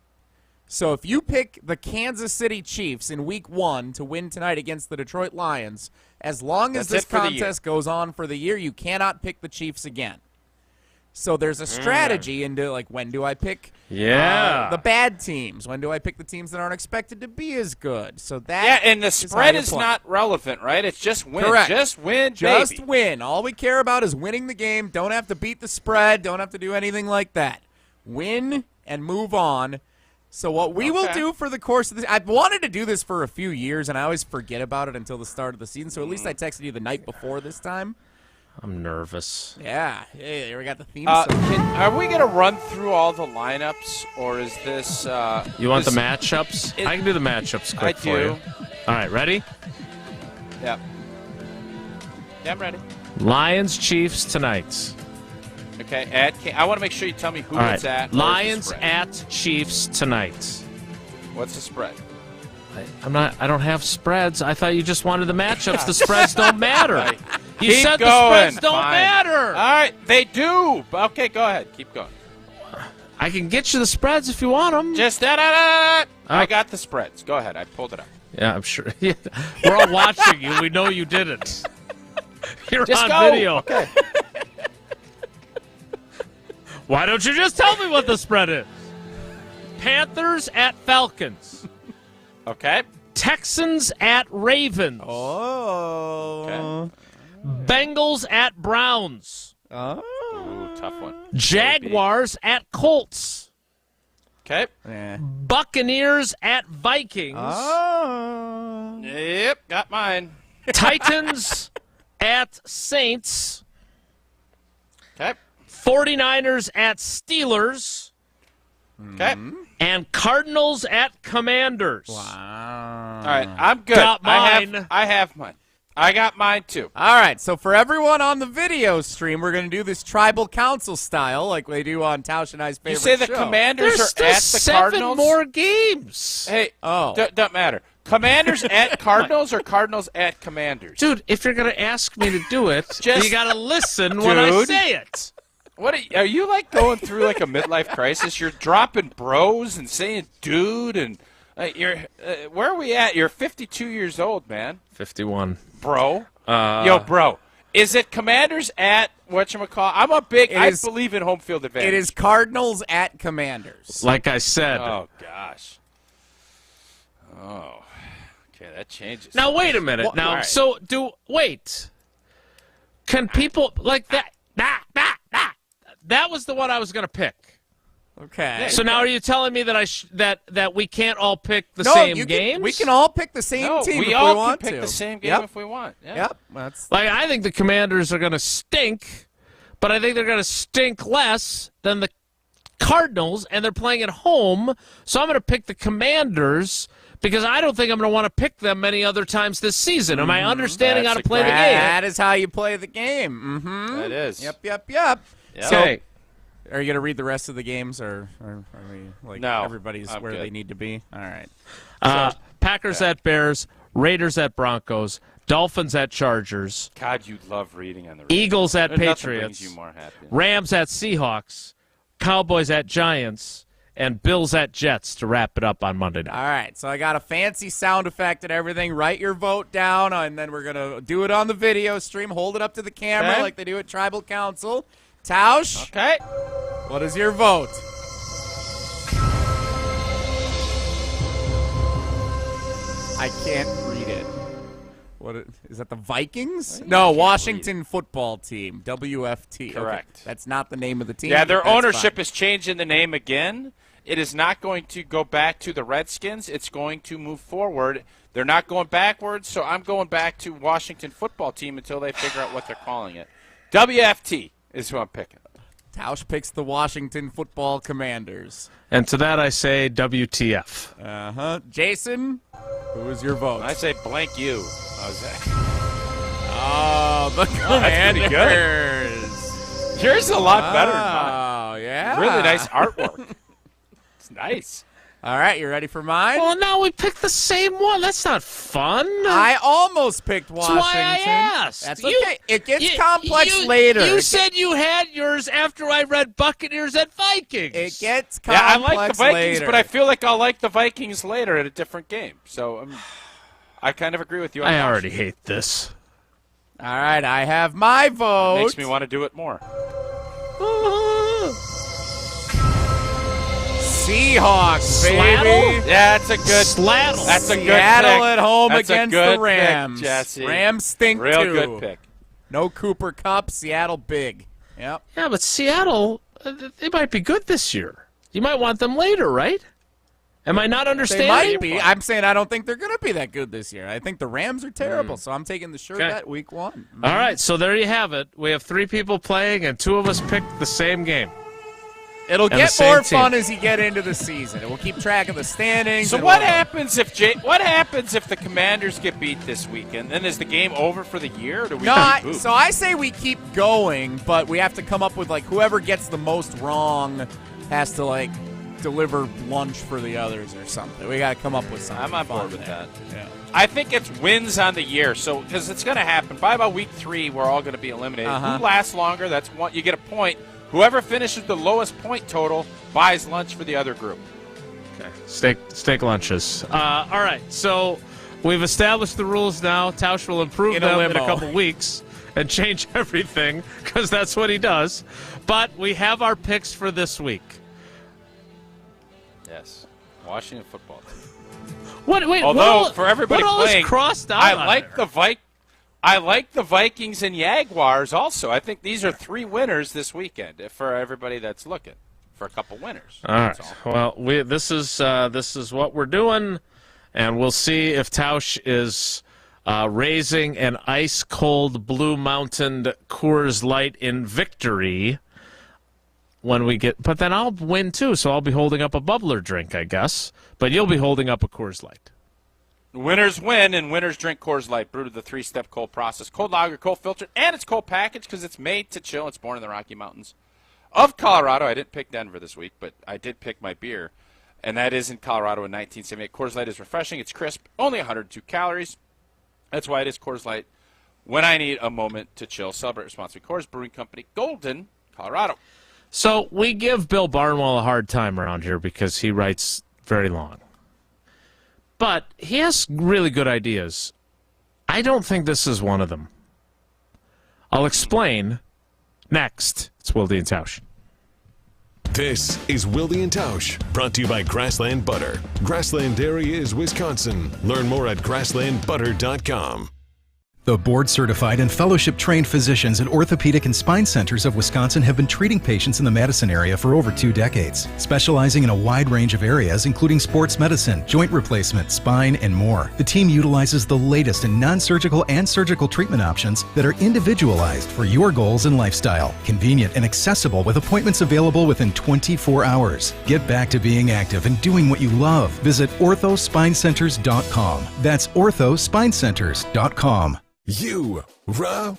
So if you pick the Kansas City Chiefs in week 1 to win tonight against the Detroit Lions, as long as this contest goes on for the year, you cannot pick the Chiefs again. So there's a strategy into, like, when do I pick the bad teams? When do I pick the teams that aren't expected to be as good? So that and the spread is not relevant, right? It's just win. Correct. Just win, Just baby. win. All we care about is winning the game. Don't have to beat the spread. Don't have to do anything like that. Win and move on. So what we will do for the course of this, I've wanted to do this for a few years, and I always forget about it until the start of the season. So at least I texted you the night before this time. I'm nervous. Yeah. Hey, we got the theme song. Are we going to run through all the lineups, or is this... you want the matchups? I can do the matchups quick for you. All right, ready? Yeah. Yeah, I'm ready. Lions, Chiefs tonight. Okay, I want to make sure you tell me who it's at. Lions at Chiefs tonight. What's the spread? I don't have spreads. I thought you just wanted the matchups. The spreads don't matter. You Keep said going. the spreads don't Fine. matter. All right, they do. Okay, go ahead. Keep going. I can get you the spreads if you want them. Just I got the spreads. Go ahead. I pulled it up. Yeah, I'm sure. We're all watching you. We know you did it. You're just on go. video. Okay. Why don't you just tell me what the spread is? Panthers at Falcons. Okay. Texans at Ravens. Oh. Okay. Bengals at Browns. Oh. Ooh, tough one. Jaguars at Colts. Okay. Buccaneers at Vikings. Oh. Yep, got mine. Titans at Saints. Okay. 49ers at Steelers. Okay. And Cardinals at Commanders. Wow. All right, I'm good. Got mine. I have mine. I got mine too. All right, so for everyone on the video stream, we're going to do this tribal council style like they do on Tausch and I's favorite You say the show. Commanders There's are still at the 7 Cardinals? more games. Hey, Oh. doesn't matter. Commanders at Cardinals or Cardinals at Commanders? Dude, if you're going to ask me to do it, Just- you got to listen when I Dude. say it. What are you like going through like a midlife crisis? You're dropping bros and saying dude and you're where are we at? You're 52 years old, man. 51. Bro. Yo, bro. Is it Commanders at whatchamacall? I'm a big I believe in home field advantage. It is Cardinals at Commanders. Like I said. Oh gosh. Oh. Okay, that changes. Now wait a minute. Well, now all right. so wait. Can people like that that was the one I was going to pick. Okay. So now are you telling me that that we can't all pick the No, same you games? can, we can all pick the same No, team we if all we want can pick to. the same game Yep. if we want. Yeah. Yep. That's Like I think the Commanders are going to stink, but I think they're going to stink less than the Cardinals, and they're playing at home. So I'm going to pick the Commanders because I don't think I'm going to want to pick them many other times this season. Am I understanding how to play the game? That is how you play the game. Mm-hmm. That is. Yep. So, okay. Are you going to read the rest of the games, or are we like No, everybody's I'm where good. they need to be? All right. Packers at Bears, Raiders at Broncos, Dolphins at Chargers, God, you love reading on the radio. Eagles at Nothing Patriots, brings you more happiness. Rams at Seahawks, Cowboys at Giants, and Bills at Jets to wrap it up on Monday night. All right, so I got a fancy sound effect and everything. Write your vote down, and then we're going to do it on the video stream. Hold it up to the camera Okay. like they do at Tribal Council. Tausch, Okay. what is your vote? I can't read it. What is that? The Vikings? No, Washington Football Team. WFT. Correct. Okay. That's not the name of the team. Yeah, their That's ownership fine. is changing the name again. It is not going to go back to the Redskins. It's going to move forward. They're not going backwards, so I'm going back to Washington Football Team until they figure out what they're calling it. WFT is who I'm picking. Tausch picks the Washington Football Commanders. And to that I say WTF. Uh-huh. Jason, who is your vote? I say blank you. How's that? Oh, the Commanders. That's pretty good. Yours is a lot better than mine. Oh, yeah. Really nice artwork. It's nice. All right, you ready for mine? Well, now we picked the same one. That's not fun. I almost picked Washington. That's why I asked. That's okay. It gets complex later. You said you had yours after I read Buccaneers and Vikings. It gets complex I like the Vikings, later. but I feel like I'll like the Vikings later at a different game. So I kind of agree with you. I already hate this. All right, I have my vote. It makes me want to do it more. Seahawks, baby. Sladdle? Yeah, that's a good Sladdle. That's a good Seattle pick. at home That's against a good the Rams. Pick, Jesse. Rams stink Real too. good pick. No Cooper Kupp. Seattle big. Yep. Yeah, but Seattle, they might be good this year. You might want them later, right? Am I not understanding? They might be. I'm saying I don't think they're going to be that good this year. I think the Rams are terrible, so I'm taking the sure bet week 1. All right, so there you have it. We have 3 people playing, and 2 of us picked the same game. It'll And get the more same fun team. as you get into the season. We'll keep track of the standings. So and what we'll- happens if the Commanders get beat this weekend? Then is the game over for the year? Or do we No, so I say we keep going, but we have to come up with, like, whoever gets the most wrong has to, like, deliver lunch for the others or something. We got to come up with something. I'm on fun board with there. that. Yeah. I think it's wins on the year. So because it's going to happen by about week 3, we're all going to be eliminated. Uh-huh. Who lasts longer? That's one. You get a point. Whoever finishes the lowest point total buys lunch for the other group. Okay. Steak lunches. All right, so we've established the rules now. Tausch will improve In a them in a limo. couple weeks and change everything because that's what he does. But we have our picks for this week. Yes. Washington football team. Wait, Although for everybody what all playing, is crossed out I on like there? I like the Vikings and Jaguars also. I think these are 3 winners this weekend for everybody that's looking for a couple winners. All right. Well, this is what we're doing, and we'll see if Tausch is raising an ice-cold Blue Mountain Coors Light in victory when we get. But then I'll win too, so I'll be holding up a bubbler drink, I guess. But you'll be holding up a Coors Light. Winners win, and winners drink Coors Light, brewed the 3-step cold process. Cold lager, cold filtered, and it's cold packaged because it's made to chill. It's born in the Rocky Mountains of Colorado. I didn't pick Denver this week, but I did pick my beer, and that is in Colorado in 1978. Coors Light is refreshing. It's crisp, only 102 calories. That's why it is Coors Light when I need a moment to chill. Celebrate responsibly. Coors Brewing Company, Golden, Colorado. So we give Bill Barnwell a hard time around here because he writes very long. But he has really good ideas. I don't think this is one of them. I'll explain next. It's Wilde and Tausch. This is Wilde and Tausch, brought to you by Grassland Butter. Grassland Dairy is Wisconsin. Learn more at grasslandbutter.com. The board-certified and fellowship-trained physicians at Orthopedic and Spine Centers of Wisconsin have been treating patients in the Madison area for over 2 decades, specializing in a wide range of areas including sports medicine, joint replacement, spine, and more. The team utilizes the latest in non-surgical and surgical treatment options that are individualized for your goals and lifestyle. Convenient and accessible with appointments available within 24 hours. Get back to being active and doing what you love. Visit orthospinecenters.com. That's orthospinecenters.com. Rah.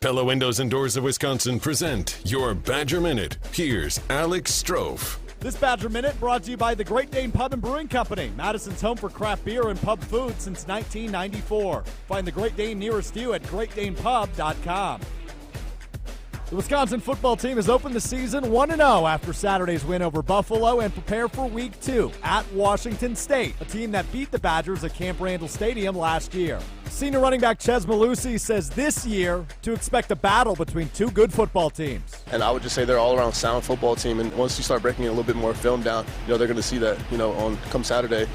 Pella Windows and Doors of Wisconsin present your Badger Minute. Here's Alex Strofe. This Badger Minute brought to you by the Great Dane Pub and Brewing Company, Madison's home for craft beer and pub food since 1994. Find the Great Dane nearest you at greatdanepub.com. The Wisconsin football team has opened the season 1-0 after Saturday's win over Buffalo and prepare for Week 2 at Washington State, a team that beat the Badgers at Camp Randall Stadium last year. Senior running back Ches Malusi says this year to expect a battle between 2 good football teams. And I would just say they're all around sound football team. And once you start breaking a little bit more film down, they're going to see that, on come Saturday,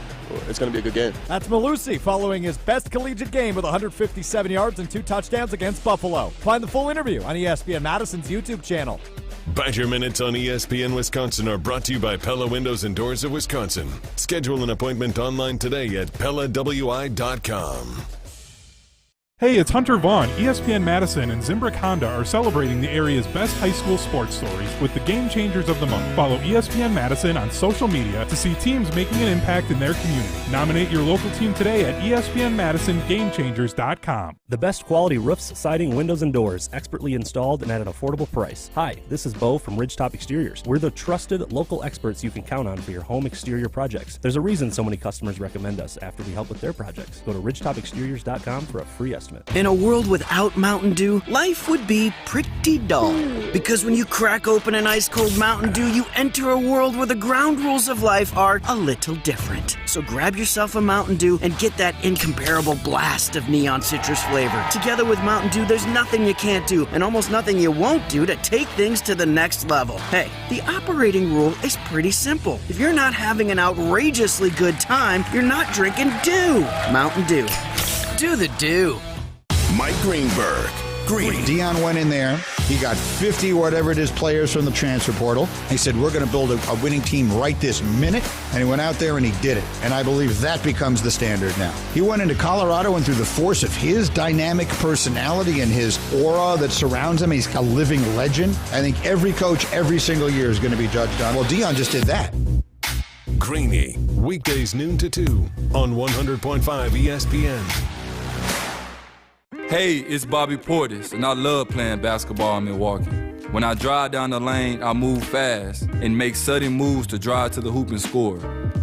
it's going to be a good game. That's Malusi following his best collegiate game with 157 yards and 2 touchdowns against Buffalo. Find the full interview on ESPN Madison's YouTube channel. Badger Minutes on ESPN Wisconsin are brought to you by Pella Windows and Doors of Wisconsin. Schedule an appointment online today at PellaWI.com. Hey, it's Hunter Vaughn. ESPN Madison and Zimbrick Honda are celebrating the area's best high school sports stories with the Game Changers of the Month. Follow ESPN Madison on social media to see teams making an impact in their community. Nominate your local team today at ESPNMadisonGameChangers.com. The best quality roofs, siding, windows, and doors, expertly installed and at an affordable price. Hi, this is Bo from Ridgetop Exteriors. We're the trusted local experts you can count on for your home exterior projects. There's a reason so many customers recommend us after we help with their projects. Go to RidgetopExteriors.com for a free estimate. In a world without Mountain Dew, life would be pretty dull. Because when you crack open an ice-cold Mountain Dew, you enter a world where the ground rules of life are a little different. So grab yourself a Mountain Dew and get that incomparable blast of neon citrus flavor. Together with Mountain Dew, there's nothing you can't do and almost nothing you won't do to take things to the next level. Hey, the operating rule is pretty simple. If you're not having an outrageously good time, you're not drinking Dew. Mountain Dew. Do the Dew. Mike Greenberg. When Deion went in there, he got 50 whatever it is players from the transfer portal. He said, we're going to build a winning team right this minute. And he went out there and he did it. And I believe that becomes the standard now. He went into Colorado and through the force of his dynamic personality and his aura that surrounds him, he's a living legend. I think every coach every single year is going to be judged on. Well, Deion just did that. Greeny, weekdays noon to 2 on 100.5 ESPN. Hey, it's Bobby Portis, and I love playing basketball in Milwaukee. When I drive down the lane, I move fast and make sudden moves to drive to the hoop and score.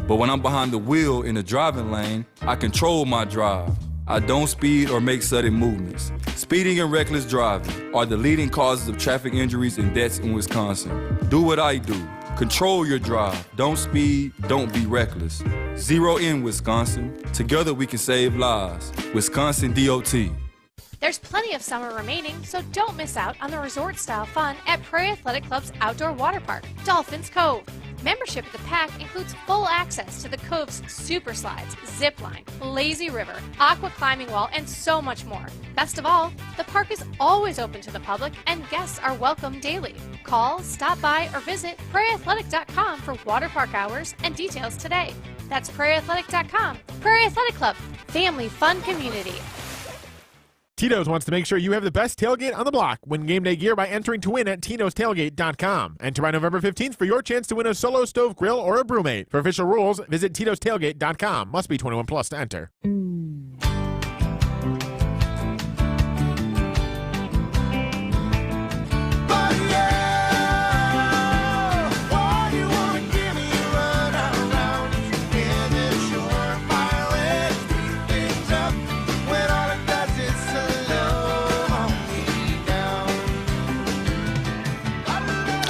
But when I'm behind the wheel in the driving lane, I control my drive. I don't speed or make sudden movements. Speeding and reckless driving are the leading causes of traffic injuries and deaths in Wisconsin. Do what I do. Control your drive. Don't speed. Don't be reckless. Zero in Wisconsin. Together we can save lives. Wisconsin DOT. There's plenty of summer remaining, so don't miss out on the resort-style fun at Prairie Athletic Club's outdoor water park, Dolphins Cove. Membership at the Pack includes full access to the Cove's super slides, zip line, lazy river, aqua climbing wall, and so much more. Best of all, the park is always open to the public and guests are welcome daily. Call, stop by, or visit prairieathletic.com for water park hours and details today. That's prairieathletic.com. Prairie Athletic Club, family fun community. Tito's wants to make sure you have the best tailgate on the block. Win game day gear by entering to win at Tito'sTailgate.com. Enter by November 15th for your chance to win a Solo Stove Grill or a Brewmate. For official rules, visit Tito'sTailgate.com. Must be 21 plus to enter.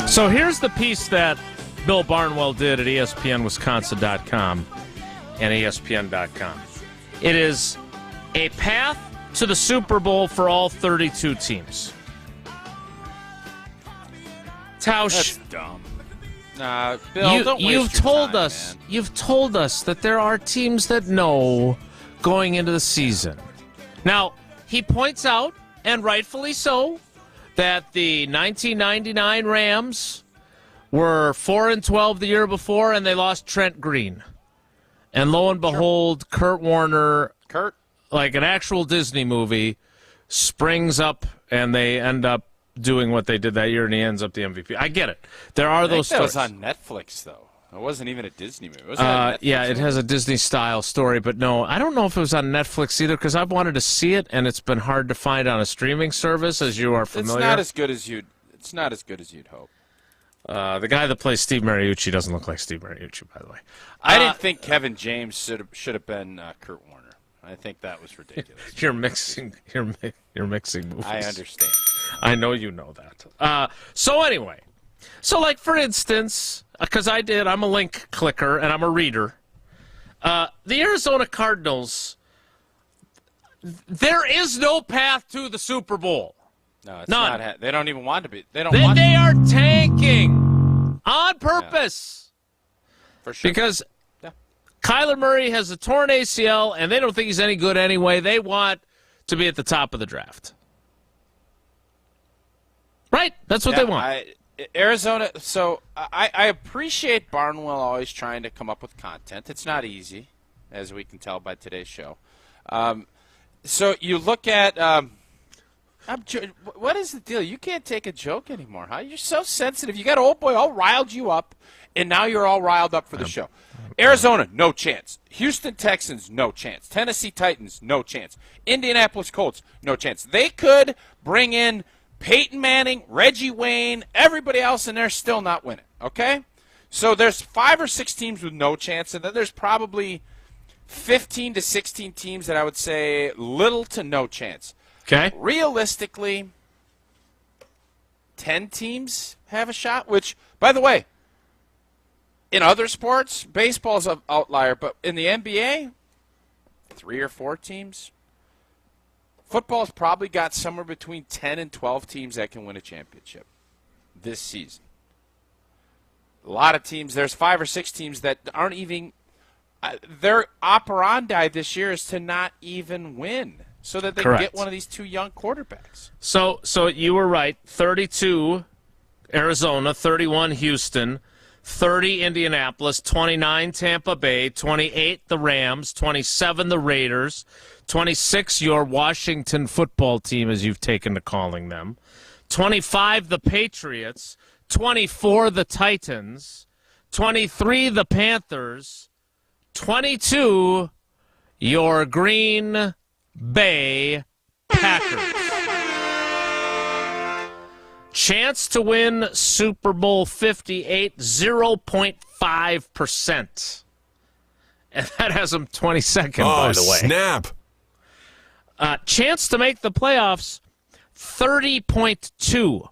So here's the piece that Bill Barnwell did at ESPNWisconsin.com and ESPN.com. It is a path to the Super Bowl for all 32 teams. Tausch, that's dumb. Bill, don't waste your time, man. You've told us that there are teams that know going into the season. Now, he points out, and rightfully so, that the 1999 Rams were 4-12 the year before, and they lost Trent Green. And lo and behold, Kurt Warner, like an actual Disney movie, springs up, and they end up doing what they did that year, and he ends up the MVP. I get it. There are those stories. That was on Netflix, though. It wasn't even a Disney movie. Was it on Netflix? Yeah, it has a Disney-style story, but no, I don't know if it was on Netflix either, because I've wanted to see it, and it's been hard to find on a streaming service, as you are familiar. It's not as good as you'd hope. The guy that plays Steve Mariucci doesn't look like Steve Mariucci, by the way. I didn't think Kevin James should have been Kurt Warner. I think that was ridiculous. You're mixing movies. I understand. I know you know that. So anyway, like for instance, because I'm a link clicker and I'm a reader. The Arizona Cardinals, there is no path to the Super Bowl. No, it's None. not. They don't even want to be. They don't. They are tanking on purpose. For sure. Because Kyler Murray has a torn ACL, and they don't think he's any good anyway. They want to be at the top of the draft. Right? That's what they want. Arizona. So I appreciate Barnwell always trying to come up with content. It's not easy, as we can tell by today's show. So you look at what is the deal? You can't take a joke anymore, huh? You're so sensitive. You got old boy all riled you up, and now you're all riled up for the show. Arizona, no chance. Houston Texans, no chance. Tennessee Titans, no chance. Indianapolis Colts, no chance. They could bring in Peyton Manning, Reggie Wayne, everybody else, and they're still not winning, okay? So there's 5 or 6 teams with no chance, and then there's probably 15 to 16 teams that I would say little to no chance. Okay. Realistically, 10 teams have a shot, which, by the way, in other sports, baseball's an outlier, but in the NBA, 3 or 4 teams. Football's probably got somewhere between 10 and 12 teams that can win a championship this season. A lot of teams, there's 5 or 6 teams that aren't even, their operandi this year is to not even win so that they can get one of these 2 young quarterbacks. So you were right. 32 Arizona, 31 Houston, 30 Indianapolis, 29 Tampa Bay, 28 the Rams, 27 the Raiders, 26 your Washington football team, as you've taken to calling them, 25 the Patriots, 24 the Titans, 23 the Panthers, 22 your Green Bay Packers. Chance to win Super Bowl 58, 0.5%. And that has them 22nd, by the way. Snap. Chance to make the playoffs, 30.2.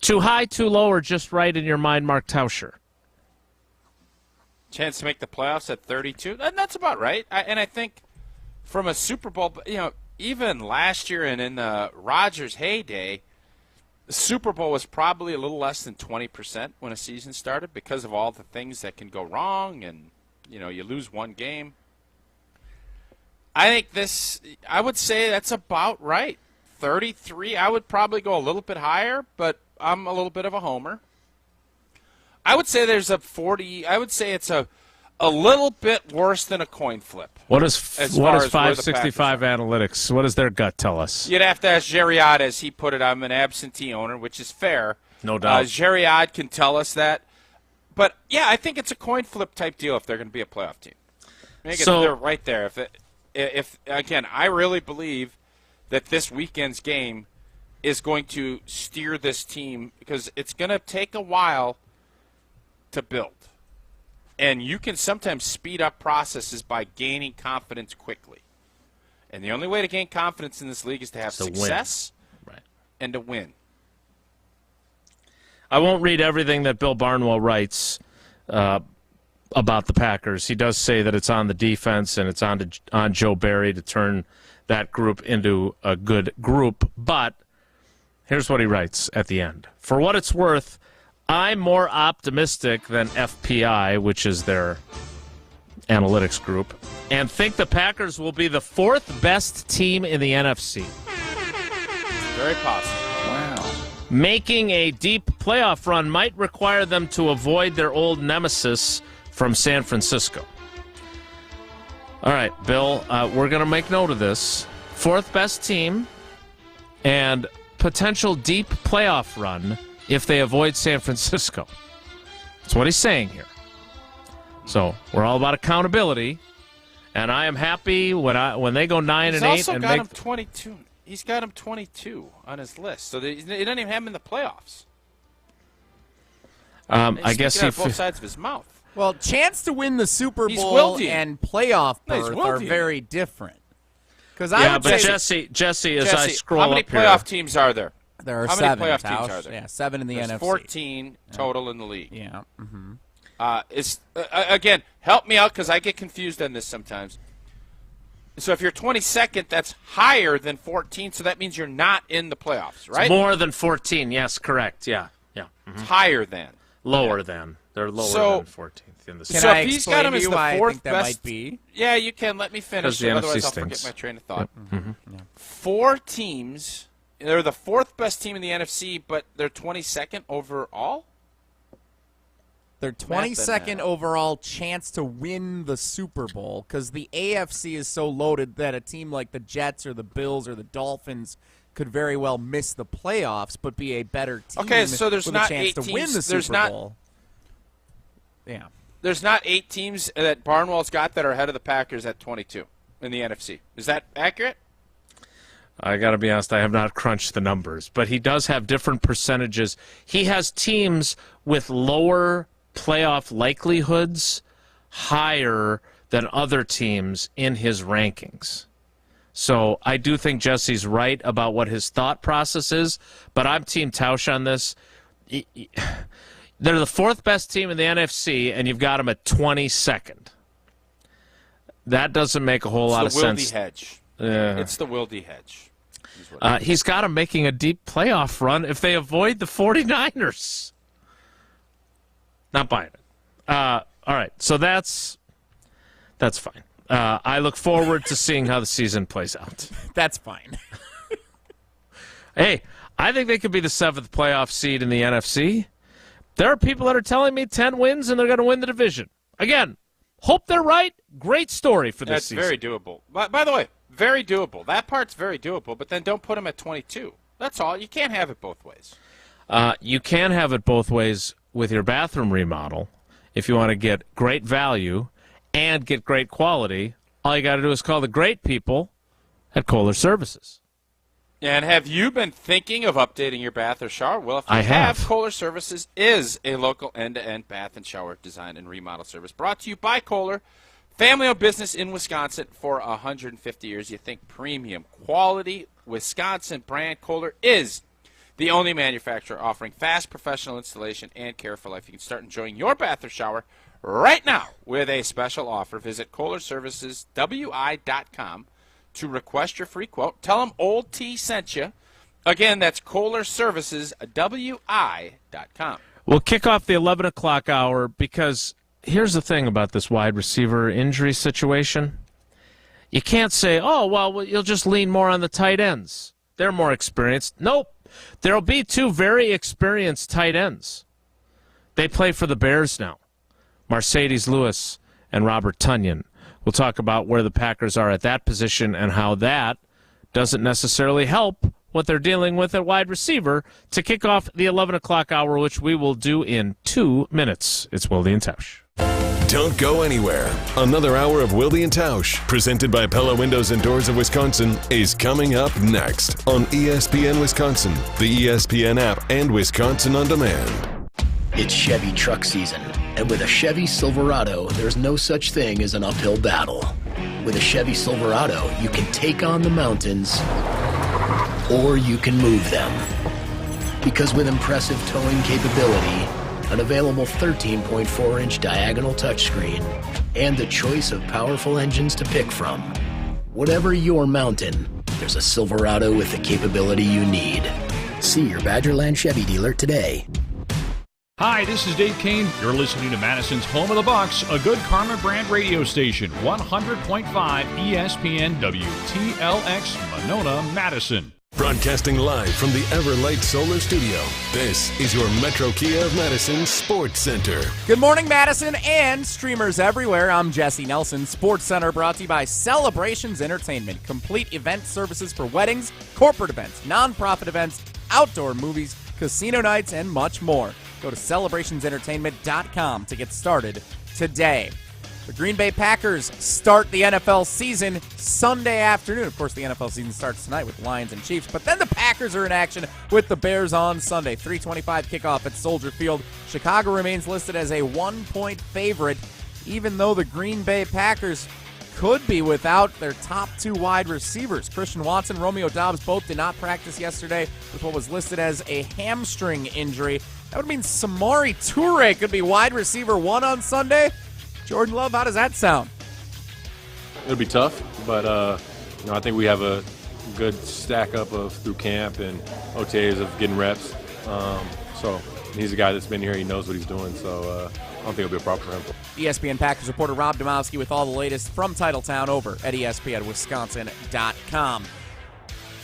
Too high, too low, or just right in your mind, Mark Tauscher? Chance to make the playoffs at 32? That's about right. And I think from a Super Bowl, even last year and in the Rodgers heyday, the Super Bowl was probably a little less than 20% when a season started because of all the things that can go wrong and, you lose one game. I think I would say that's about right. 33, I would probably go a little bit higher, but I'm a little bit of a homer. I would say there's a 40, I would say it's a little bit worse than a coin flip. What does 565 Analytics, what does their gut tell us? You'd have to ask Jerry-Odd, as he put it. I'm an absentee owner, which is fair. No doubt. Jerry-Odd can tell us that. But, yeah, I think it's a coin flip type deal if they're going to be a playoff team. They're right there. If again, I really believe that this weekend's game is going to steer this team because it's going to take a while to build. And you can sometimes speed up processes by gaining confidence quickly. And the only way to gain confidence in this league is to have success and to win. I won't read everything that Bill Barnwell writes about the Packers. He does say that it's on the defense and it's on Joe Barry to turn that group into a good group. But here's what he writes at the end. For what it's worth, I'm more optimistic than FPI, which is their analytics group, and think the Packers will be the 4th best team in the NFC. Very possible. Wow. Making a deep playoff run might require them to avoid their old nemesis from San Francisco. All right, Bill, we're going to make note of this. 4th best team and potential deep playoff run if they avoid San Francisco. That's what he's saying here. So we're all about accountability, and I am happy when they go 9-8 and also got make him 22. He's got him 22 on his list, so he doesn't even have him in the playoffs. I guess he both sides of his mouth. Well, chance to win the Super He's Bowl wilting. and playoff No, berth are very different. Because Jesse, as I scroll how many up here, playoff teams are there? There are how 7. many playoff teams are there? Yeah, 7 in the There's NFC. 14 total in the league. Yeah. Mm-hmm. Again, help me out because I get confused on this sometimes. So if you're 22nd, that's higher than 14, so that means you're not in the playoffs, right? It's more than 14, yes, correct. Yeah. It's higher than. Lower than. They're lower than 14th in the Can So I if he's got him as the I fourth think that best, might be? Yeah, you can. Let me finish, the NFC otherwise I'll stinks. forget my train of thought. Yep. Four teams. They're the fourth best team in the NFC, but they're 22nd overall? Their 22nd overall chance to win the Super Bowl, because the AFC is so loaded that a team like the Jets or the Bills or the Dolphins could very well miss the playoffs, but be a better team. Okay, so there's with not a chance 8 to win teams. the There's Super not- Bowl. Yeah. There's not 8 teams that Barnwell's got that are ahead of the Packers at 22 in the NFC. Is that accurate? I got to be honest, I have not crunched the numbers, but he does have different percentages. He has teams with lower playoff likelihoods higher than other teams in his rankings. So I do think Jesse's right about what his thought process is, but I'm Team Tausch on this. They're the fourth best team in the NFC, and you've got them at 22nd. That doesn't make a whole lot of sense. It's the Wilde hedge. Yeah. It's the Wilde hedge. He's got them making a deep playoff run if they avoid the 49ers. Not buying it. All right, so that's fine. I look forward to seeing how the season plays out. That's fine. Hey, I think they could be the 7th playoff seed in the NFC. There are people that are telling me 10 wins and they're going to win the division. Again, hope they're right. Great story for this season. That's very doable. By the way, very doable. That part's very doable, but then don't put them at 22. That's all. You can't have it both ways. You can have it both ways with your bathroom remodel. If you want to get great value and get great quality, all you got to do is call the great people at Kohler Services. And have you been thinking of updating your bath or shower? Well, if you I have. Kohler Services is a local end-to-end bath and shower design and remodel service brought to you by Kohler, family-owned business in Wisconsin for 150 years. You think premium quality Wisconsin brand Kohler is the only manufacturer offering fast professional installation and care for life. You can start enjoying your bath or shower right now with a special offer. Visit KohlerServicesWI.com to request your free quote. Tell them Old T sent you. Again, that's KohlerServicesWI.com. We'll kick off the 11 o'clock hour because here's the thing about this wide receiver injury situation. You can't say, oh, well, you'll just lean more on the tight ends. They're more experienced. Nope. There'll be 2 very experienced tight ends. They play for the Bears now. Mercedes Lewis and Robert Tonyan. We'll talk about where the Packers are at that position and how that doesn't necessarily help what they're dealing with at wide receiver to kick off the 11 o'clock hour, which we will do in 2 minutes. It's Wilde and Tausch. Don't go anywhere. Another hour of Wilde and Tausch, presented by Pella Windows and Doors of Wisconsin, is coming up next on ESPN Wisconsin, the ESPN app, and Wisconsin On Demand. It's Chevy truck season, and with a Chevy Silverado, there's no such thing as an uphill battle. With a Chevy Silverado, you can take on the mountains, or you can move them. Because with impressive towing capability, an available 13.4-inch diagonal touchscreen, and the choice of powerful engines to pick from, whatever your mountain, there's a Silverado with the capability you need. See your Badgerland Chevy dealer today. Hi, this is Dave Kane. You're listening to Madison's Home of the Bucks, a good Karma brand radio station, 100.5 ESPN WTLX, Monona, Madison. Broadcasting live from the Everlight Solar Studio, this is your Metro Kia of Madison Sports Center. Good morning, Madison, and streamers everywhere. I'm Jesse Nelson. Sports Center brought to you by Celebrations Entertainment. Complete event services for weddings, corporate events, nonprofit events, outdoor movies, casino nights, and much more. Go to celebrationsentertainment.com to get started today. The Green Bay Packers start the NFL season Sunday afternoon. Of course, the NFL season starts tonight with Lions and Chiefs, but then the Packers are in action with the Bears on Sunday. 3:25 kickoff at Soldier Field. Chicago remains listed as a 1-point favorite, even though the Green Bay Packers could be without their top 2 wide receivers. Christian Watson, Romeo Doubs both did not practice yesterday with what was listed as a hamstring injury. That would mean Samori Toure could be wide receiver 1 on Sunday. Jordan Love, how does that sound? it'll be tough, but I think we have a good stack up of through camp and OTAs of getting reps. So he's a guy that's been here. He knows what he's doing. So I don't think it'll be a problem for him. ESPN Packers reporter Rob Domowski with all the latest from Titletown over at ESPNWisconsin.com.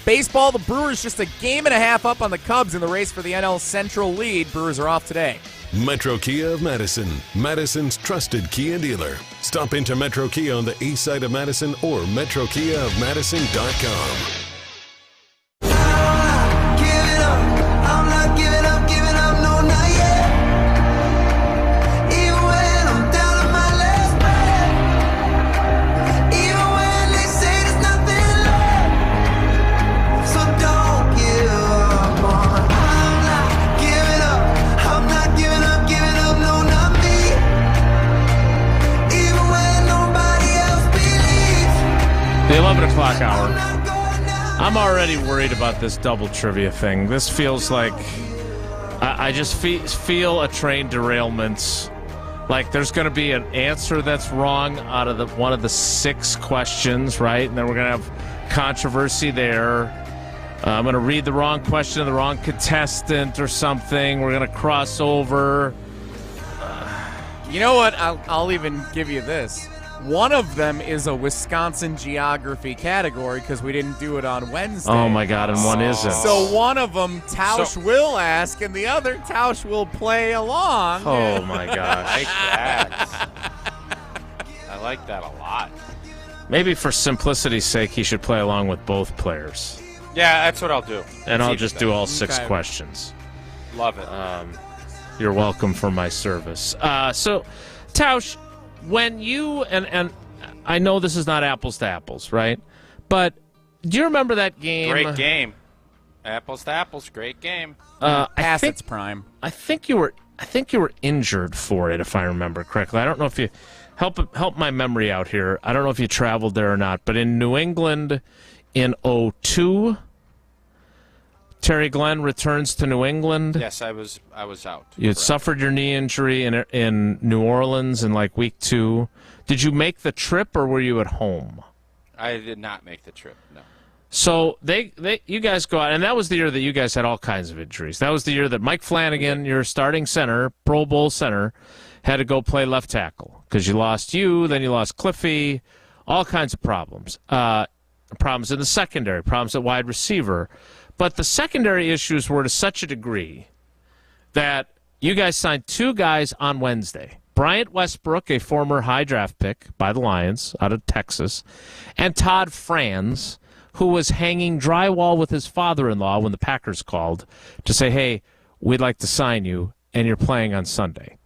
Baseball, the Brewers just a game and a half up on the Cubs in the race for the NL Central lead. Brewers are off today. Metro Kia of Madison, Madison's trusted Kia dealer. Stop into Metro Kia on the east side of Madison or metrokiaofmadison.com. The 11 o'clock hour. I'm already worried about this double trivia thing. This feels like I just feel a train derailment. Like there's going to be an answer that's wrong out of one of the 6 questions, right? And then we're going to have controversy there. I'm going to read the wrong question to the wrong contestant or something. We're going to cross over. You know what? I'll even give you this. One of them is a Wisconsin geography category because we didn't do it on Wednesday. Oh, my God, and one isn't. So one of them, Tausch will ask, and the other, Tausch will play along. Oh, my gosh. I like that a lot. Maybe for simplicity's sake, he should play along with both players. Yeah, that's what I'll do. And I'll just do all 6 questions. Love it. You're welcome for my service. So, Tausch, when you and I know this is not apples to apples, right? But do you remember that game? Great game. Apples to apples, great game. Past its prime. I think you were injured for it, if I remember correctly. I don't know if you help my memory out here. I don't know if you traveled there or not, but in New England in 2002, Terry Glenn returns to New England. Yes, I was out. You had suffered your knee injury in New Orleans in like week 2. Did you make the trip or were you at home? I did not make the trip, no. So you guys go out, and that was the year that you guys had all kinds of injuries. That was the year that Mike Flanagan, your starting center, Pro Bowl center, had to go play left tackle because you lost then you lost Cliffy, all kinds of problems. Problems in the secondary, problems at wide receiver. But the secondary issues were to such a degree that you guys signed 2 guys on Wednesday. Bryant Westbrook, a former high draft pick by the Lions out of Texas, and Todd Franz, who was hanging drywall with his father-in-law when the Packers called to say, hey, we'd like to sign you, and you're playing on Sunday.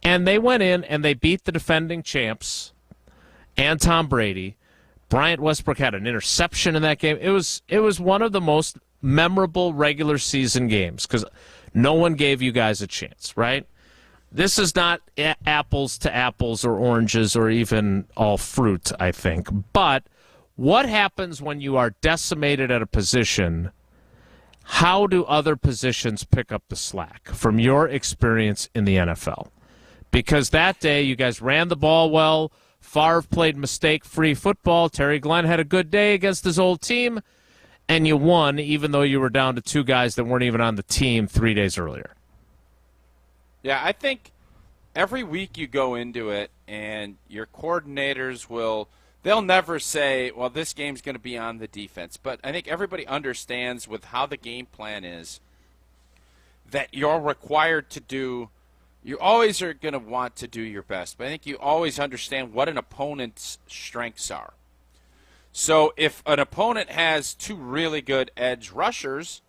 And they went in and they beat the defending champs and Tom Brady. Bryant Westbrook had an interception in that game. It was one of the most memorable regular season games because no one gave you guys a chance, right? This is not apples to apples or oranges or even all fruit, I think. But what happens when you are decimated at a position? How do other positions pick up the slack from your experience in the NFL? Because that day you guys ran the ball well. Favre played mistake-free football. Terry Glenn had a good day against his old team. And you won, even though you were down to 2 guys that weren't even on the team 3 days earlier. Yeah, I think every week you go into it, and your coordinators they'll never say, well, this game's going to be on the defense. But I think everybody understands with how the game plan is that you're required to do, you always are going to want to do your best. But I think you always understand what an opponent's strengths are. So if an opponent has 2 really good edge rushers,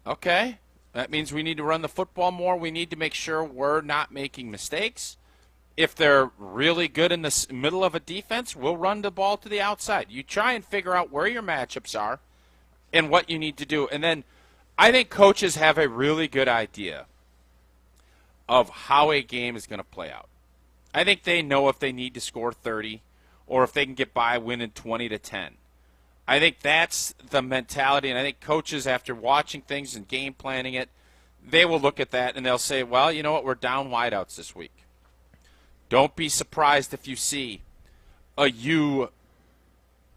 okay, that means we need to run the football more. We need to make sure we're not making mistakes. If they're really good in the middle of a defense, we'll run the ball to the outside. You try and figure out where your matchups are and what you need to do. And then I think coaches have a really good idea of how a game is going to play out. I think they know if they need to score 30 or if they can get by winning 20-10. I think that's the mentality, and I think coaches, after watching things and game planning it, they will look at that and they'll say, well, you know what, we're down wideouts this week. Don't be surprised if you see a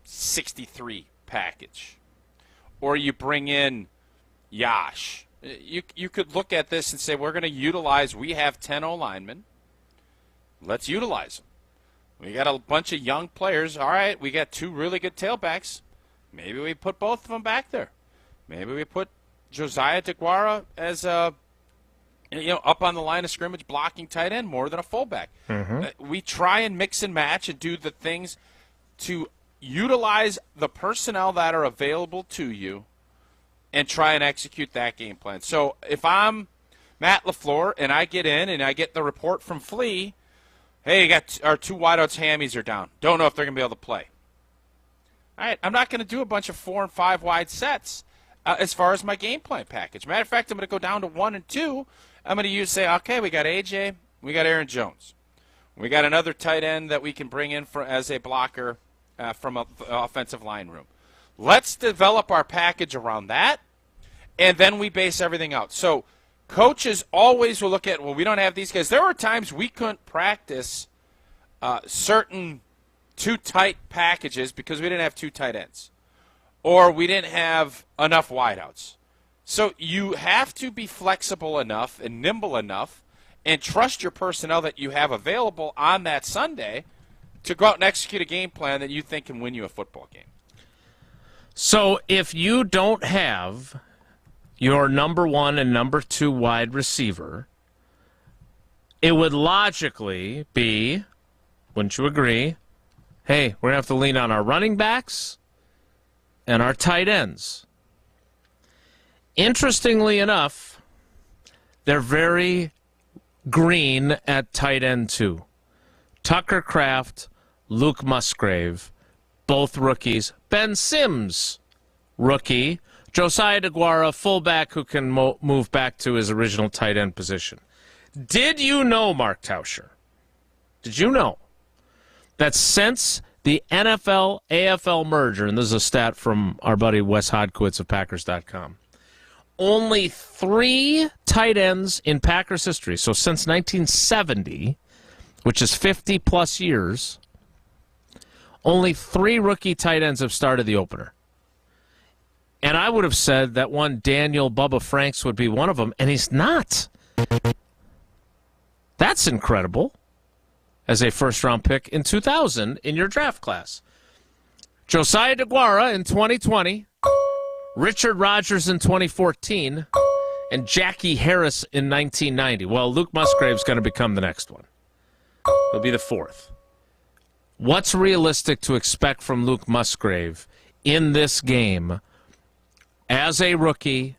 U63 package, or you bring in Yash. You could look at this and say, we're going to utilize, we have 10 O-linemen. Let's utilize them. We got a bunch of young players. All right, we got 2 really good tailbacks. Maybe we put both of them back there. Maybe we put Josiah DeGuara as up on the line of scrimmage blocking tight end more than a fullback. We try and mix and match and do the things to utilize the personnel that are available to you and try and execute that game plan. So if I'm Matt LaFleur and I get in and I get the report from Flea, hey, you got our 2 wideouts hammies are down. Don't know if they're going to be able to play. All right, I'm not going to do a bunch of 4 and 5 wide sets as far as my game plan package. Matter of fact, I'm going to go down to 1 and 2. I'm going to say, okay, we got AJ, we got Aaron Jones. We got another tight end that we can bring in as a blocker from the offensive line room. Let's develop our package around that, and then we base everything out. So coaches always will look at, well, we don't have these guys. There were times we couldn't practice certain 2 tight packages because we didn't have 2 tight ends, or we didn't have enough wideouts. So you have to be flexible enough and nimble enough and trust your personnel that you have available on that Sunday to go out and execute a game plan that you think can win you a football game. So if you don't have your number 1 and number 2 wide receiver, it would logically be, wouldn't you agree, hey, we're going to have to lean on our running backs and our tight ends. Interestingly enough, they're very green at tight end too. Tucker Kraft, Luke Musgrave, both rookies. Ben Sims, rookie. Josiah DeGuara, fullback who can move back to his original tight end position. Did you know, Mark Tauscher, did you know that since the NFL-AFL merger, and this is a stat from our buddy Wes Hodkiewicz of Packers.com, only 3 tight ends in Packers history, so since 1970, which is 50-plus years, only 3 rookie tight ends have started the opener. And I would have said that one Daniel Bubba Franks would be one of them, and he's not. That's incredible as a first-round pick in 2000 in your draft class. Josiah DeGuara in 2020, Richard Rodgers in 2014, and Jackie Harris in 1990. Well, Luke Musgrave's going to become the next one. He'll be the 4th. What's realistic to expect from Luke Musgrave in this game as a rookie,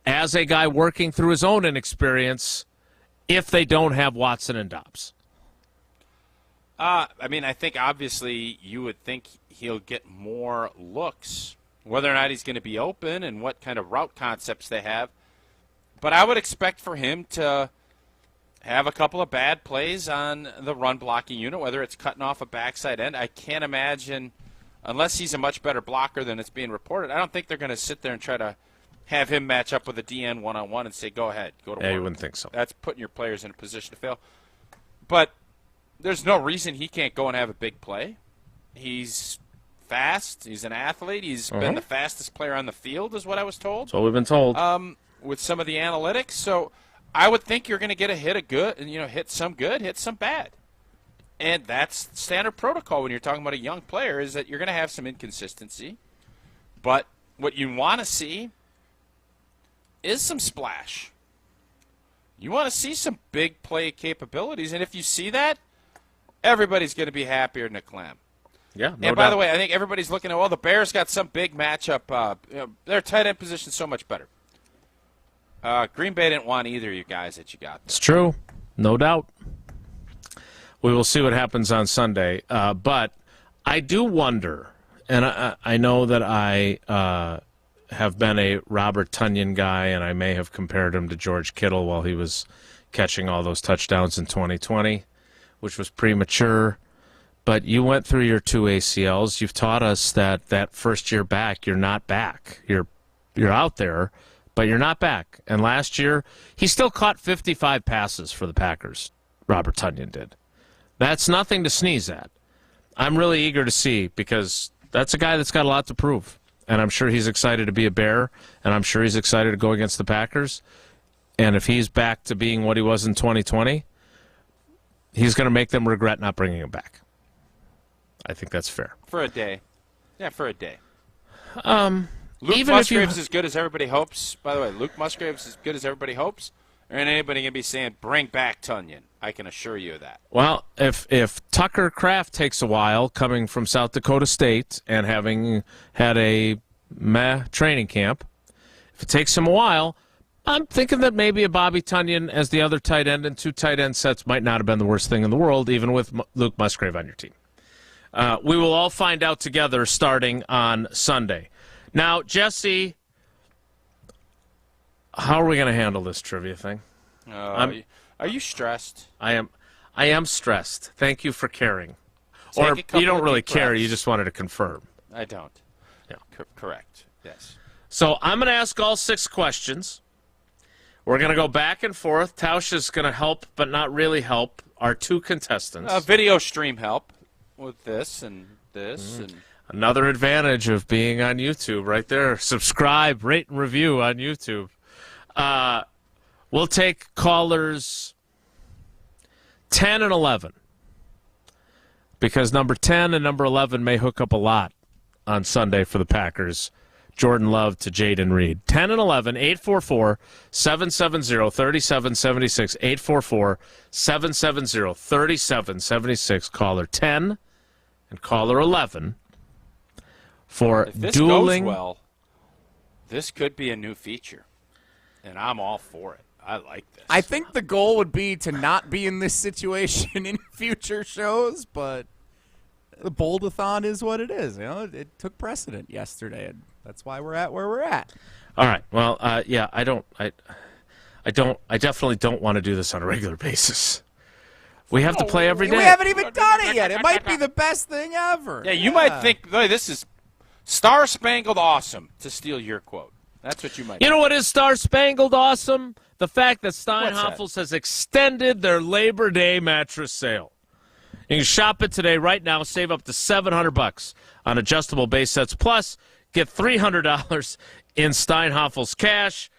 as a guy working through his own inexperience, if they don't have Watson and Dobbs? I think obviously you would think he'll get more looks, whether or not he's going to be open and what kind of route concepts they have. But I would expect for him to have a couple of bad plays on the run blocking unit, whether it's cutting off a backside end. I can't imagine, unless he's a much better blocker than it's being reported, I don't think they're going to sit there and try to have him match up with a DN one-on-one and say, go ahead, go to work. Yeah, you wouldn't think so. That's putting your players in a position to fail. But there's no reason he can't go and have a big play. He's fast. He's an athlete. He's been the fastest player on the field, is what I was told. That's what we've been told. With some of the analytics. So I would think you're going to get a hit of good, and hit some good, hit some bad. And that's standard protocol when you're talking about a young player, is that you're going to have some inconsistency. But what you want to see is some splash. You want to see some big play capabilities. And if you see that, everybody's going to be happier than a clam. Yeah, no And by doubt. the way, I think everybody's looking at, the Bears got some big matchup. Their tight end position is so much better. Green Bay didn't want either of you guys that you got there. It's true. No doubt. We will see what happens on Sunday. But I do wonder, and I know that I have been a Robert Tonyan guy, and I may have compared him to George Kittle while he was catching all those touchdowns in 2020, which was premature. But you went through your 2 ACLs. You've taught us that first year back, you're not back. You're out there, but you're not back. And last year, he still caught 55 passes for the Packers, Robert Tonyan did. That's nothing to sneeze at. I'm really eager to see, because that's a guy that's got a lot to prove. And I'm sure he's excited to be a Bear, and I'm sure he's excited to go against the Packers. And if he's back to being what he was in 2020, he's going to make them regret not bringing him back. I think that's fair. For a day. Yeah, for a day. Luke Even Musgrave's as good as everybody hopes. By the way, Luke Musgrave's as good as everybody hopes. Or ain't anybody going to be saying, bring back Tunyon. I can assure you of that. Well, if Tucker Kraft takes a while coming from South Dakota State and having had a meh training camp, if it takes him a while, I'm thinking that maybe a Bobby Tunyon as the other tight end and 2 tight end sets might not have been the worst thing in the world, even with Luke Musgrave on your team. We will all find out together starting on Sunday. Now, Jesse, how are we going to handle this trivia thing? Are you stressed? I am stressed. Thank you for caring. Or you don't really care. You just wanted to confirm. I don't. Yeah. Correct. Yes. So I'm going to ask all 6 questions. We're going to go back and forth. Tausch is going to help, but not really help our 2 contestants. Video stream help with this and this. And another advantage of being on YouTube right there. Subscribe, rate, and review on YouTube. We'll take callers 10 and 11, because number 10 and number 11 may hook up a lot on Sunday for the Packers. Jordan Love to Jaden Reed. 10 and 11, 844-770-3776, 844-770-3776. Caller 10 and caller 11 for if this dueling. goes well, this could be a new feature, and I'm all for it. I like this. I think the goal would be to not be in this situation in future shows, but the Bold-a-thon is what it is. You know, it took precedent yesterday, and that's why we're at where we're at. All right. Well, yeah, I definitely don't want to do this on a regular basis. We have to play every day. We haven't even done it yet. It might be the best thing ever. Yeah, you might think, boy, this is star-spangled awesome, to steal your quote. That's what you might You know what is star-spangled awesome? The fact that Steinhoffels has extended their Labor Day mattress sale. You can shop it today right now, save up to $700 on adjustable base sets, plus get $300 in Steinhoffels cash.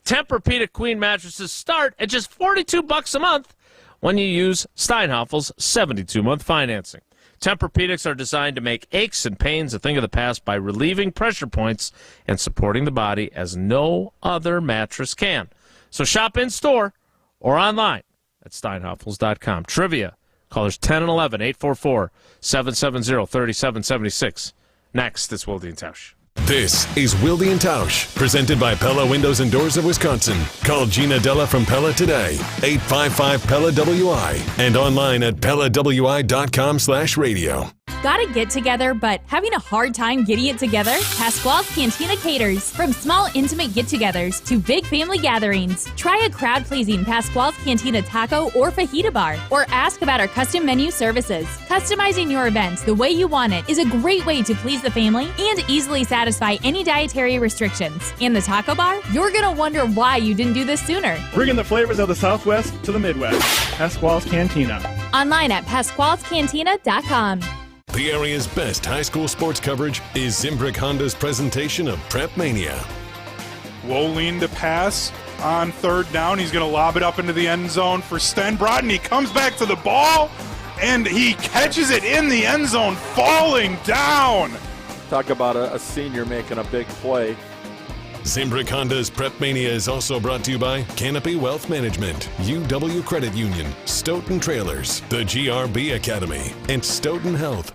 Tempur-Pedic Queen mattresses start at just $42 a month when you use Steinhoffels 72-month financing. Tempur-Pedics are designed to make aches and pains a thing of the past by relieving pressure points and supporting the body as no other mattress can. So shop in-store or online at steinhoffels.com. Trivia, callers 10 and 11, 844-770-3776. Next, it's Wilde and Tausch. This is Wilde and Tausch, presented by Pella Windows and Doors of Wisconsin. Call Gina Della from Pella today, 855-PELLA-WI, and online at PellaWI.com/radio. Got a get-together, but having a hard time getting it together? Pasquale's Cantina caters. From small, intimate get-togethers to big family gatherings. Try a crowd-pleasing Pasquale's Cantina taco or fajita bar, or ask about our custom menu services. Customizing your events the way you want it is a great way to please the family and easily satisfy any dietary restrictions. And the taco bar? You're going to wonder why you didn't do this sooner. Bringing the flavors of the Southwest to the Midwest. Pasquale's Cantina. Online at Pasquale'sCantina.com. The area's best high school sports coverage is Zimbrick Honda's presentation of Prep Mania. Low lean to pass on 3rd down. He's going to lob it up into the end zone for Stenbrod, and he comes back to the ball, and he catches it in the end zone, falling down. Talk about a senior making a big play. Zimbrick Honda's Prep Mania is also brought to you by Canopy Wealth Management, UW Credit Union, Stoughton Trailers, the GRB Academy, and Stoughton Health.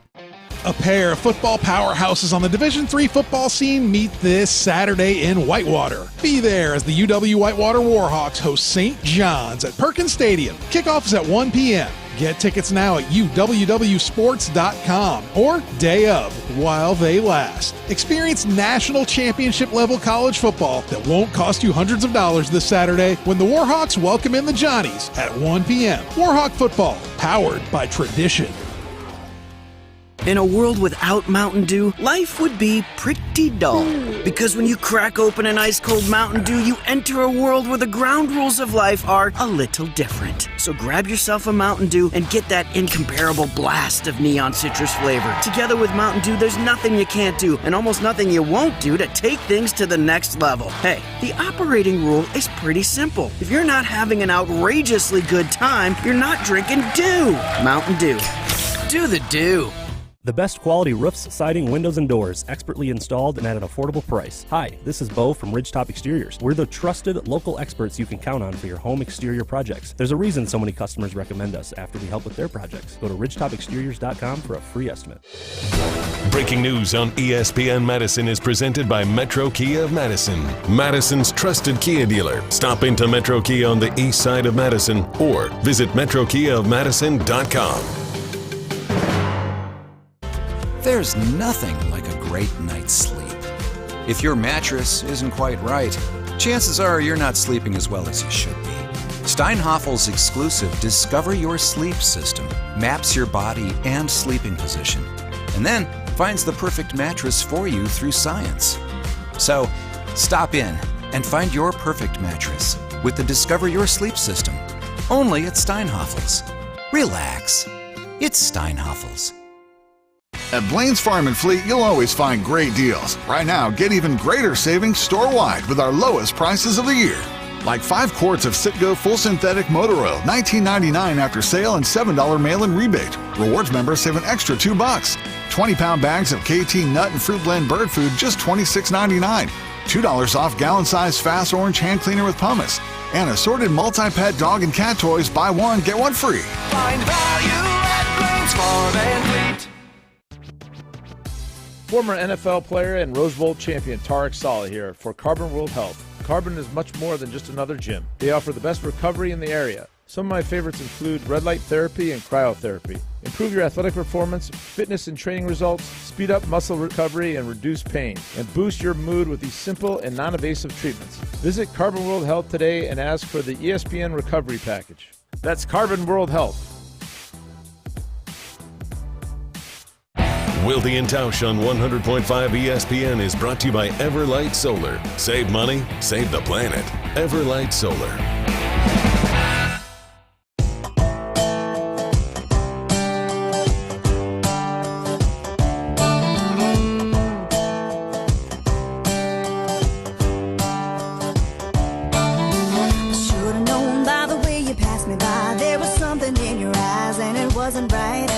A pair of football powerhouses on the Division III football scene meet this Saturday in Whitewater. Be there as the UW Whitewater Warhawks host St. John's at Perkins Stadium. Kickoff is at 1 p.m. Get tickets now at uwwsports.com or day of while they last. Experience national championship level college football that won't cost you hundreds of dollars this Saturday when the Warhawks welcome in the Johnnies at 1 p.m. Warhawk football, powered by tradition. In a world without Mountain Dew, life would be pretty dull. Because when you crack open an ice-cold Mountain Dew, you enter a world where the ground rules of life are a little different. So grab yourself a Mountain Dew and get that incomparable blast of neon citrus flavor. Together with Mountain Dew, there's nothing you can't do and almost nothing you won't do to take things to the next level. Hey, the operating rule is pretty simple. If you're not having an outrageously good time, you're not drinking Dew. Mountain Dew. Do the Dew. The best quality roofs, siding, windows, and doors, expertly installed and at an affordable price. Hi, this is Bo from Ridgetop Exteriors. We're the trusted local experts you can count on for your home exterior projects. There's a reason so many customers recommend us after we help with their projects. Go to ridgetopexteriors.com for a free estimate. Breaking news on ESPN Madison is presented by Metro Kia of Madison, Madison's trusted Kia dealer. Stop into Metro Kia on the east side of Madison or visit metrokiaofmadison.com. There's nothing like a great night's sleep. If your mattress isn't quite right, chances are you're not sleeping as well as you should be. Steinhoffel's exclusive Discover Your Sleep system maps your body and sleeping position, and then finds the perfect mattress for you through science. So, stop in and find your perfect mattress with the Discover Your Sleep system, only at Steinhoffel's. Relax. It's Steinhoffel's. At Blaine's Farm and Fleet, you'll always find great deals. Right now, get even greater savings store-wide with our lowest prices of the year. Like 5 quarts of Citgo Full Synthetic Motor Oil, $19.99 after sale and $7 mail-in rebate. Rewards members save an extra $2. 20-pound bags of KT Nut and Fruit Blend Bird Food, just $26.99. $2 off gallon-size Fast Orange hand cleaner with pumice. And assorted multi-pet dog and cat toys, buy one, get one free. Find value at Blaine's Farm and Fleet. Former NFL player and Rose Bowl champion Tarek Saleh here for Carbon World Health. Carbon is much more than just another gym. They offer the best recovery in the area. Some of my favorites include red light therapy and cryotherapy. Improve your athletic performance, fitness and training results, speed up muscle recovery and reduce pain, and boost your mood with these simple and non-invasive treatments. Visit Carbon World Health today and ask for the ESPN Recovery Package. That's Carbon World Health. Wilde and Tausch on 100.5 ESPN is brought to you by Everlight Solar. Save money, save the planet. Everlight Solar. Should've known by the way you passed me by, there was something in your eyes and it wasn't right.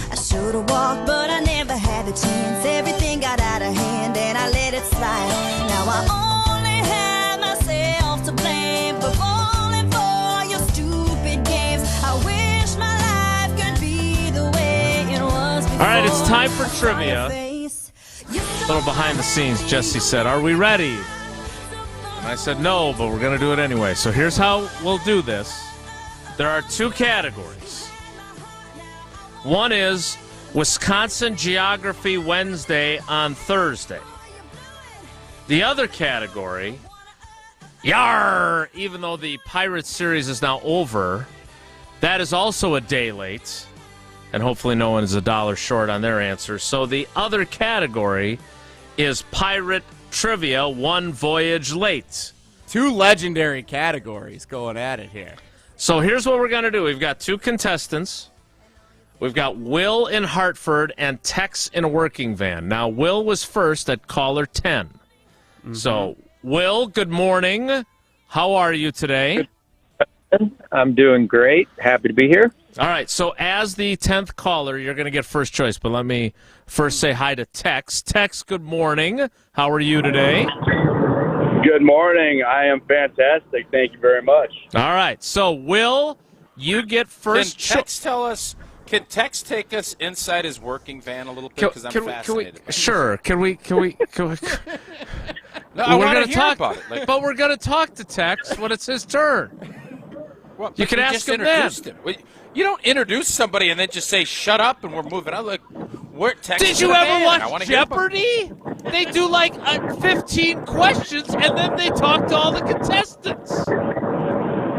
I should've walked, but I never had the chance. Everything got out of hand and I let it slide. Now I only have myself to blame for falling for your stupid games. I wish my life could be the way it was before. All right, it's time for trivia. A little behind the scenes, Jesse said, "Are we ready?" And I said, "No, but we're going to do it anyway." So here's how we'll do this. There are 2 categories. One is Wisconsin Geography Wednesday on Thursday. The other category, yar, even though the Pirates series is now over, that is also a day late, and hopefully no one is $1 short on their answer. So the other category is Pirate Trivia, one voyage late. 2 legendary categories going at it here. So here's what we're going to do. We've got 2 contestants. We've got Will in Hartford and Tex in Working Van. Now, Will was first at caller 10. Mm-hmm. So, Will, good morning. How are you today? I'm doing great. Happy to be here. All right, so as the 10th caller, you're going to get first choice. But let me first say hi to Tex. Tex, good morning. How are you today? Good morning. I am fantastic. Thank you very much. All right, so, Will, you get first choice. Can Tex take us inside his working van a little bit? Because I'm fascinated. Sure. Can we No, I want to hear about it. But we're going to talk to Tex when it's his turn. Well, you can ask him then. You don't introduce somebody and then just say, "Shut up," and we're moving on. Like, where Tex? Did you ever watch Jeopardy? They do like 15 questions and then they talk to all the contestants.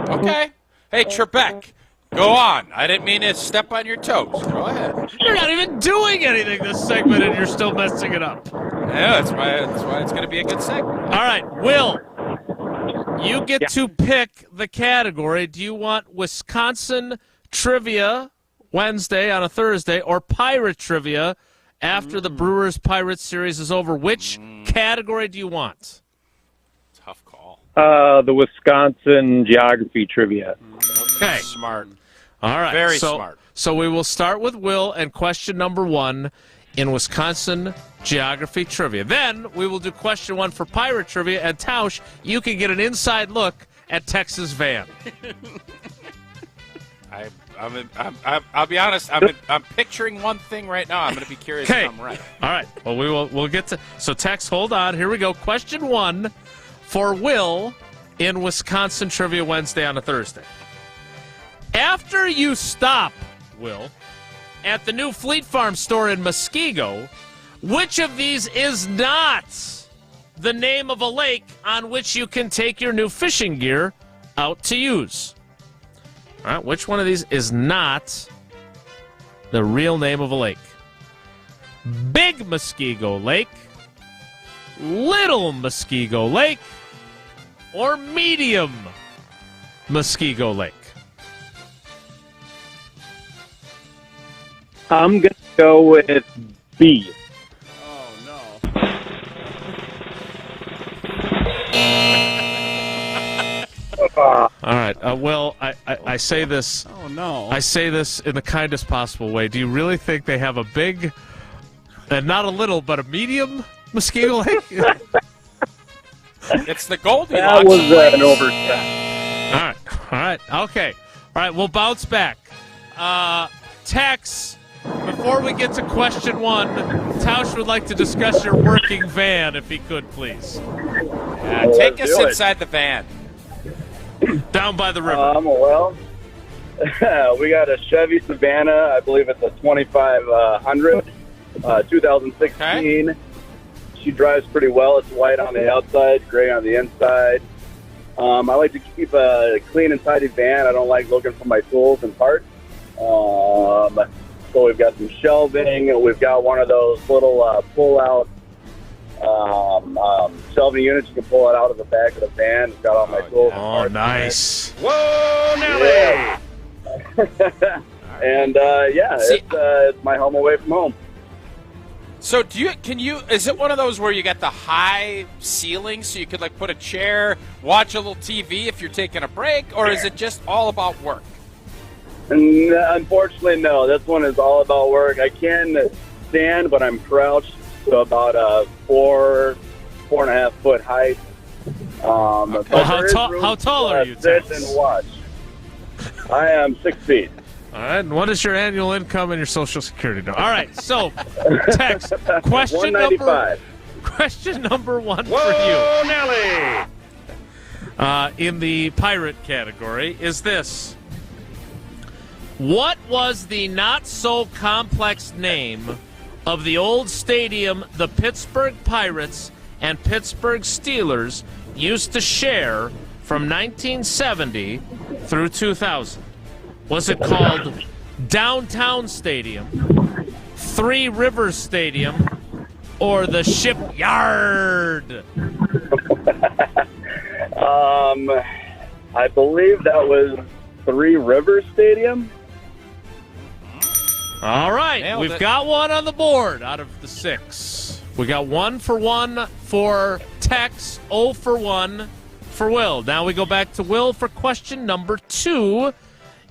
Okay. Hey, Trebek. Go on. I didn't mean to step on your toes. Go ahead. You're not even doing anything this segment, and you're still messing it up. Yeah, that's why it's going to be a good segment. All right, Will, you get to pick the category. Do you want Wisconsin trivia Wednesday on a Thursday or Pirate trivia after the Brewers-Pirates series is over? Which category do you want? Tough call. The Wisconsin geography trivia. Okay. Smart. All right. Very smart. So we will start with Will and question number 1 in Wisconsin geography trivia. Then we will do question 1 for Pirate trivia. And Tausch, you can get an inside look at Texas Van. I'll be honest. I'm picturing one thing right now. I'm going to be curious if I'm right. All right. Well, we'll get to. So Tex, hold on. Here we go. Question 1 for Will in Wisconsin trivia Wednesday on a Thursday. After you stop, Will, at the new Fleet Farm store in Muskego, which of these is not the name of a lake on which you can take your new fishing gear out to use? All right, which one of these is not the real name of a lake? Big Muskego Lake, Little Muskego Lake, or Medium Muskego Lake? I'm going to go with B. All right. Well, I say this. Oh no! I say this in the kindest possible way. Do you really think they have a big, and not a little, but a medium Muskego Lake? It's the Goldilocks. That was an oversight. All right. Okay. All right. We'll bounce back. Tex, before we get to question 1, Tausch would like to discuss your working van, if he could, please. Take us inside the van. Down by the river. Well, we got a Chevy Savannah. I believe it's a 2500, 2016. Okay. She drives pretty well. It's white on the outside, gray on the inside. I like to keep a clean and tidy van. I don't like looking for my tools and parts. So we've got some shelving. We've got one of those little pull-out shelving units. You can pull it out of the back of the van. It's got all my tools. Oh, nice. Whoa, Nelly! And it's my home away from home. So is it one of those where you got the high ceiling so you could like put a chair, watch a little TV if you're taking a break, or is it just all about work? Unfortunately, no. This one is all about work. I can stand, but I'm crouched to about a 4.5 foot height. Okay. Well, how tall are you, sit Tex? and watch. I am 6 feet. All right. And what is your annual income and your Social Security number? All right. So, Tex, question number 1 for you. Nelly! In the pirate category is this. What was the not-so-complex name of the old stadium the Pittsburgh Pirates and Pittsburgh Steelers used to share from 1970 through 2000? Was it called Downtown Stadium, Three Rivers Stadium, or the Shipyard? I believe that was Three Rivers Stadium. All right, Nailed it. got one on the board out of the 6. We got 1 for 1 for Tex, 0 for 1 for Will. Now we go back to Will for question number 2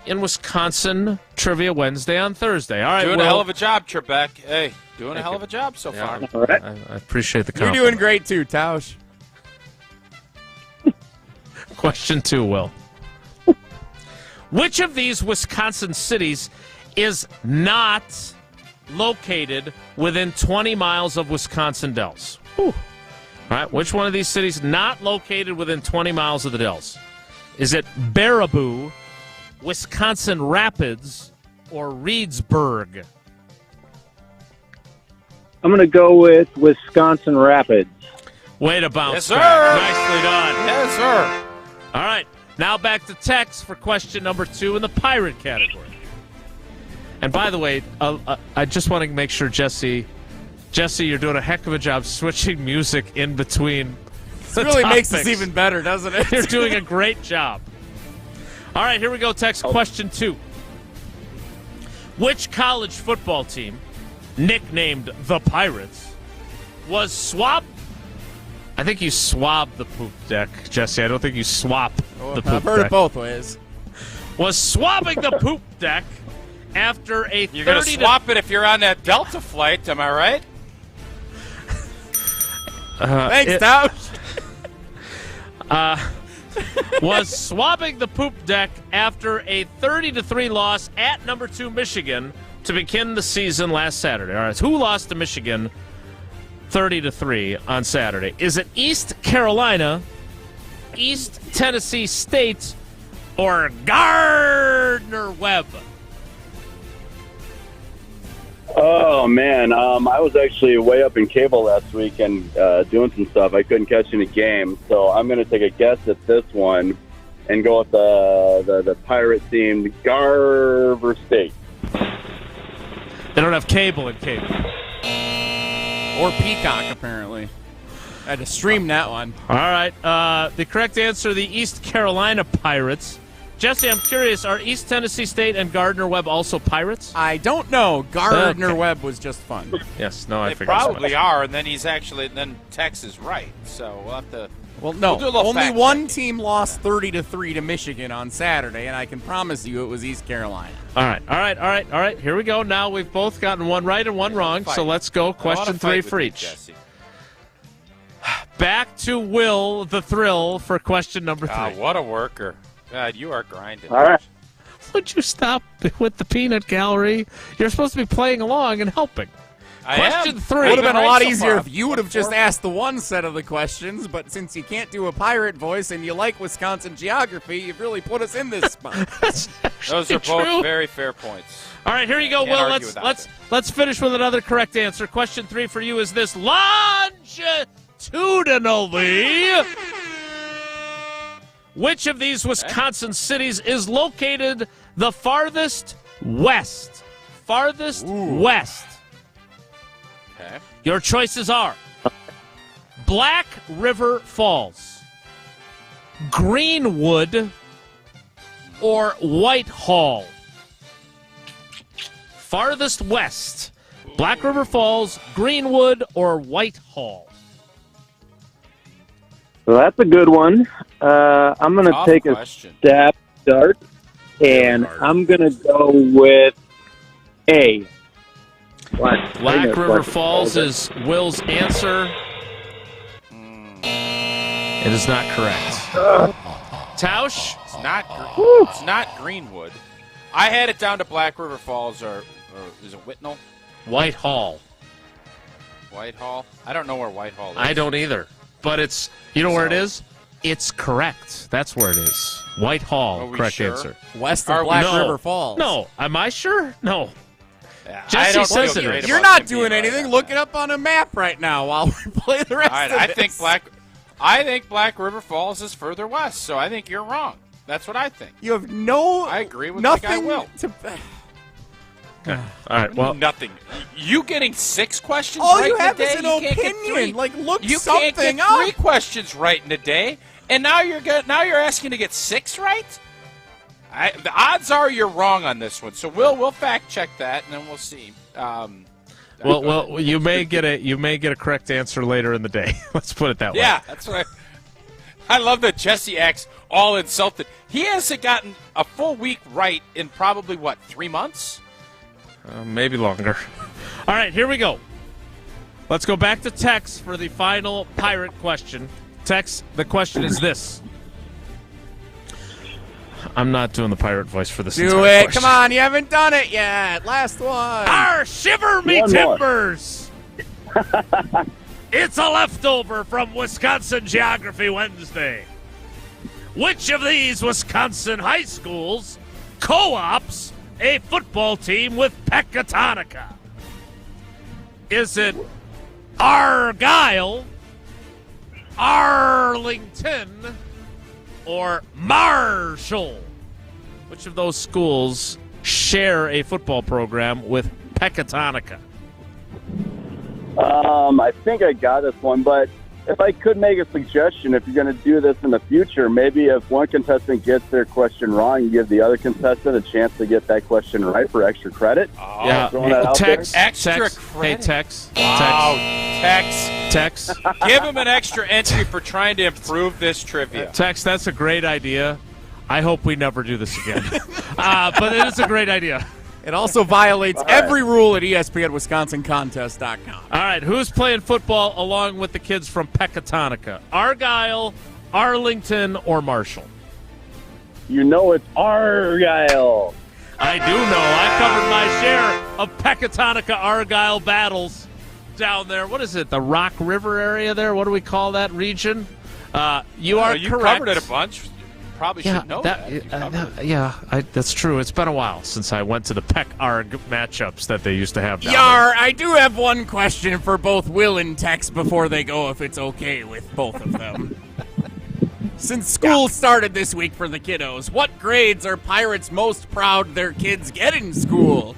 in Wisconsin Trivia Wednesday on Thursday. All right, Doing Will. a hell of a job, Trebek. Hey, doing a hell of a job so far. All right. I appreciate the You're compliment. doing great too, Tausch. Question 2, Will. Which of these Wisconsin cities is not located within 20 miles of Wisconsin Dells? All right, which one of these cities not located within 20 miles of the Dells? Is it Baraboo, Wisconsin Rapids, or Reedsburg? I'm going to go with Wisconsin Rapids. Way to bounce Yes, sir. back. Nicely done. Yes, sir. All right. Now back to text for question number 2 in the pirate category. And by the way, I just want to make sure, Jesse, you're doing a heck of a job switching music in between. This really makes this even better, doesn't it? You're doing a great job. All right, here we go. Text question 2. Which college football team, nicknamed the Pirates, was swapped? I think you swab the poop deck, Jesse. I don't think you swap the poop deck. I've heard it both ways. Was swabbing the poop deck after a You're going to swap it if you're on that Delta flight, am I right? Thanks, Tausch. Was swabbing the poop deck after a 30-3 loss at number 2 Michigan to begin the season last Saturday. All right, who lost to Michigan 30-3 on Saturday? Is it East Carolina, East Tennessee State, or Gardner-Webb? Oh, man. I was actually way up in cable last week and doing some stuff. I couldn't catch any games, so I'm going to take a guess at this one and go with the pirate-themed Garver State. They don't have cable in cable. Or Peacock, apparently. I had to stream that one. All right. The correct answer, the East Carolina Pirates. Jesse, I'm curious, are East Tennessee State and Gardner-Webb also Pirates? I don't know. Gardner-Webb was just fun. Yes, no, I They figured probably are, and then Tex is right. So we'll have to. Well, no. We'll do a little only fact one check. team lost 30-3 to Michigan on Saturday, and I can promise you it was East Carolina. All right. Here we go. Now we've both gotten one right and one wrong, so let's go. Question 3 for each. Back to Will the Thrill for question number 3. What a worker. God, you are grinding. All right. Would you stop with the peanut gallery? You're supposed to be playing along and helping. Question 3. It would have been a lot easier if you would have just asked the one set of the questions, but since you can't do a pirate voice and you like Wisconsin geography, you've really put us in this spot. Those are both very fair points. All right, here you go, Will. Let's finish with another correct answer. Question 3 for you is this: longitudinally, which of these Wisconsin cities is located the farthest west? Farthest west. Okay. Your choices are Black River Falls, Greenwood, or Whitehall. Farthest west, Black River Falls, Greenwood, or Whitehall. Well, that's a good one. I'm going to take a stab start, and I'm going to go with A. Black River Falls is Will's answer. It is not correct. Tausch? It's not Greenwood. I had it down to Black River Falls, or is it Whitnall? Whitehall. Whitehall? I don't know where Whitehall is. I don't either. But it's, you know where it is? It's correct. That's where it is. Whitehall, correct answer. West of Black River Falls. No. Am I sure? No. Yeah, Jesse says it is. You're not doing anything. Look it up on a map right now while we play the rest of I this. think Black River Falls is further west, so I think you're wrong. That's what I think. You have no. I agree with nothing the guy Will. All right, well. Nothing. You getting 6 questions All right you in a have day? is an You can't get opinion. 3. Like, look you something can't get up. 3 questions right in a day, and now you're asking to get 6 right? The odds are you're wrong on this one, so we'll fact check that, and then we'll see. Well, you may get a correct answer later in the day. Let's put it that way. Yeah, that's what I love that Jesse acts all insulted. He hasn't gotten a full week right in probably, 3 months? Maybe longer. All right, here we go. Let's go back to Tex for the final pirate question. Tex, the question is this. I'm not doing the pirate voice for this. Do it. Question. Come on, you haven't done it yet. Last one. Arr, shiver me timbers. It's a leftover from Wisconsin Geography Wednesday. Which of these Wisconsin high schools co-ops a football team with Pecatonica? Is it Argyle, Arlington, or Marshall? Which of those schools share a football program with Pecatonica? I think I got this one, but if I could make a suggestion, if you're going to do this in the future, maybe if one contestant gets their question wrong, you give the other contestant a chance to get that question right for extra credit. Yeah. Extra Hey, credit. Tex. Wow, Tex. Give him an extra entry for trying to improve this trivia. Tex, that's a great idea. I hope we never do this again. But it is a great idea. It also violates every rule at ESPNWisconsinContest.com. All right, who's playing football along with the kids from Pecatonica? Argyle, Arlington, or Marshall? You know it's Argyle. I do know. I covered my share of Pecatonica-Argyle battles down there. What is it, the Rock River area there? What do we call that region? You are you correct. covered it a bunch. Probably should know that. That's true. It's been a while since I went to the Peck-Arg matchups that they used to have down Yar, I do have one question for both Will and Tex before they go, if it's okay with both of them. Since school started this week for the kiddos, what grades are Pirates most proud their kids get in school?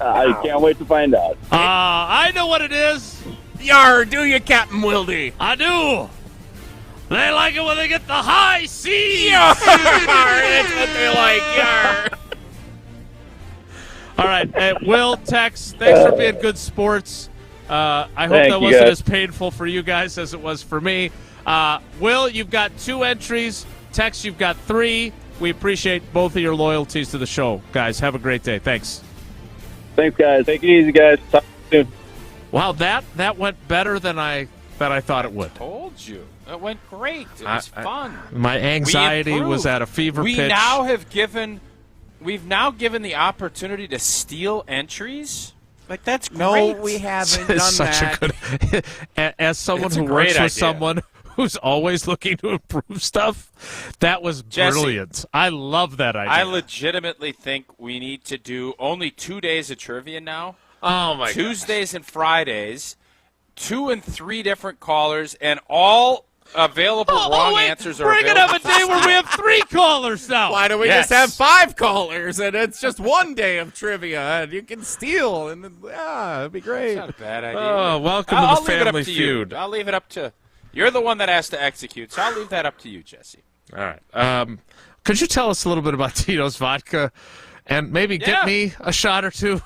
I can't wait to find out. I know what it is. Yar, do you, Captain Wildy? I do. They like it when they get the high C. Yar, that's what they like. Yar. All right, Will, Tex, thanks for being good sports. I hope that wasn't as painful for you guys as it was for me. Will, you've got 2 entries. Tex, you've got 3. We appreciate both of your loyalties to the show. Guys, have a great day. Thanks. Thanks, guys. Take it easy, guys. Talk soon. Wow, that went better than I thought it would. I told you. It went great. It was fun. My anxiety was at a fever pitch. We've now given the opportunity to steal entries. Like, that's great. No, we haven't done that. As someone who works with someone who's always looking to improve stuff, that was brilliant. Jesse, I love that idea. I legitimately think we need to do only 2 days of trivia now. Oh, my God. Tuesdays and Fridays, 2 and 3 different callers, and all available wrong answers are available. We're going to have a day where we have 3 callers now. Why don't we just have 5 callers, and it's just 1 day of trivia, and you can steal, and it'd be great. That's not a bad idea. Oh, welcome to the Family Feud. I'll leave it up to you're the one that has to execute, so I'll leave that up to you, Jesse. All right. Could you tell us a little bit about Tito's Vodka and maybe get me a shot or 2?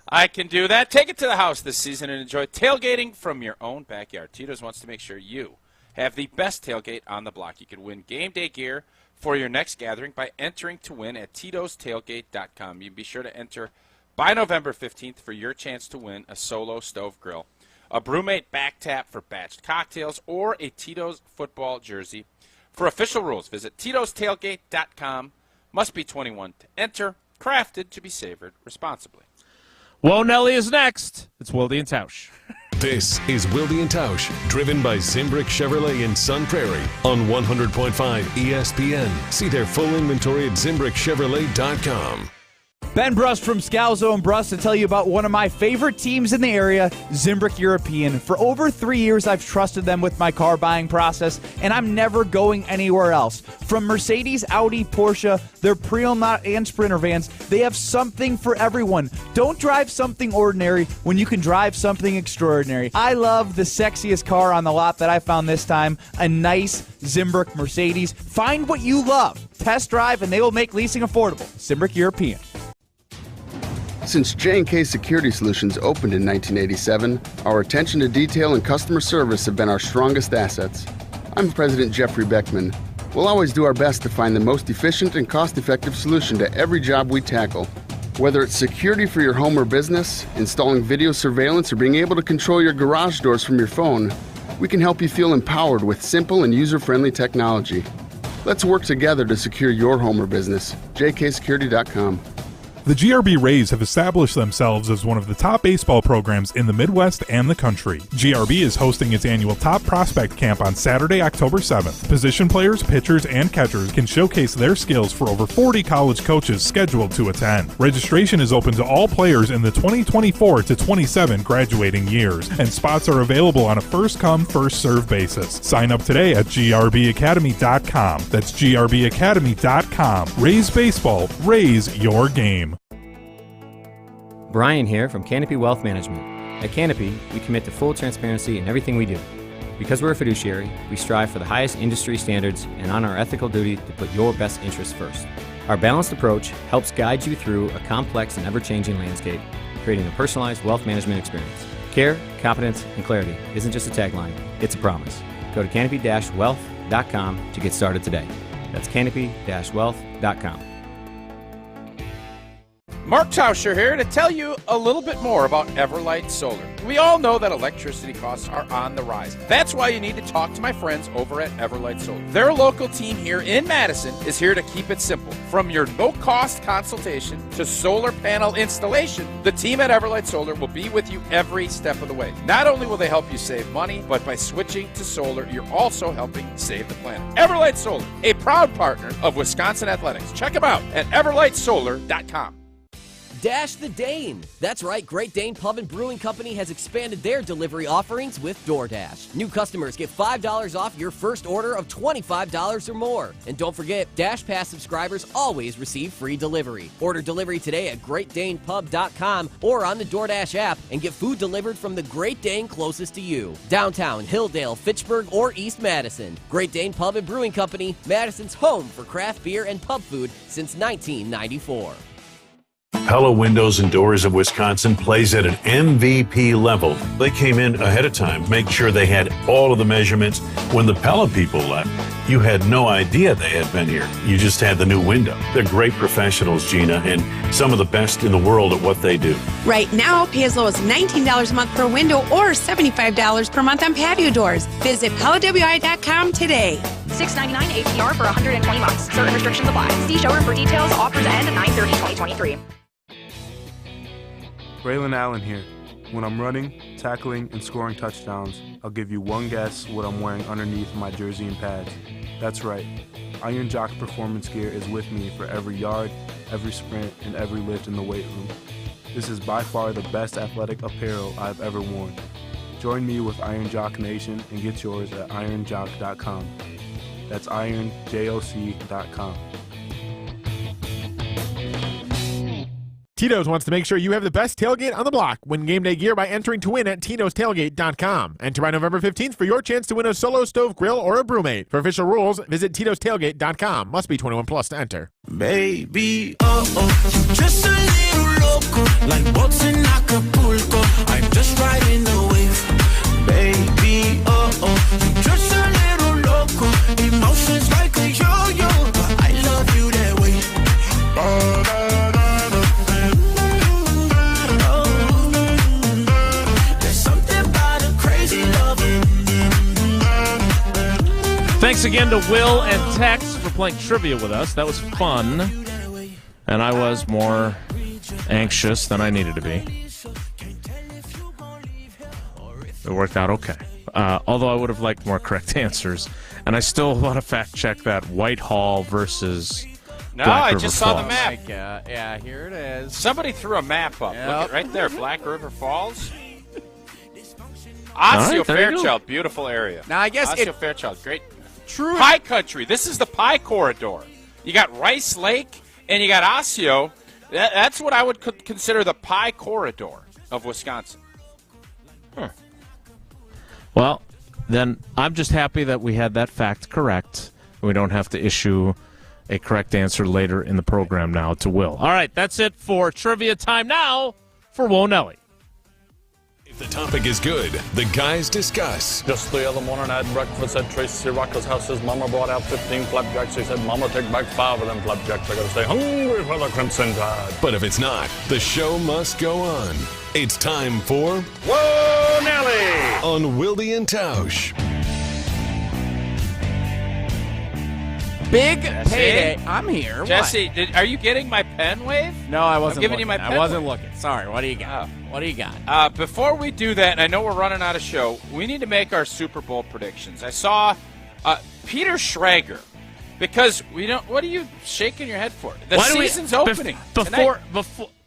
I can do that. Take it to the house this season and enjoy tailgating from your own backyard. Tito's wants to make sure you have the best tailgate on the block. You can win game day gear for your next gathering by entering to win at Tito'sTailgate.com. You be sure to enter by November 15th for your chance to win a Solo Stove Grill, a Brewmate back tap for batched cocktails, or a Tito's football jersey. For official rules, visit Tito'sTailgate.com. Must be 21 to enter. Crafted to be savored responsibly. Whoa, Nelly is next. It's Wilde and Tausch. This is Wilde and Tausch, driven by Zimbrick Chevrolet in Sun Prairie on 100.5 ESPN. See their full inventory at ZimbrickChevrolet.com. Ben Brust from Scalzo and Brust to tell you about one of my favorite teams in the area, Zimbrick European. For over 3 years, I've trusted them with my car buying process, and I'm never going anywhere else. From Mercedes, Audi, Porsche, their pre-owned and Sprinter vans, they have something for everyone. Don't drive something ordinary when you can drive something extraordinary. I love the sexiest car on the lot that I found this time, a nice Zimbrick Mercedes. Find what you love. Test drive, and they will make leasing affordable. Zimbrick European. Since J&K Security Solutions opened in 1987, our attention to detail and customer service have been our strongest assets. I'm President Jeffrey Beckman. We'll always do our best to find the most efficient and cost-effective solution to every job we tackle. Whether it's security for your home or business, installing video surveillance, or being able to control your garage doors from your phone, we can help you feel empowered with simple and user-friendly technology. Let's work together to secure your home or business. jksecurity.com. The GRB Rays have established themselves as one of the top baseball programs in the Midwest and the country. GRB is hosting its annual Top Prospect Camp on Saturday, October 7th. Position players, pitchers, and catchers can showcase their skills for over 40 college coaches scheduled to attend. Registration is open to all players in the 2024 to 27 graduating years, and spots are available on a first-come, first-served basis. Sign up today at grbacademy.com. That's grbacademy.com. Raise baseball, raise your game. Brian here from Canopy Wealth Management. At Canopy, we commit to full transparency in everything we do. Because we're a fiduciary, we strive for the highest industry standards and on our ethical duty to put your best interests first. Our balanced approach helps guide you through a complex and ever-changing landscape, creating a personalized wealth management experience. Care, competence, and clarity isn't just a tagline, it's a promise. Go to canopy-wealth.com to get started today. That's canopy-wealth.com. Mark Tauscher here to tell you a little bit more about Everlight Solar. We all know that electricity costs are on the rise. That's why you need to talk to my friends over at Everlight Solar. Their local team here in Madison is here to keep it simple. From your no-cost consultation to solar panel installation, the team at Everlight Solar will be with you every step of the way. Not only will they help you save money, but by switching to solar, you're also helping save the planet. Everlight Solar, a proud partner of Wisconsin Athletics. Check them out at everlightsolar.com. Dash the Dane. That's right, Great Dane Pub and Brewing Company has expanded their delivery offerings with DoorDash. New customers get $5 off your first order of $25 or more. And don't forget, Dash Pass subscribers always receive free delivery. Order delivery today at GreatDanePub.com or on the DoorDash app and get food delivered from the Great Dane closest to you. Downtown, Hilldale, Fitchburg, or East Madison. Great Dane Pub and Brewing Company, Madison's home for craft beer and pub food since 1994. Pella Windows and Doors of Wisconsin plays at an MVP level. They came in ahead of time, make sure they had all of the measurements. When the Pella people left, you had no idea they had been here. You just had the new window. They're great professionals, Gina, and some of the best in the world at what they do. Right now, pay as low as $19 a month per window or $75 per month on patio doors. Visit PellaWI.com today. $6.99 APR for 120 months. Certain restrictions apply. See showroom for details. Offers end 9/30/2023. Braylon Allen here. When I'm running, tackling, and scoring touchdowns, I'll give you one guess what I'm wearing underneath my jersey and pads. That's right. Iron Jock Performance Gear is with me for every yard, every sprint, and every lift in the weight room. This is by far the best athletic apparel I've ever worn. Join me with Iron Jock Nation and get yours at ironjock.com. That's ironjoc.com. Tito's wants to make sure you have the best tailgate on the block. Win game day gear by entering to win at titostailgate.com. Enter by November 15th for your chance to win a Solo Stove Grill or a Brewmate. For official rules, visit titostailgate.com. Must be 21 plus to enter. Baby, just a little loco, like boats in Acapulco. I'm just riding the wave. Baby, just a little loco, emotions like a yo-yo, but I love you that way. Thanks again to Will and Tex for playing trivia with us. That was fun. And I was more anxious than I needed to be. It worked out okay. Although I would have liked more correct answers. And I still want to fact check that Whitehall versus No, Black I River just Falls. saw the map. Yeah, here it is. Somebody threw a map up. Yep. Look at right there, Black River Falls. All Osseo right, there you go. Fairchild, beautiful area. Now, I guess Osseo it- Fairchild, great. True. Pie country. This is the pie corridor. You got Rice Lake and you got Osseo. That's what I would consider the pie corridor of Wisconsin. Well, then I'm just happy that we had that fact correct. We don't have to issue a correct answer later in the program now to Will. All right, that's it for trivia time now for Wonelli. If the topic is good, the guys discuss. Just the other morning I had breakfast at Tracy Rocker's house. His mama brought out 15 flapjacks. He said, Mama, take back 5 of them flapjacks. I gotta stay hungry for the Crimson Tide. But if it's not, the show must go on. It's time for Whoa, Nelly! on Wilde and Tausch. Big payday. I'm here. Jesse, are you getting my pen wave? No, I wasn't. I'm giving you my pen I wasn't wave. looking. Sorry. What do you got? What do you got? Before we do that, and I know we're running out of show, we need to make our Super Bowl predictions. I saw Peter Schrager, because we don't. What are you shaking your head for? The season's opening before.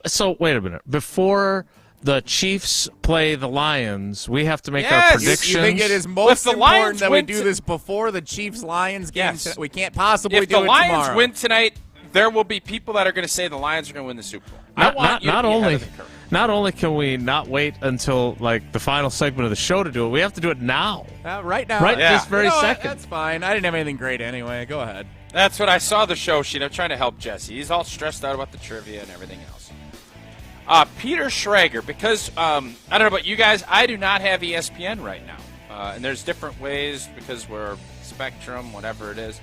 So wait a minute. Before the Chiefs play the Lions, we have to make our predictions. You think it is most important that we do this before the Chiefs-Lions game? Yes. We can't possibly If do the it Lions tomorrow. win tonight, there will be people that are going to say the Lions are going to win the Super Bowl. I want you to be ahead of the curve. Not only can we not wait until like the final segment of the show to do it, we have to do it now. Right now. Right this very second. That's fine. I didn't have anything great anyway. Go ahead. That's what I saw the show sheet. I'm trying to help Jesse. He's all stressed out about the trivia and everything else. Peter Schrager, because I don't know about you guys, I do not have ESPN right now. And there's different ways because we're Spectrum, whatever it is.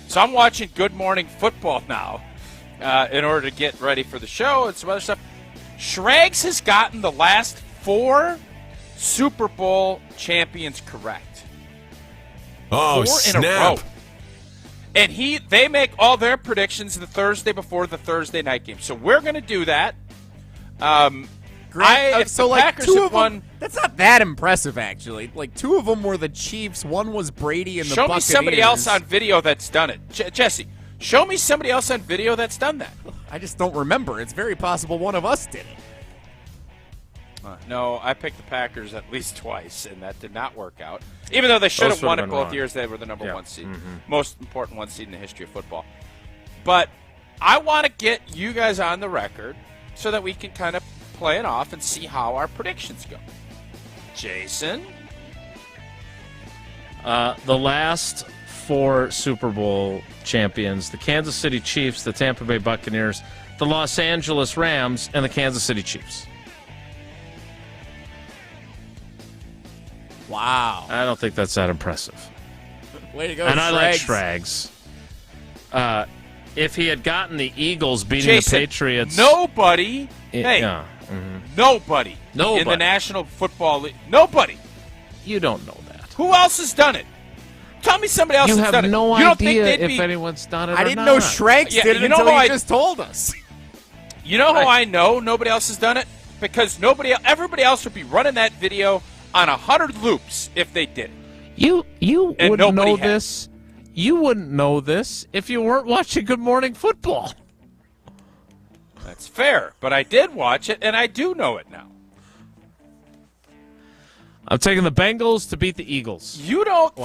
So I'm watching Good Morning Football now in order to get ready for the show and some other stuff. Schrags has gotten the last 4 Super Bowl champions correct. Oh, 4 snap. in a row. And they make all their predictions the Thursday before the Thursday night game. So we're going to do that. So like Packers 2 have of won, them, that's not that impressive actually. Like 2 of them were the Chiefs. One was Brady and the show Buccaneers. me somebody else on video that's done it. Jesse, show me somebody else on video that's done that. I just don't remember. It's very possible one of us did it. No, I picked the Packers at least twice, and that did not work out. Even though they should have won it both years, they were the number 1 seed. Most important 1 seed in the history of football. But I want to get you guys on the record so that we can kind of play it off and see how our predictions go. Jason? The last 4 Super Bowl champions, the Kansas City Chiefs, the Tampa Bay Buccaneers, the Los Angeles Rams, and the Kansas City Chiefs. Wow. I don't think that's that impressive. Way to go, And I like Schrags. Schrags. If he had gotten the Eagles beating Jason, the Patriots... Nobody nobody in the National Football League. Nobody. You don't know that. Who else has done it? Tell me somebody else You has have done it. no You don't think idea they'd if be- anyone's done it I or didn't not. know Schrags did it you know until how you I- just told us. You know how I know nobody else has done it? Because everybody else would be running that video on 100 loops if they did it. You And wouldn't nobody know has. this. You wouldn't know this if you weren't watching Good Morning Football. That's fair, but I did watch it, and I do know it now. I'm taking the Bengals to beat the Eagles. You don't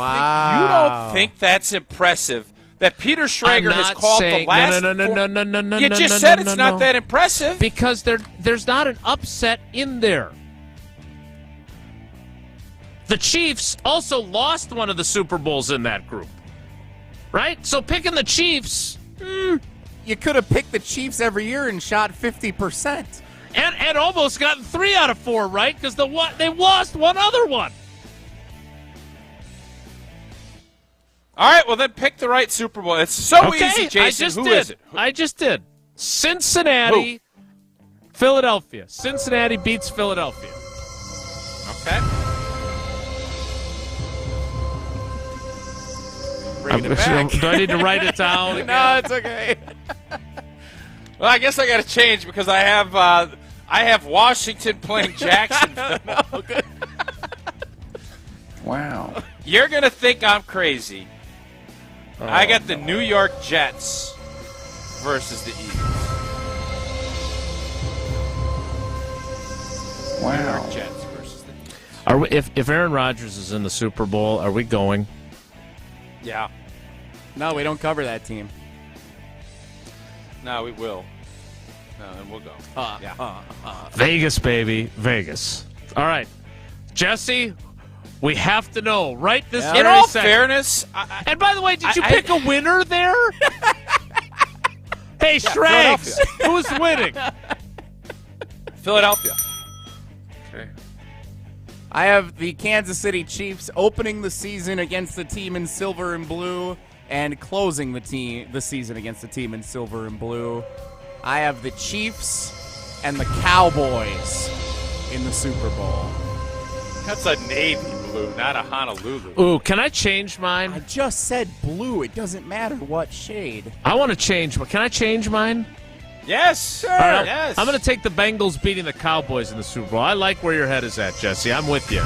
think that's impressive that Peter Schrager has called the last No. You just said it's not that impressive. Because there's not an upset in there. The Chiefs also lost one of the Super Bowls in that group. Right? So picking the Chiefs... You could have picked the Chiefs every year and shot 50%. And almost gotten 3 out of 4 right because they lost one other one. All right, well then pick the right Super Bowl. It's so easy, Jason. Who is it? I just did. Cincinnati, Philadelphia. Cincinnati beats Philadelphia. Okay. Bringing it back. Do I need to write it down? No, it's okay. Well, I guess I got to change because I have Washington playing Jacksonville. No, good. Wow. You're going to think I'm crazy. I got the New York Jets versus the Eagles. Wow. New York Jets versus the Eagles. Are we, if Aaron Rodgers is in the Super Bowl, are we going? Yeah. No, we don't cover that team. No, we will. No, and we'll go. Vegas, baby. Vegas. All right. Jesse, we have to know right this In very all second. fairness, And by the way, did you pick a winner there? Hey, Schrags, who's winning? Philadelphia. Okay. I have the Kansas City Chiefs opening the season against the team in silver and blue and closing the season against the team in silver and blue. I have the Chiefs and the Cowboys in the Super Bowl. That's a Navy move. blue, not a Honolulu. Ooh, can I change mine? I just said blue. It doesn't matter what shade. I want to change. Can I change mine? Yes, sure. Right, yes. I'm going to take the Bengals beating the Cowboys in the Super Bowl. I like where your head is at, Jesse. I'm with you.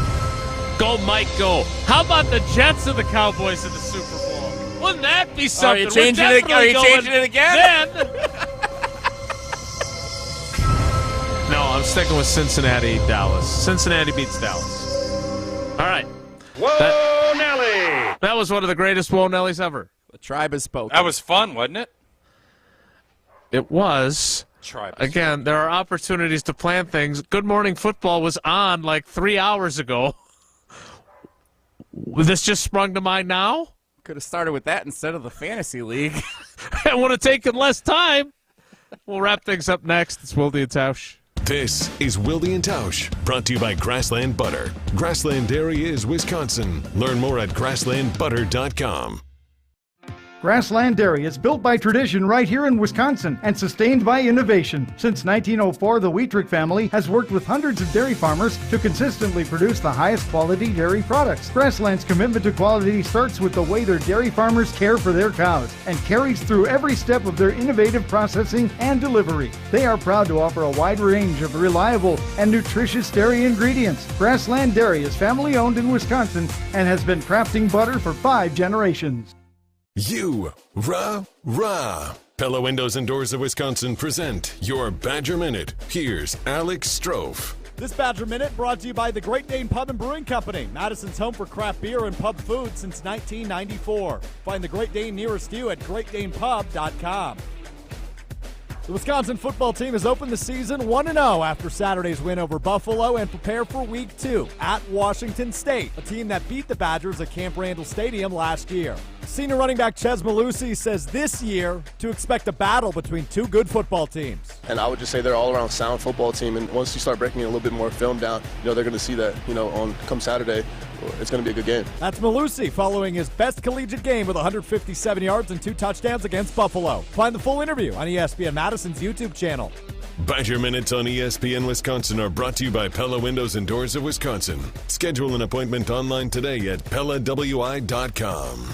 Go, Mike, go. How about the Jets and the Cowboys in the Super Bowl? Wouldn't that be something? Are you changing it again? No, I'm sticking with Cincinnati, Dallas. Cincinnati beats Dallas. All right. Whoa, Nelly! That was one of the greatest Whoa Nellies ever. The tribe has spoken. That was fun, wasn't it? It was. Again, there are opportunities to plan things. Good Morning Football was on like 3 hours ago. This just sprung to mind now? Could have started with that instead of the Fantasy League. It would have taken less time. We'll wrap things up next. It's Wilde and Tausch. This is Wilde and Tausch, brought to you by Grassland Butter. Grassland Dairy is Wisconsin. Learn more at grasslandbutter.com. Grassland Dairy is built by tradition right here in Wisconsin and sustained by innovation. Since 1904, the Wheatrick family has worked with hundreds of dairy farmers to consistently produce the highest quality dairy products. Grassland's commitment to quality starts with the way their dairy farmers care for their cows and carries through every step of their innovative processing and delivery. They are proud to offer a wide range of reliable and nutritious dairy ingredients. Grassland Dairy is family owned in Wisconsin and has been crafting butter for 5 generations. Rah. Pella Windows and Doors of Wisconsin present your Badger Minute. Here's Alex Strofe. This Badger Minute brought to you by the Great Dane Pub and Brewing Company, Madison's home for craft beer and pub food since 1994. Find the Great Dane nearest you at greatdanepub.com. The Wisconsin football team has opened the season 1-0 after Saturday's win over Buffalo and prepare for Week 2 at Washington State, a team that beat the Badgers at Camp Randall Stadium last year. Senior running back Ches Malusi says this year to expect a battle between two good football teams. And I would just say they're all-around sound football team, and once you start breaking a little bit more film down, they're going to see that, on come Saturday, it's going to be a good game. That's Malusi following his best collegiate game with 157 yards and 2 touchdowns against Buffalo. Find the full interview on ESPN Madison's YouTube channel. Badger Minutes on ESPN Wisconsin are brought to you by Pella Windows and Doors of Wisconsin. Schedule an appointment online today at PellaWI.com.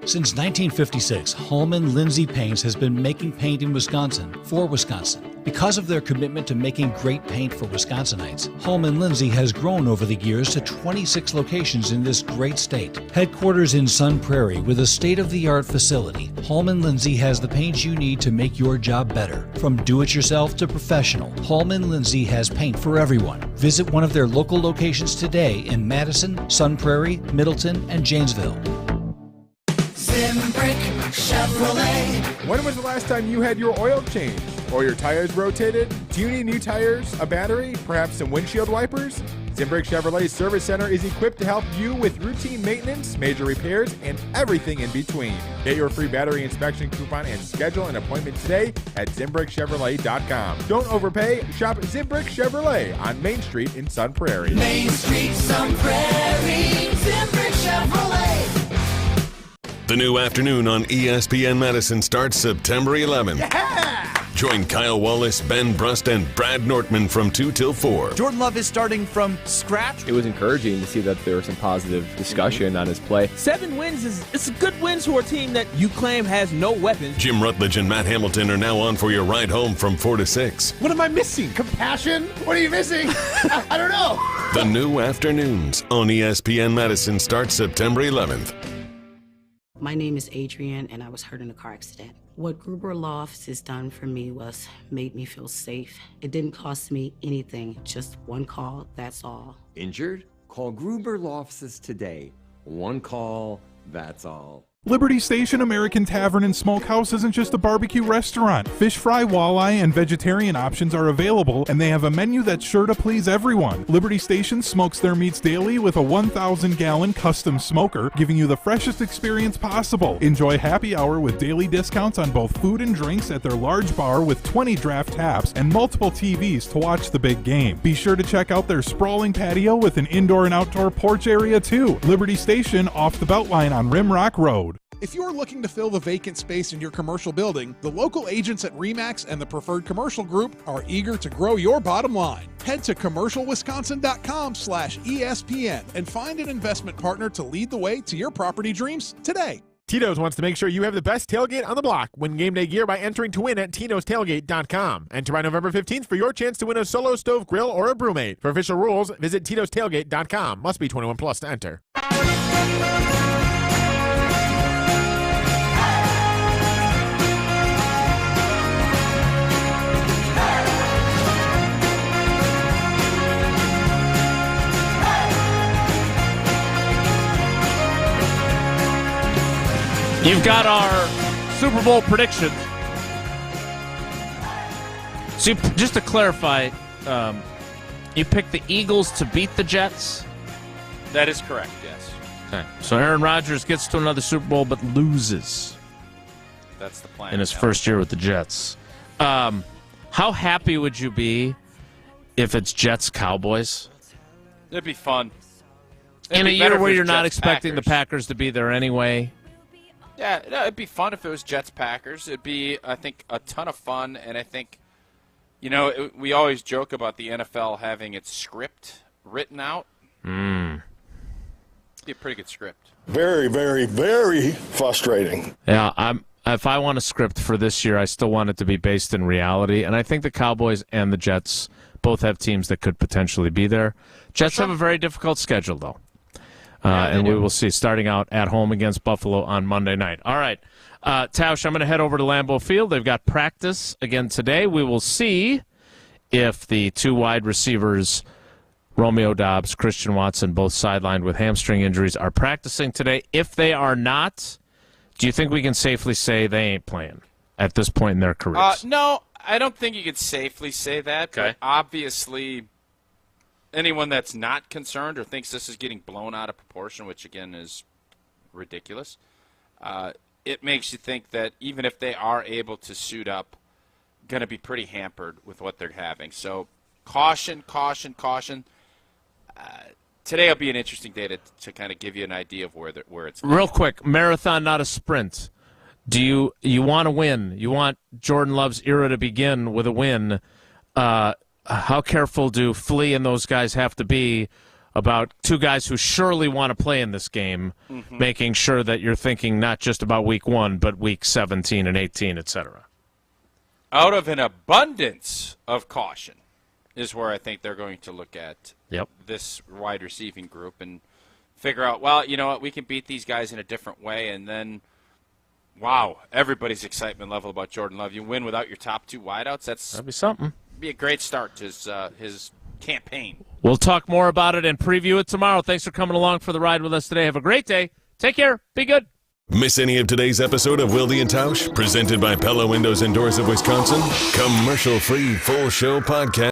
Since 1956, Holman Lindsay Paints has been making paint in Wisconsin for Wisconsin. Because of their commitment to making great paint for Wisconsinites, Holman Lindsay has grown over the years to 26 locations in this great state. Headquarters in Sun Prairie with a state-of-the-art facility, Holman Lindsay has the paint you need to make your job better. From do-it-yourself to professional, Holman Lindsay has paint for everyone. Visit one of their local locations today in Madison, Sun Prairie, Middleton, and Janesville. Zimbrick Chevrolet. When was the last time you had your oil changed or your tires rotated? Do you need new tires, a battery, perhaps some windshield wipers? Zimbrick Chevrolet Service Center is equipped to help you with routine maintenance, major repairs, and everything in between. Get your free battery inspection coupon and schedule an appointment today at ZimbrickChevrolet.com. Don't overpay. Shop Zimbrick Chevrolet on Main Street in Sun Prairie. Main Street, Sun Prairie, Zimbrick Chevrolet. The new afternoon on ESPN Madison starts September 11th. Yeah! Join Kyle Wallace, Ben Brust, and Brad Nortman from 2 till 4. Jordan Love is starting from scratch. It was encouraging to see that there was some positive discussion on his play. 7 wins it's a good win for a team that you claim has no weapons. Jim Rutledge and Matt Hamilton are now on for your ride home from 4 to 6. What am I missing? Compassion? What are you missing? I don't know. The new afternoons on ESPN Madison starts September 11th. My name is Adrienne, and I was hurt in a car accident. What Gruber Lofts has done for me was made me feel safe. It didn't cost me anything, just one call, that's all. Injured? Call Gruber Lofts today. One call, that's all. Liberty Station American Tavern and Smokehouse isn't just a barbecue restaurant. Fish fry, walleye, and vegetarian options are available, and they have a menu that's sure to please everyone. Liberty Station smokes their meats daily with a 1,000-gallon custom smoker, giving you the freshest experience possible. Enjoy happy hour with daily discounts on both food and drinks at their large bar with 20 draft taps and multiple TVs to watch the big game. Be sure to check out their sprawling patio with an indoor and outdoor porch area too. Liberty Station off the Beltline on Rimrock Road. If you're looking to fill the vacant space in your commercial building, the local agents at RE/MAX and the Preferred Commercial Group are eager to grow your bottom line. Head to commercialwisconsin.com/ESPN and find an investment partner to lead the way to your property dreams today. Tito's wants to make sure you have the best tailgate on the block. Win game day gear by entering to win at Tito'sTailgate.com. Enter by November 15th for your chance to win a Solo Stove Grill or a Brewmate. For official rules, visit Tito'sTailgate.com. Must be 21 plus to enter. You've got our Super Bowl predictions. So just to clarify, you picked the Eagles to beat the Jets? That is correct, yes. Okay. So Aaron Rodgers gets to another Super Bowl but loses. That's the plan. In his first year with the Jets. How happy would you be if it's Jets-Cowboys? It'd be fun. In a year where you're not expecting the Packers to be there anyway? Yeah, no, it'd be fun if it was Jets-Packers. It'd be, I think, a ton of fun, and I think, we always joke about the NFL having its script written out. It'd be a pretty good script. Very, very, very frustrating. Yeah, if I want a script for this year, I still want it to be based in reality, and I think the Cowboys and the Jets both have teams that could potentially be there. Jets have a very difficult schedule, though. And we will see, starting out at home against Buffalo on Monday night. All right, Tausch, I'm going to head over to Lambeau Field. They've got practice again today. We will see if the two wide receivers, Romeo Doubs, Christian Watson, both sidelined with hamstring injuries, are practicing today. If they are not, do you think we can safely say they ain't playing at this point in their careers? No, I don't think you could safely say that. Okay. But obviously, anyone that's not concerned or thinks this is getting blown out of proportion, which, again, is ridiculous, it makes you think that even if they are able to suit up, going to be pretty hampered with what they're having. So caution, caution, caution. Today will be an interesting day to kind of give you an idea of where it's Real quick, marathon, not a sprint. Do you want to win? You want Jordan Love's era to begin with a win. How careful do Flea and those guys have to be about two guys who surely want to play in this game, making sure that you're thinking not just about week 1, but week 17 and 18, et cetera? Out of an abundance of caution is where I think they're going to look at this wide receiving group and figure out, well, you know what, we can beat these guys in a different way, and then, wow, everybody's excitement level about Jordan Love. You win without your top two wideouts. That'd be something. Be a great start to his campaign. We'll talk more about it and preview it tomorrow. Thanks for coming along for the ride with us today. Have a great day. Take care. Be good. Miss any of today's episode of Wilde and Tausch, presented by Pella Windows and Doors of Wisconsin? Commercial-free full show podcast.